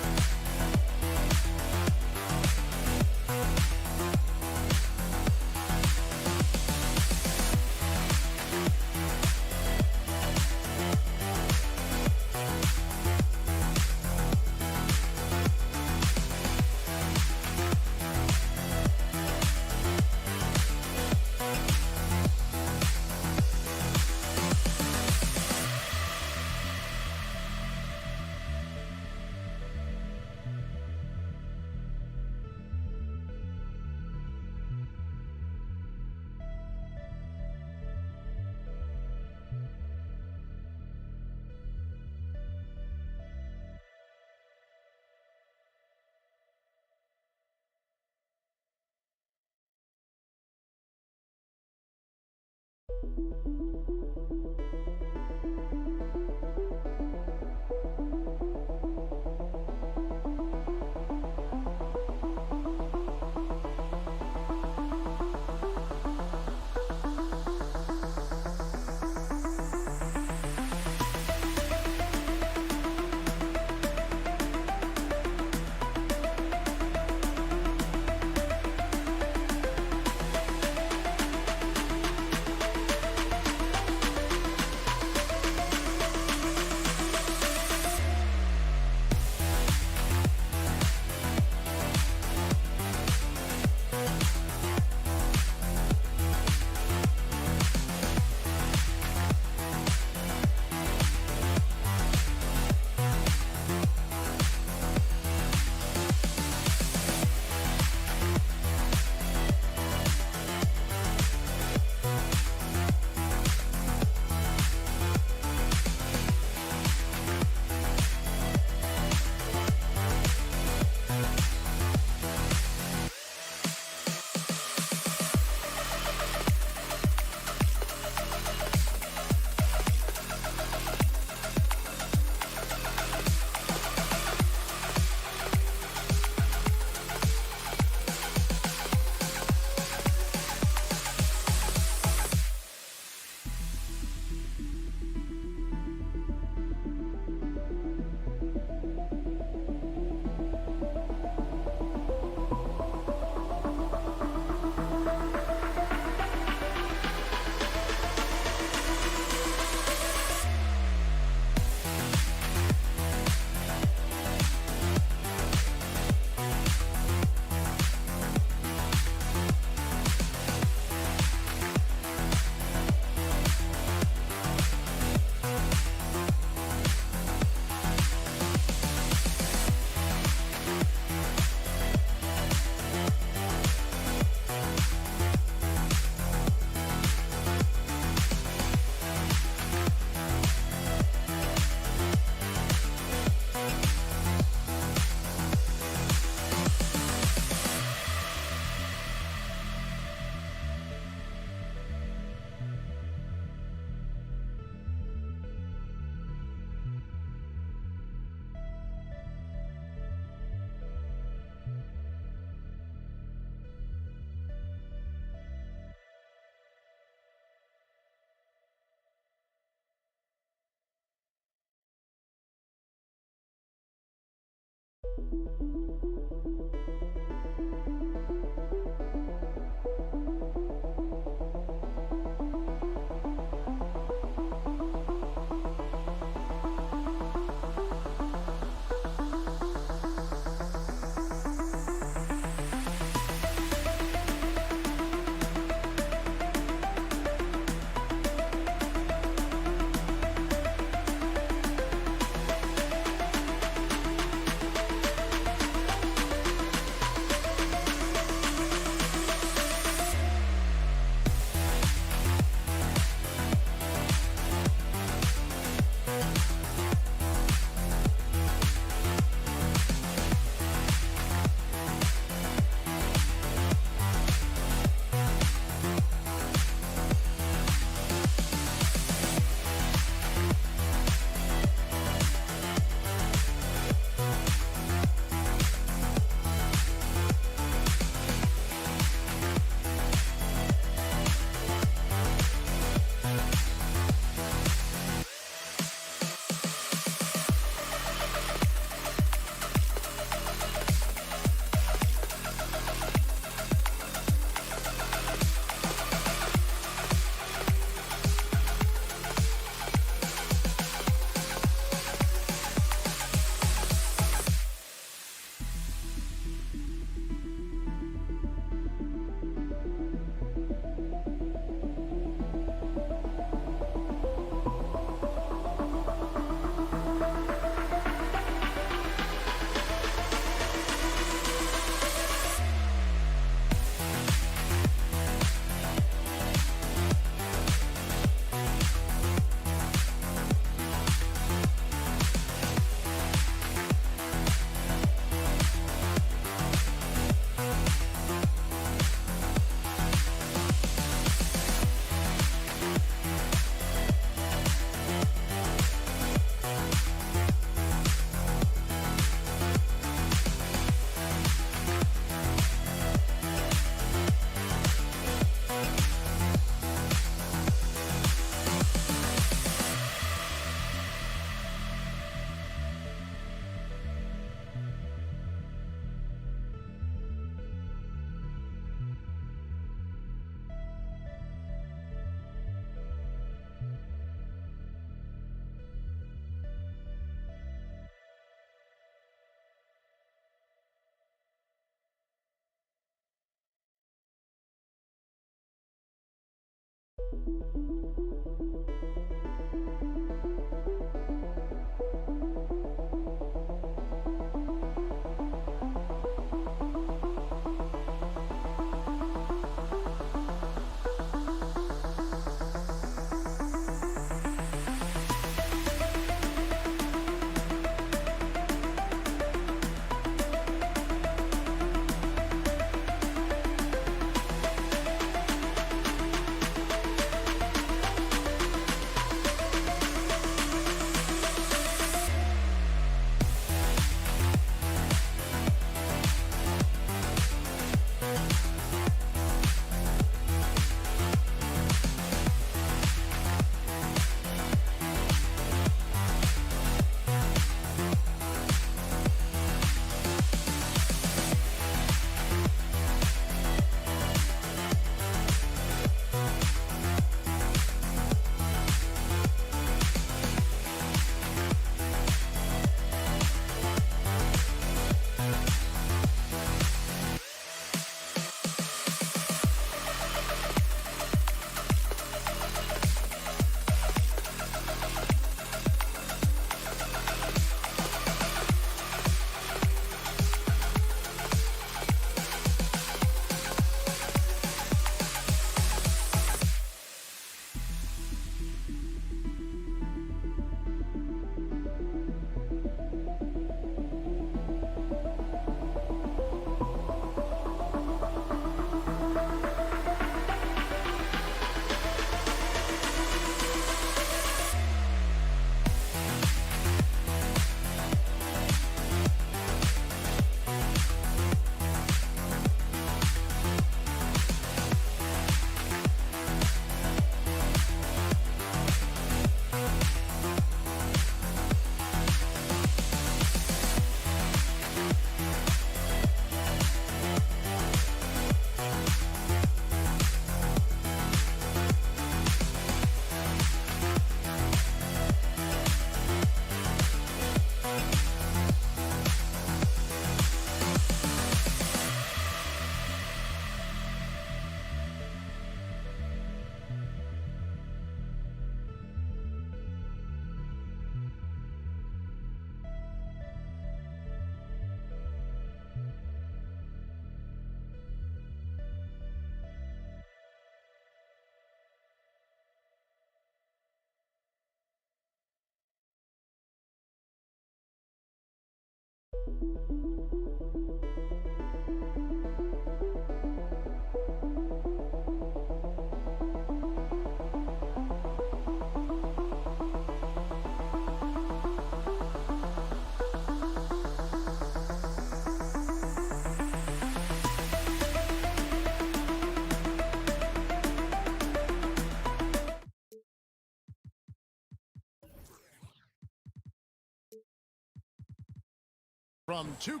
From two.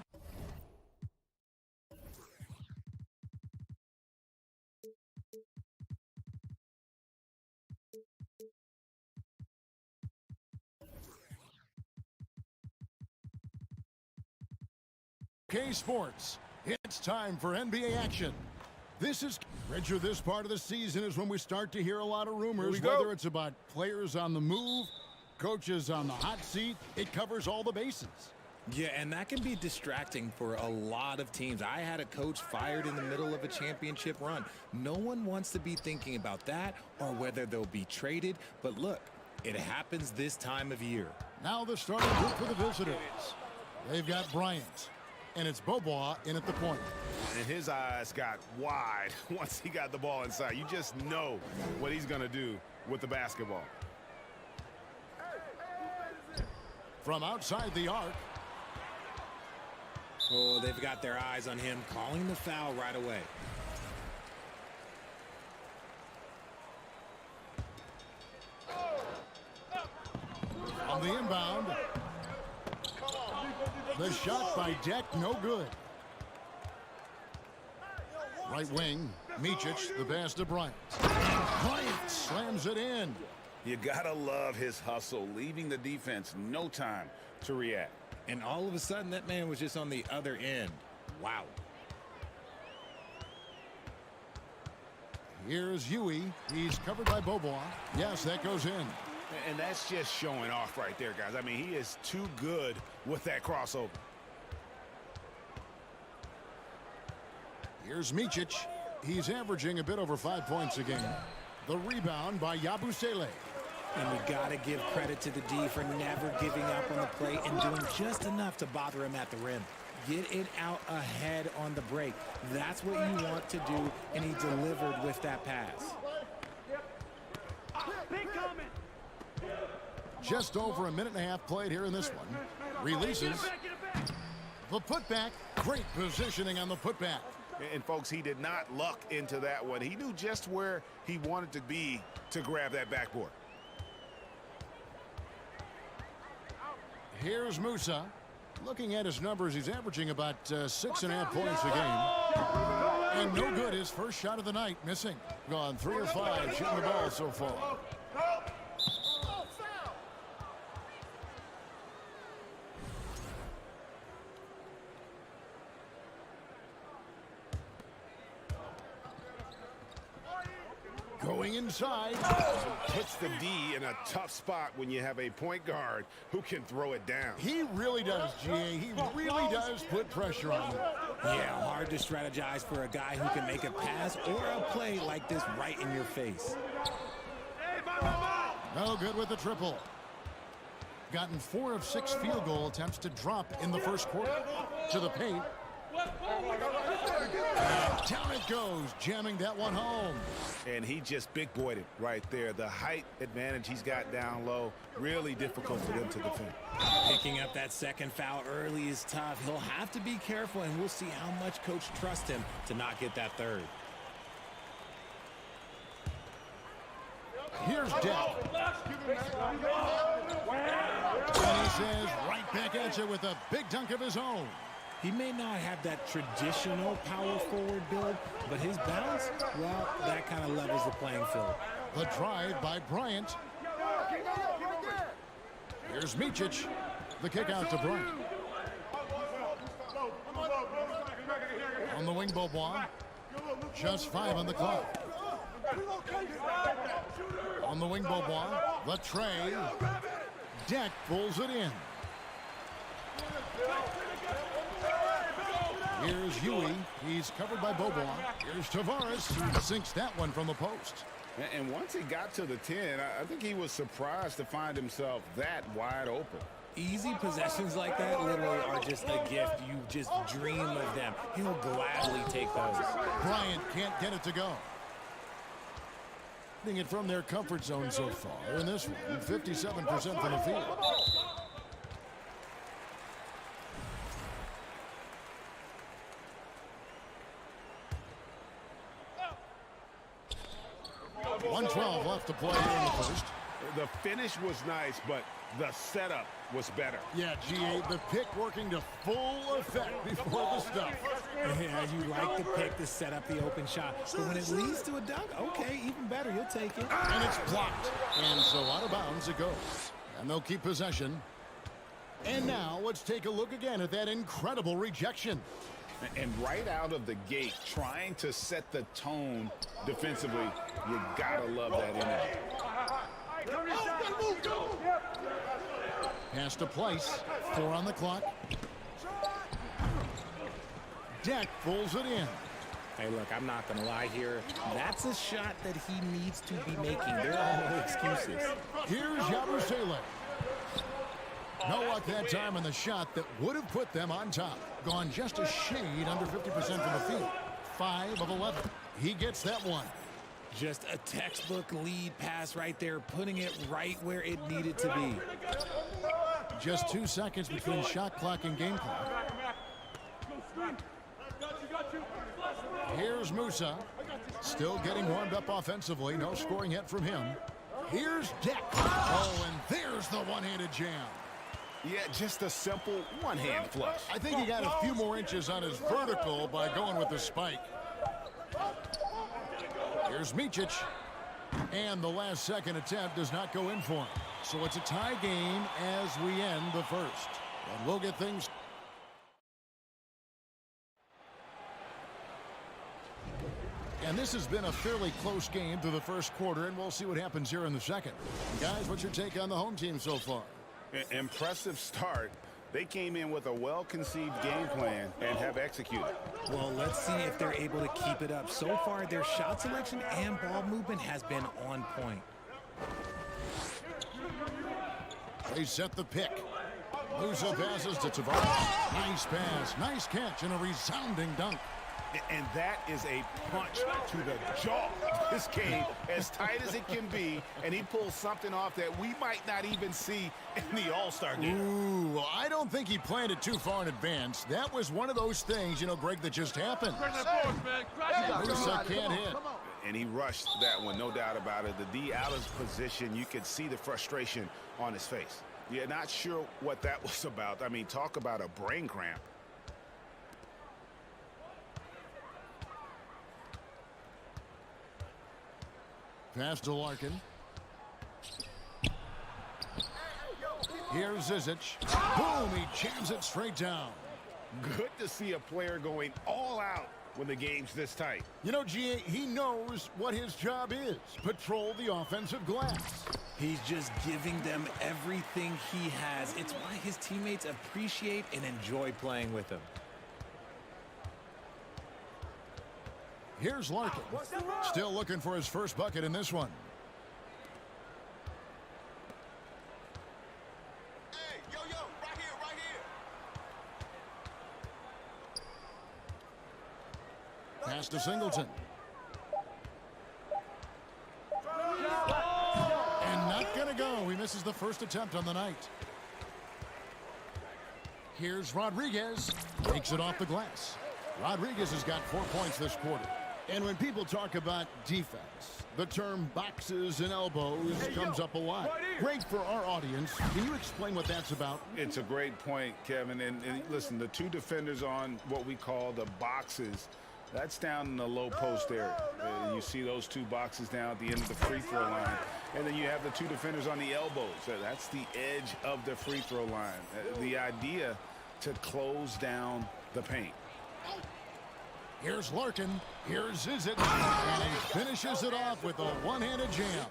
K Sports, it's time for NBA action. This is Richard. This part of the season is when we start to hear a lot of rumors, whether it's about players on the move, coaches on the hot seat. It covers all the bases. Yeah, and that can be distracting for a lot of teams. I had a coach fired in the middle of a championship run. No one wants to be thinking about that or whether they'll be traded. But look, it happens this time of year. Now the starting group for the visitors. They've got Bryant, and it's Bobois in at the point. And his eyes got wide once he got the ball inside. You just know what he's going to do with the basketball. From outside the arc. Oh, they've got their eyes on him, calling the foul right away. On the inbound. The shot by Deck, no good. Right wing, Micic, the pass to Bryant. Bryant slams it in. You gotta love his hustle, leaving the defense no time to react. And all of a sudden, that man was just on the other end. Wow. Here's Huey. He's covered by Beaubois. Yes, that goes in. And that's just showing off right there, guys. I mean, he is too good with that crossover. Here's Micic. He's averaging a bit over 5 points a game. The rebound by Yabusele. And we got to give credit to the D for never giving up on the play and doing just enough to bother him at the rim. Get it out ahead on the break. That's what you want to do, and he delivered with that pass. Just over a minute and a half played here in this one. Releases. The putback. Great positioning on the putback. And folks, he did not luck into that one. He knew just where he wanted to be to grab that backboard. Here's Musa. Looking at his numbers, he's averaging about 6.5 points a game. And no good, his first shot of the night, missing. Gone 3 or 5 shooting the ball so far. Going inside. Puts the D in a tough spot when you have a point guard who can throw it down. He really does, GA. He really does put pressure on him. Yeah, hard to strategize for a guy who can make a pass or a play like this right in your face. No good with the triple. Gotten 4 of 6 field goal attempts to drop in the first quarter. To the paint. And down it goes, jamming that one home. And he just big boyed it right there. The height advantage he's got down low, really difficult for them to defend. Picking up that second foul early is tough. He'll have to be careful, and we'll see how much coach trusts him to not get that third. Here's Deck. And he says right back at you with a big dunk of his own. He may not have that traditional power forward build, but his bounce, well, that kind of levels the playing field. The drive by Bryant. Here's Micic. The kick out to Bryant. On the wing, Beaubois. Just 5 on the clock. On the wing, Beaubois. The tray. Deck pulls it in. Here's Huey. He's covered by Beaubois. Here's Tavares. He sinks that one from the post. And once he got to the 10, I think he was surprised to find himself that wide open. Easy possessions like that literally are just a gift. You just dream of them. He'll gladly take those. Bryant can't get it to go. Hitting it from their comfort zone so far. In this one, 57% from the field. .112 left to play here in the first. The finish was nice, but the setup was better. Yeah, GA, the pick working to full effect before the stuff. Yeah, you like the pick to set up the open shot. But when it leads to a dunk, okay, even better, you'll take it. And it's blocked. And so out of bounds it goes. And they'll keep possession. And now let's take a look again at that incredible rejection. And right out of the gate, trying to set the tone defensively, you gotta love that energy. Pass to Place. 4 on the clock. Deck pulls it in. Hey, look, I'm not going to lie here. That's a shot that he needs to be making. There are no excuses. Here's Yabusele. No luck that time in the shot that would have put them on top. Gone just a shade under 50% from the field. 5 of 11. He gets that one. Just a textbook lead pass right there, putting it right where it needed to be. Just 2 seconds between shot clock and game clock. Here's Musa. Still getting warmed up offensively. No scoring yet from him. Here's Deck. Oh, and there's the one-handed jam. Yeah, just a simple one-hand flush. I think he got a few more inches on his vertical by going with the spike. Here's Micic. And the last second attempt does not go in for him. So it's a tie game as we end the first. And we'll get things. And this has been a fairly close game through the first quarter, and we'll see what happens here in the second. Guys, what's your take on the home team so far? Impressive start. They came in with a well-conceived game plan and have executed. Well, let's see if they're able to keep it up. So far, their shot selection and ball movement has been on point. They set the pick. Musa passes to Tavares. Nice pass, nice catch, and a resounding dunk. And that is a punch to the jaw. This game, as tight as it can be, and he pulls something off that we might not even see in the All-Star game. Ooh, well, I don't think he planned it too far in advance. That was one of those things, you know, Greg, that just happened. Musa can't hit. And he rushed that one, no doubt about it. The D out of position, you could see the frustration on his face. Yeah, not sure what that was about. I mean, talk about a brain cramp. Pass to Larkin. Here's Zizic. Boom, he jams it straight down. Good to see a player going all out when the game's this tight. You know, GA, he knows what his job is. Patrol the offensive glass. He's just giving them everything he has. It's why his teammates appreciate and enjoy playing with him. Here's Larkin. Still looking for his first bucket in this one. Hey, yo, right here. Pass to Singleton. And not gonna go. He misses the first attempt on the night. Here's Rodriguez. Takes it off the glass. Rodriguez has got 4 points this quarter. And when people talk about defense, the term boxes and elbows comes up a lot. Great for our audience. Can you explain what that's about? It's a great point, Kevin. And listen, the two defenders on what we call the boxes, that's down in the low post area. You see those two boxes down at the end of the free throw line. And then you have the two defenders on the elbows. That's the edge of the free throw line. The idea to close down the paint. Here's Larkin. Here's Zizic. And he finishes it off with a one-handed jam.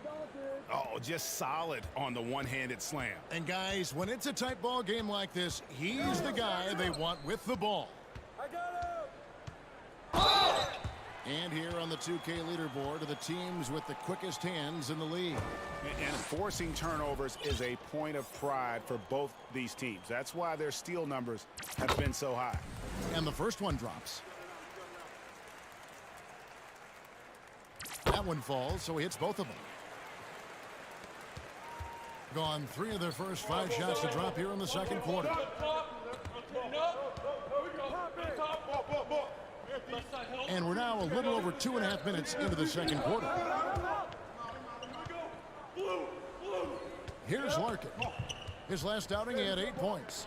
Oh, just solid on the one-handed slam. And guys, when it's a tight ball game like this, he's the guy they want with the ball. And here on the 2K leaderboard are the teams with the quickest hands in the league. And forcing turnovers is a point of pride for both these teams. That's why their steal numbers have been so high. And the first one drops. That one falls, so he hits both of them. Gone 3 of their first 5 shots to drop here in the second quarter. And we're now a little over 2.5 minutes into the second quarter. Here's Larkin. His last outing, he had 8 points.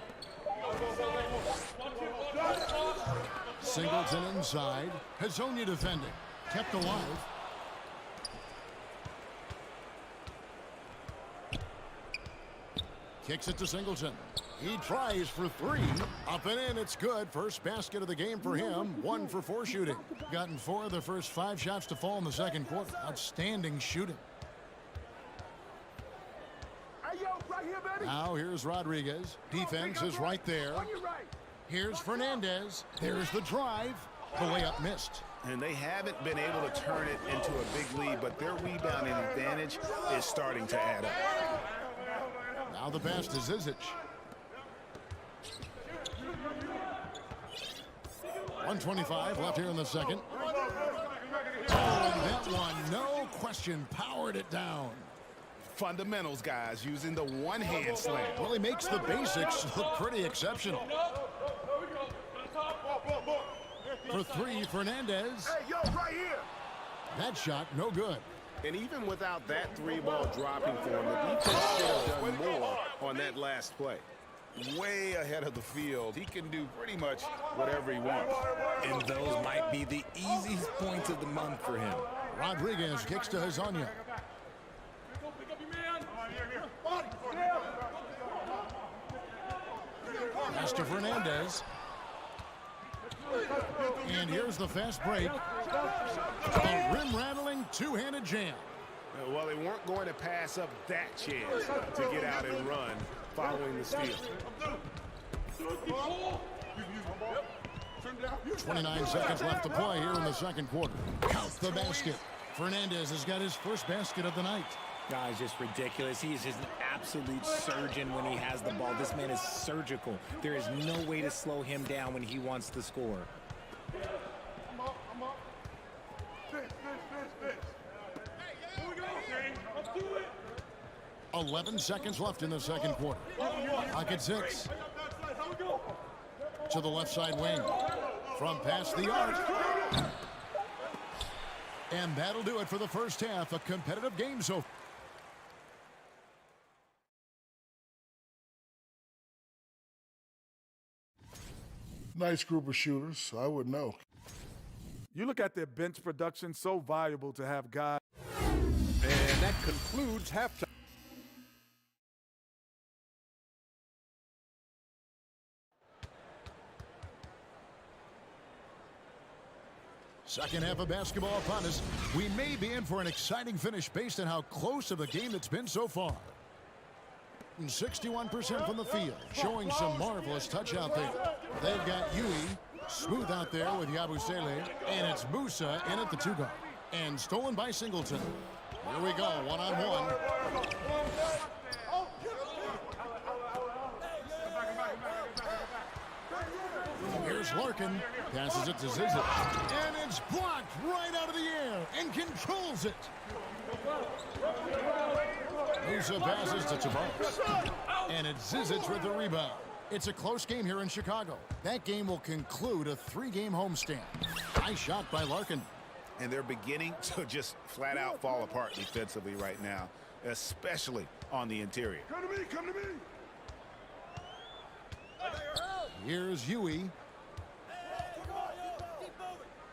Singleton inside. Hazonia defending. Kept alive. Kicks it to Singleton. He tries for 3. Up and in, it's good. First basket of the game for him. 1 for 4 shooting. Gotten 4 of the first 5 shots to fall in the second quarter. Outstanding shooting. Hey, yo, right here, baby. Now here's Rodriguez. Defense is right there. Here's Fernandez. There's the drive. The layup missed. And they haven't been able to turn it into a big lead, but their rebounding advantage is starting to add up. Now the pass to Zizic. 1:25 left here in the second. Oh, and that one, no question, powered it down. Fundamentals, guys, using the one-hand slam. Well, he makes the basics look pretty exceptional. For 3, Fernandez. Hey, yo, right here. That shot, no good. And even without that 3-ball dropping for him, the defense should have done more on that last play. Way ahead of the field. He can do pretty much whatever he wants. And those might be the easiest points of the month for him. Rodriguez kicks to Hazonia. Pass to Fernandez. And here's the fast break. A rim-rattling two-handed jam. Well, they weren't going to pass up that chance to get out and run following the steal. 29 seconds left to play here in the second quarter. Count the basket. Fernandez has got his first basket of the night. Guys, just ridiculous. He is just an absolute surgeon when he has the ball. This man is surgical. There is no way to slow him down when he wants to score. 11 seconds left in the second quarter. Pocket 6. To the left side wing. From past the arc. And that'll do it for the first half. A competitive game so far. Nice group of shooters, so I would know. You look at their bench production, so valuable to have guys. And that concludes halftime. Second half of basketball upon us. We may be in for an exciting finish based on how close of a game it's been so far. 61% from the field, showing some marvelous touch out there. They've got Yui, smooth out there with Yabusele, and it's Musa in at the two guard. And stolen by Singleton. Here we go, one-on-one. Here's Larkin, passes it to Zizic, and it's blocked right out of the air and controls it. Musa passes to Tavares, and it's Zizic with the rebound. It's a close game here in Chicago. That game will conclude a 3-game homestand. Nice shot by Larkin. And they're beginning to just flat out fall apart defensively right now, especially on the interior. Come to me, come to me. Here's Yui.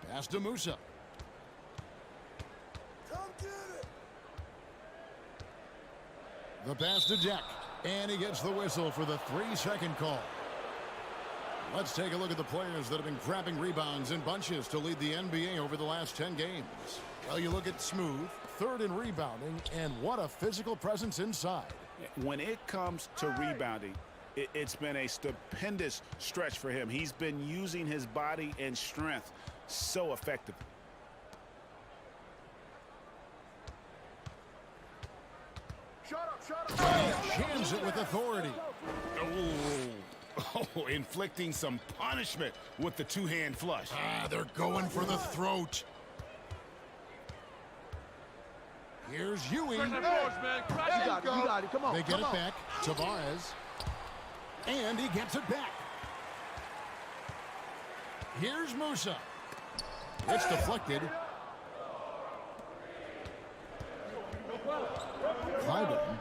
Pass to Musa. The pass to Jack. And he gets the whistle for the 3-second call. Let's take a look at the players that have been grabbing rebounds in bunches to lead the NBA over the last 10 games. Well, you look at Smooth, third in rebounding, and what a physical presence inside. When it comes to rebounding, it's been a stupendous stretch for him. He's been using his body and strength so effectively. Jams it with authority. Oh, inflicting some punishment with the two-hand flush. They're going for the throat. Here's Yui. You got it. Come on. They get it back. Tavares. And he gets it back. Here's Musa. It's deflected. Clyburn.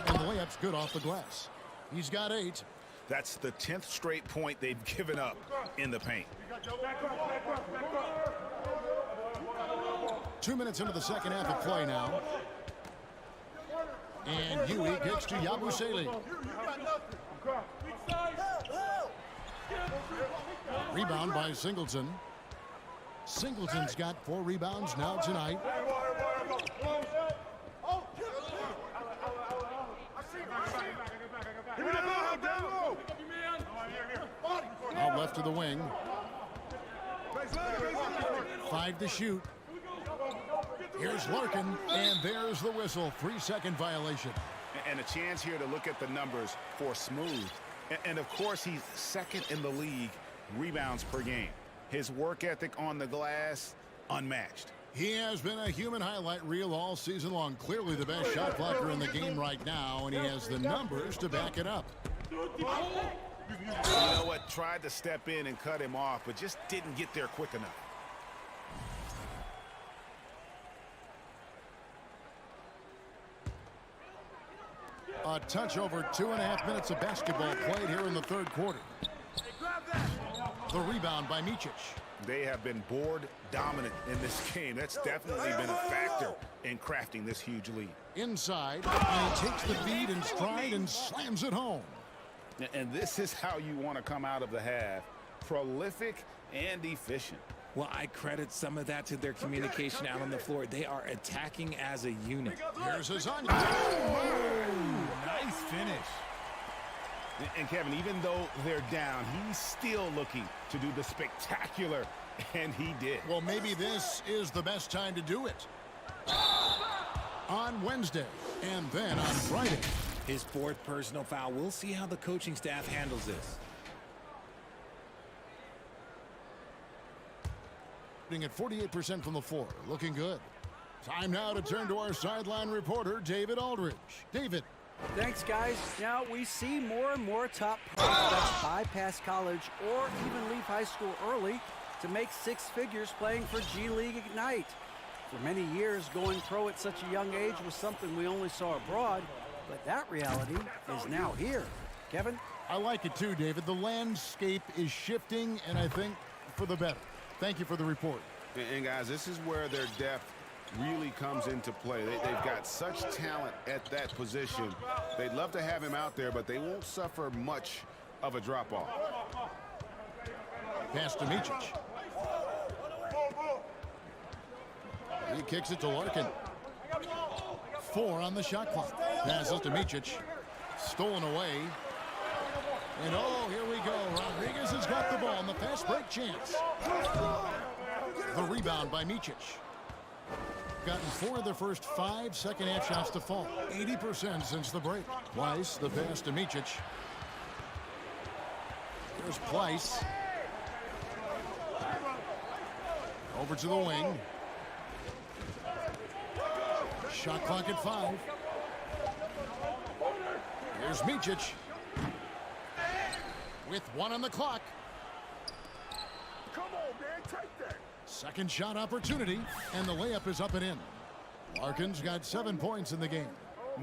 And the layup's good off the glass. He's got 8. That's the 10th straight point they've given up in the paint. 2 minutes into the second half of play now. And Yui gets to Yabusele. Rebound by Singleton. Singleton's got 4 rebounds now tonight. Out left to the wing. 5 to shoot. Here's Larkin, and there's the whistle. 3-second violation. And a chance here to look at the numbers for Smooth. And of course, he's second in the league rebounds per game. His work ethic on the glass, unmatched. He has been a human highlight reel all season long. Clearly the best shot blocker in the game right now, and he has the numbers to back it up. You know what? Tried to step in and cut him off, but just didn't get there quick enough. A touch over 2.5 minutes of basketball played here in the third quarter. The rebound by Micic. They have been board dominant in this game. That's definitely been a factor in crafting this huge lead. Inside, and he takes the feed in stride and slams it home. And this is how you want to come out of the half. Prolific and efficient. Well, I credit some of that to their communication out on the floor. They are attacking as a unit. Here's his on. Nice finish. And Kevin, even though they're down, he's still looking to do the spectacular, and he did. Well, maybe this is the best time to do it. On Wednesday, and then on Friday. His fourth personal foul. We'll see how the coaching staff handles this. At 48% from the floor, looking good. Time now to turn to our sideline reporter, David Aldridge. David. Thanks, guys. Now we see more and more top prospects bypass college or even leave high school early to make six figures playing for G League Ignite. For many years, going pro at such a young age was something we only saw abroad, but that reality is now here. Kevin? I like it too, David. The landscape is shifting, and I think for the better. Thank you for the report. And guys, this is where their depth really comes into play. They've got such talent at that position. They'd love to have him out there, but they won't suffer much of a drop-off. Pass to Micic. He kicks it to Larkin. 4 on the shot clock. Passes to Micic. Stolen away. And oh, here we go. Rodriguez has got the ball on the fast break chance. The rebound by Micic. Gotten 4 of their first 5 second-half shots to fall. 80% since the break. Weiss, the pass to Micic. There's Pleiss. Over to the wing. Shot clock at 5. Here's Micic. With 1 on the clock. Come on, man, take that. Second shot opportunity, and the layup is up and in. Larkin's got 7 points in the game.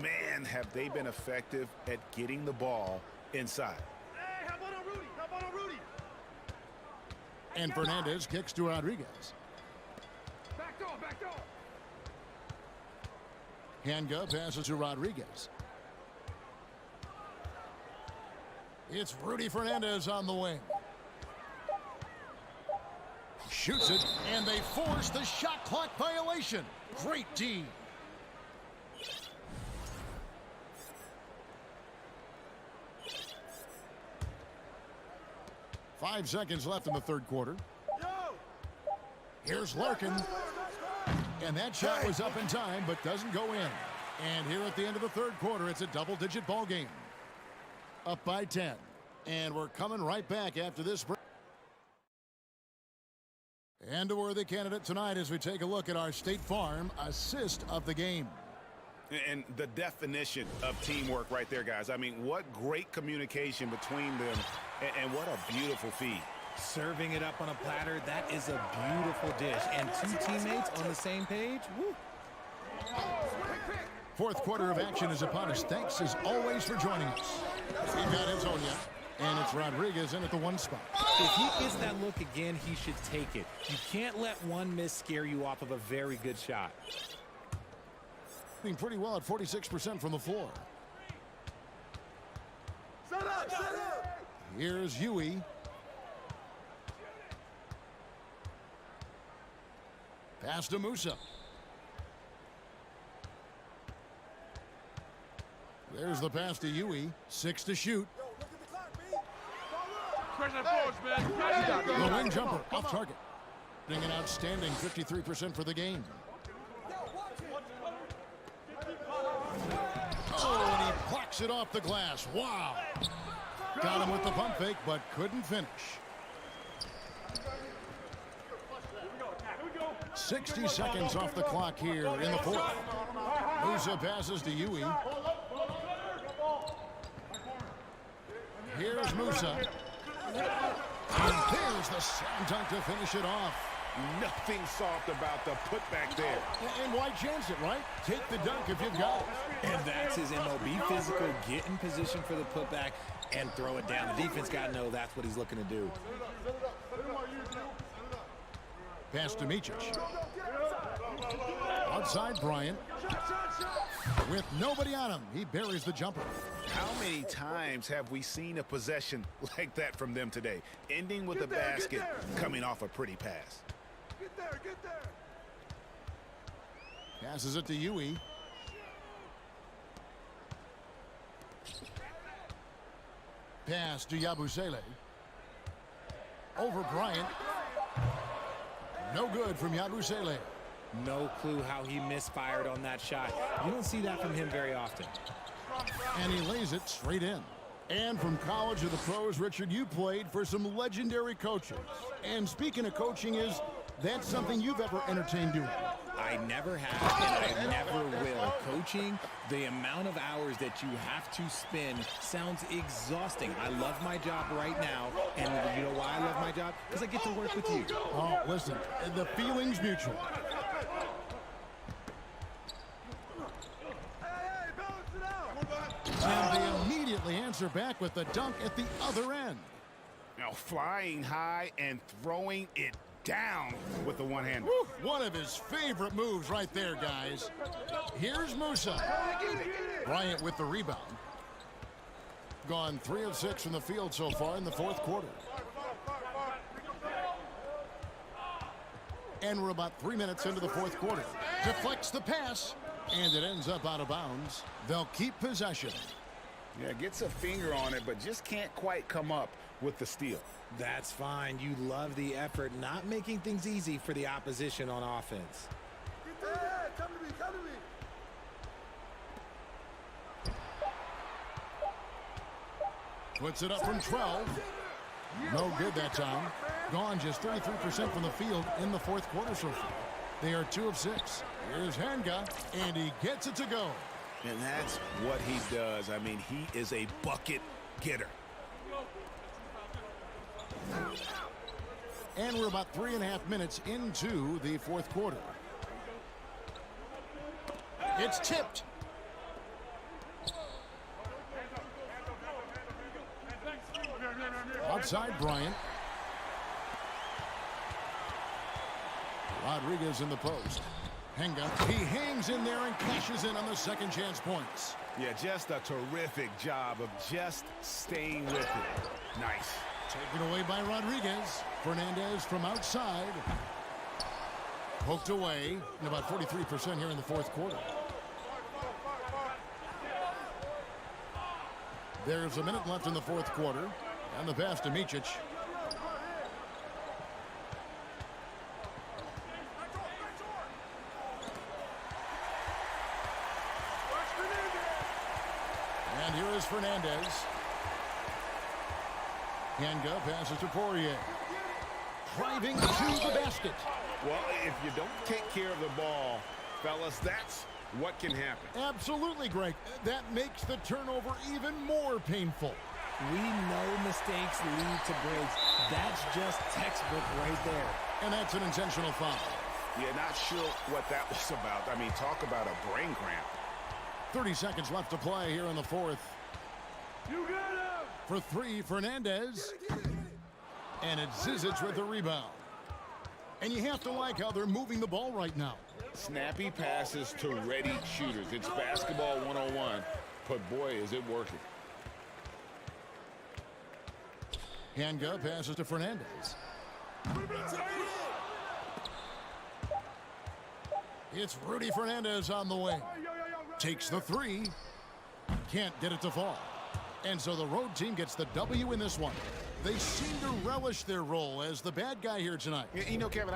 Man, have they been effective at getting the ball inside. Hey, how about on Rudy? How about on Rudy? And Fernandez kicks to Rodriguez. Back door, back door. Hanga passes to Rodriguez. It's Rudy Fernandez on the wing. Shoots it, and they force the shot clock violation. Great D. Five seconds left in the third quarter. Here's Larkin. And that shot was up in time, but doesn't go in. And here at the end of the third quarter, it's a double-digit ball game. Up by 10. And we're coming right back after this break. And a worthy candidate tonight as we take a look at our State Farm assist of the game. And the definition of teamwork right there, guys. I mean, what great communication between them, and what a beautiful feed. Serving it up on a platter, that is a beautiful dish. And 2 teammates on the same page, woo. Fourth quarter of action is upon us. Thanks as always for joining us. We've got Anzonia, and it's Rodriguez in at the 1 spot. If he gets that look again, he should take it. You can't let one miss scare you off of a very good shot. Doing pretty well at 46% from the floor. Set up, set up. Here's Huey. Pass to Musa. There's the pass to Huey. 6 to shoot. The wing jumper off target. Doing an outstanding 53% for the game. Oh, and he blocks it off the glass. Wow. Got him with the pump fake, but couldn't finish. 60 seconds off the clock here in the fourth. Musa passes to Huey. Here's Musa. And there's the slam dunk to finish it off. Nothing soft about the putback there. And why chance it, right? Take the dunk if you've got it. And that's his MO. Be physical, get in position for the putback, and throw it down. The defense got to know that's what he's looking to do. Pass to Micic. Outside Bryant. With nobody on him, he buries the jumper. How many times have we seen a possession like that from them today? Ending with a basket, coming off a pretty pass. Get there, get there. Passes it to Yui. Pass to Yabusele. Over Bryant. No good from Yabusele. No clue how he misfired on that shot. You don't see that from him very often. And he lays it straight in. And from college to the pros, Richard, you played for some legendary coaches. And speaking of coaching, that's something you've ever entertained doing? I never have, and I never will. Coaching, the amount of hours that you have to spend sounds exhausting. I love my job right now, and you know why I love my job? Because I get to work with you. Oh, listen, the feeling's mutual. And they immediately answer back with the dunk at the other end. Now flying high and throwing it down with the one-hand. One of his favorite moves right there, guys. Here's Musa. Bryant with the rebound. Gone 3 of 6 from the field so far in the fourth quarter. And we're about 3 minutes into the fourth quarter. Deflects the pass, and it ends up out of bounds. They'll keep possession. Yeah, gets a finger on it, but just can't quite come up with the steal. That's fine. You love the effort, not making things easy for the opposition on offense. Hey, come to me, come to me. Puts it up from 12. No good that time. Gone just 33% from the field in the fourth quarter so far. They are 2 of 6. Here's Hanga, and he gets it to go. And that's what he does. I mean, he is a bucket getter. And we're about 3.5 minutes into the fourth quarter. It's tipped. Outside Bryant. Rodriguez in the post. Hanga, he hangs in there and cashes in on the second chance points. Yeah, just a terrific job of just staying with it. Nice. Taken away by Rodriguez. Fernandez from outside. Poked away. And about 43% here in the fourth quarter. There's a minute left in the fourth quarter. And the pass to Micic. And here is Fernandez. Hanga passes to Poirier. Driving to the basket. Well, if you don't take care of the ball, fellas, that's what can happen. Absolutely, Greg. That makes the turnover even more painful. We know mistakes lead to breaks. That's just textbook right there. And that's an intentional foul. Yeah, not sure what that was about. I mean, talk about a brain cramp. 30 seconds left to play here in the fourth. You got him! For 3, Fernandez. And it's Zizic with the rebound. And you have to like how they're moving the ball right now. Snappy passes to ready shooters. It's basketball 101, but boy, is it working. Hanga passes to Fernandez. It's Rudy Fernandez on the wing. Takes the 3. Can't get it to fall. And so the road team gets the W in this one. They seem to relish their role as the bad guy here tonight. You know, Kevin,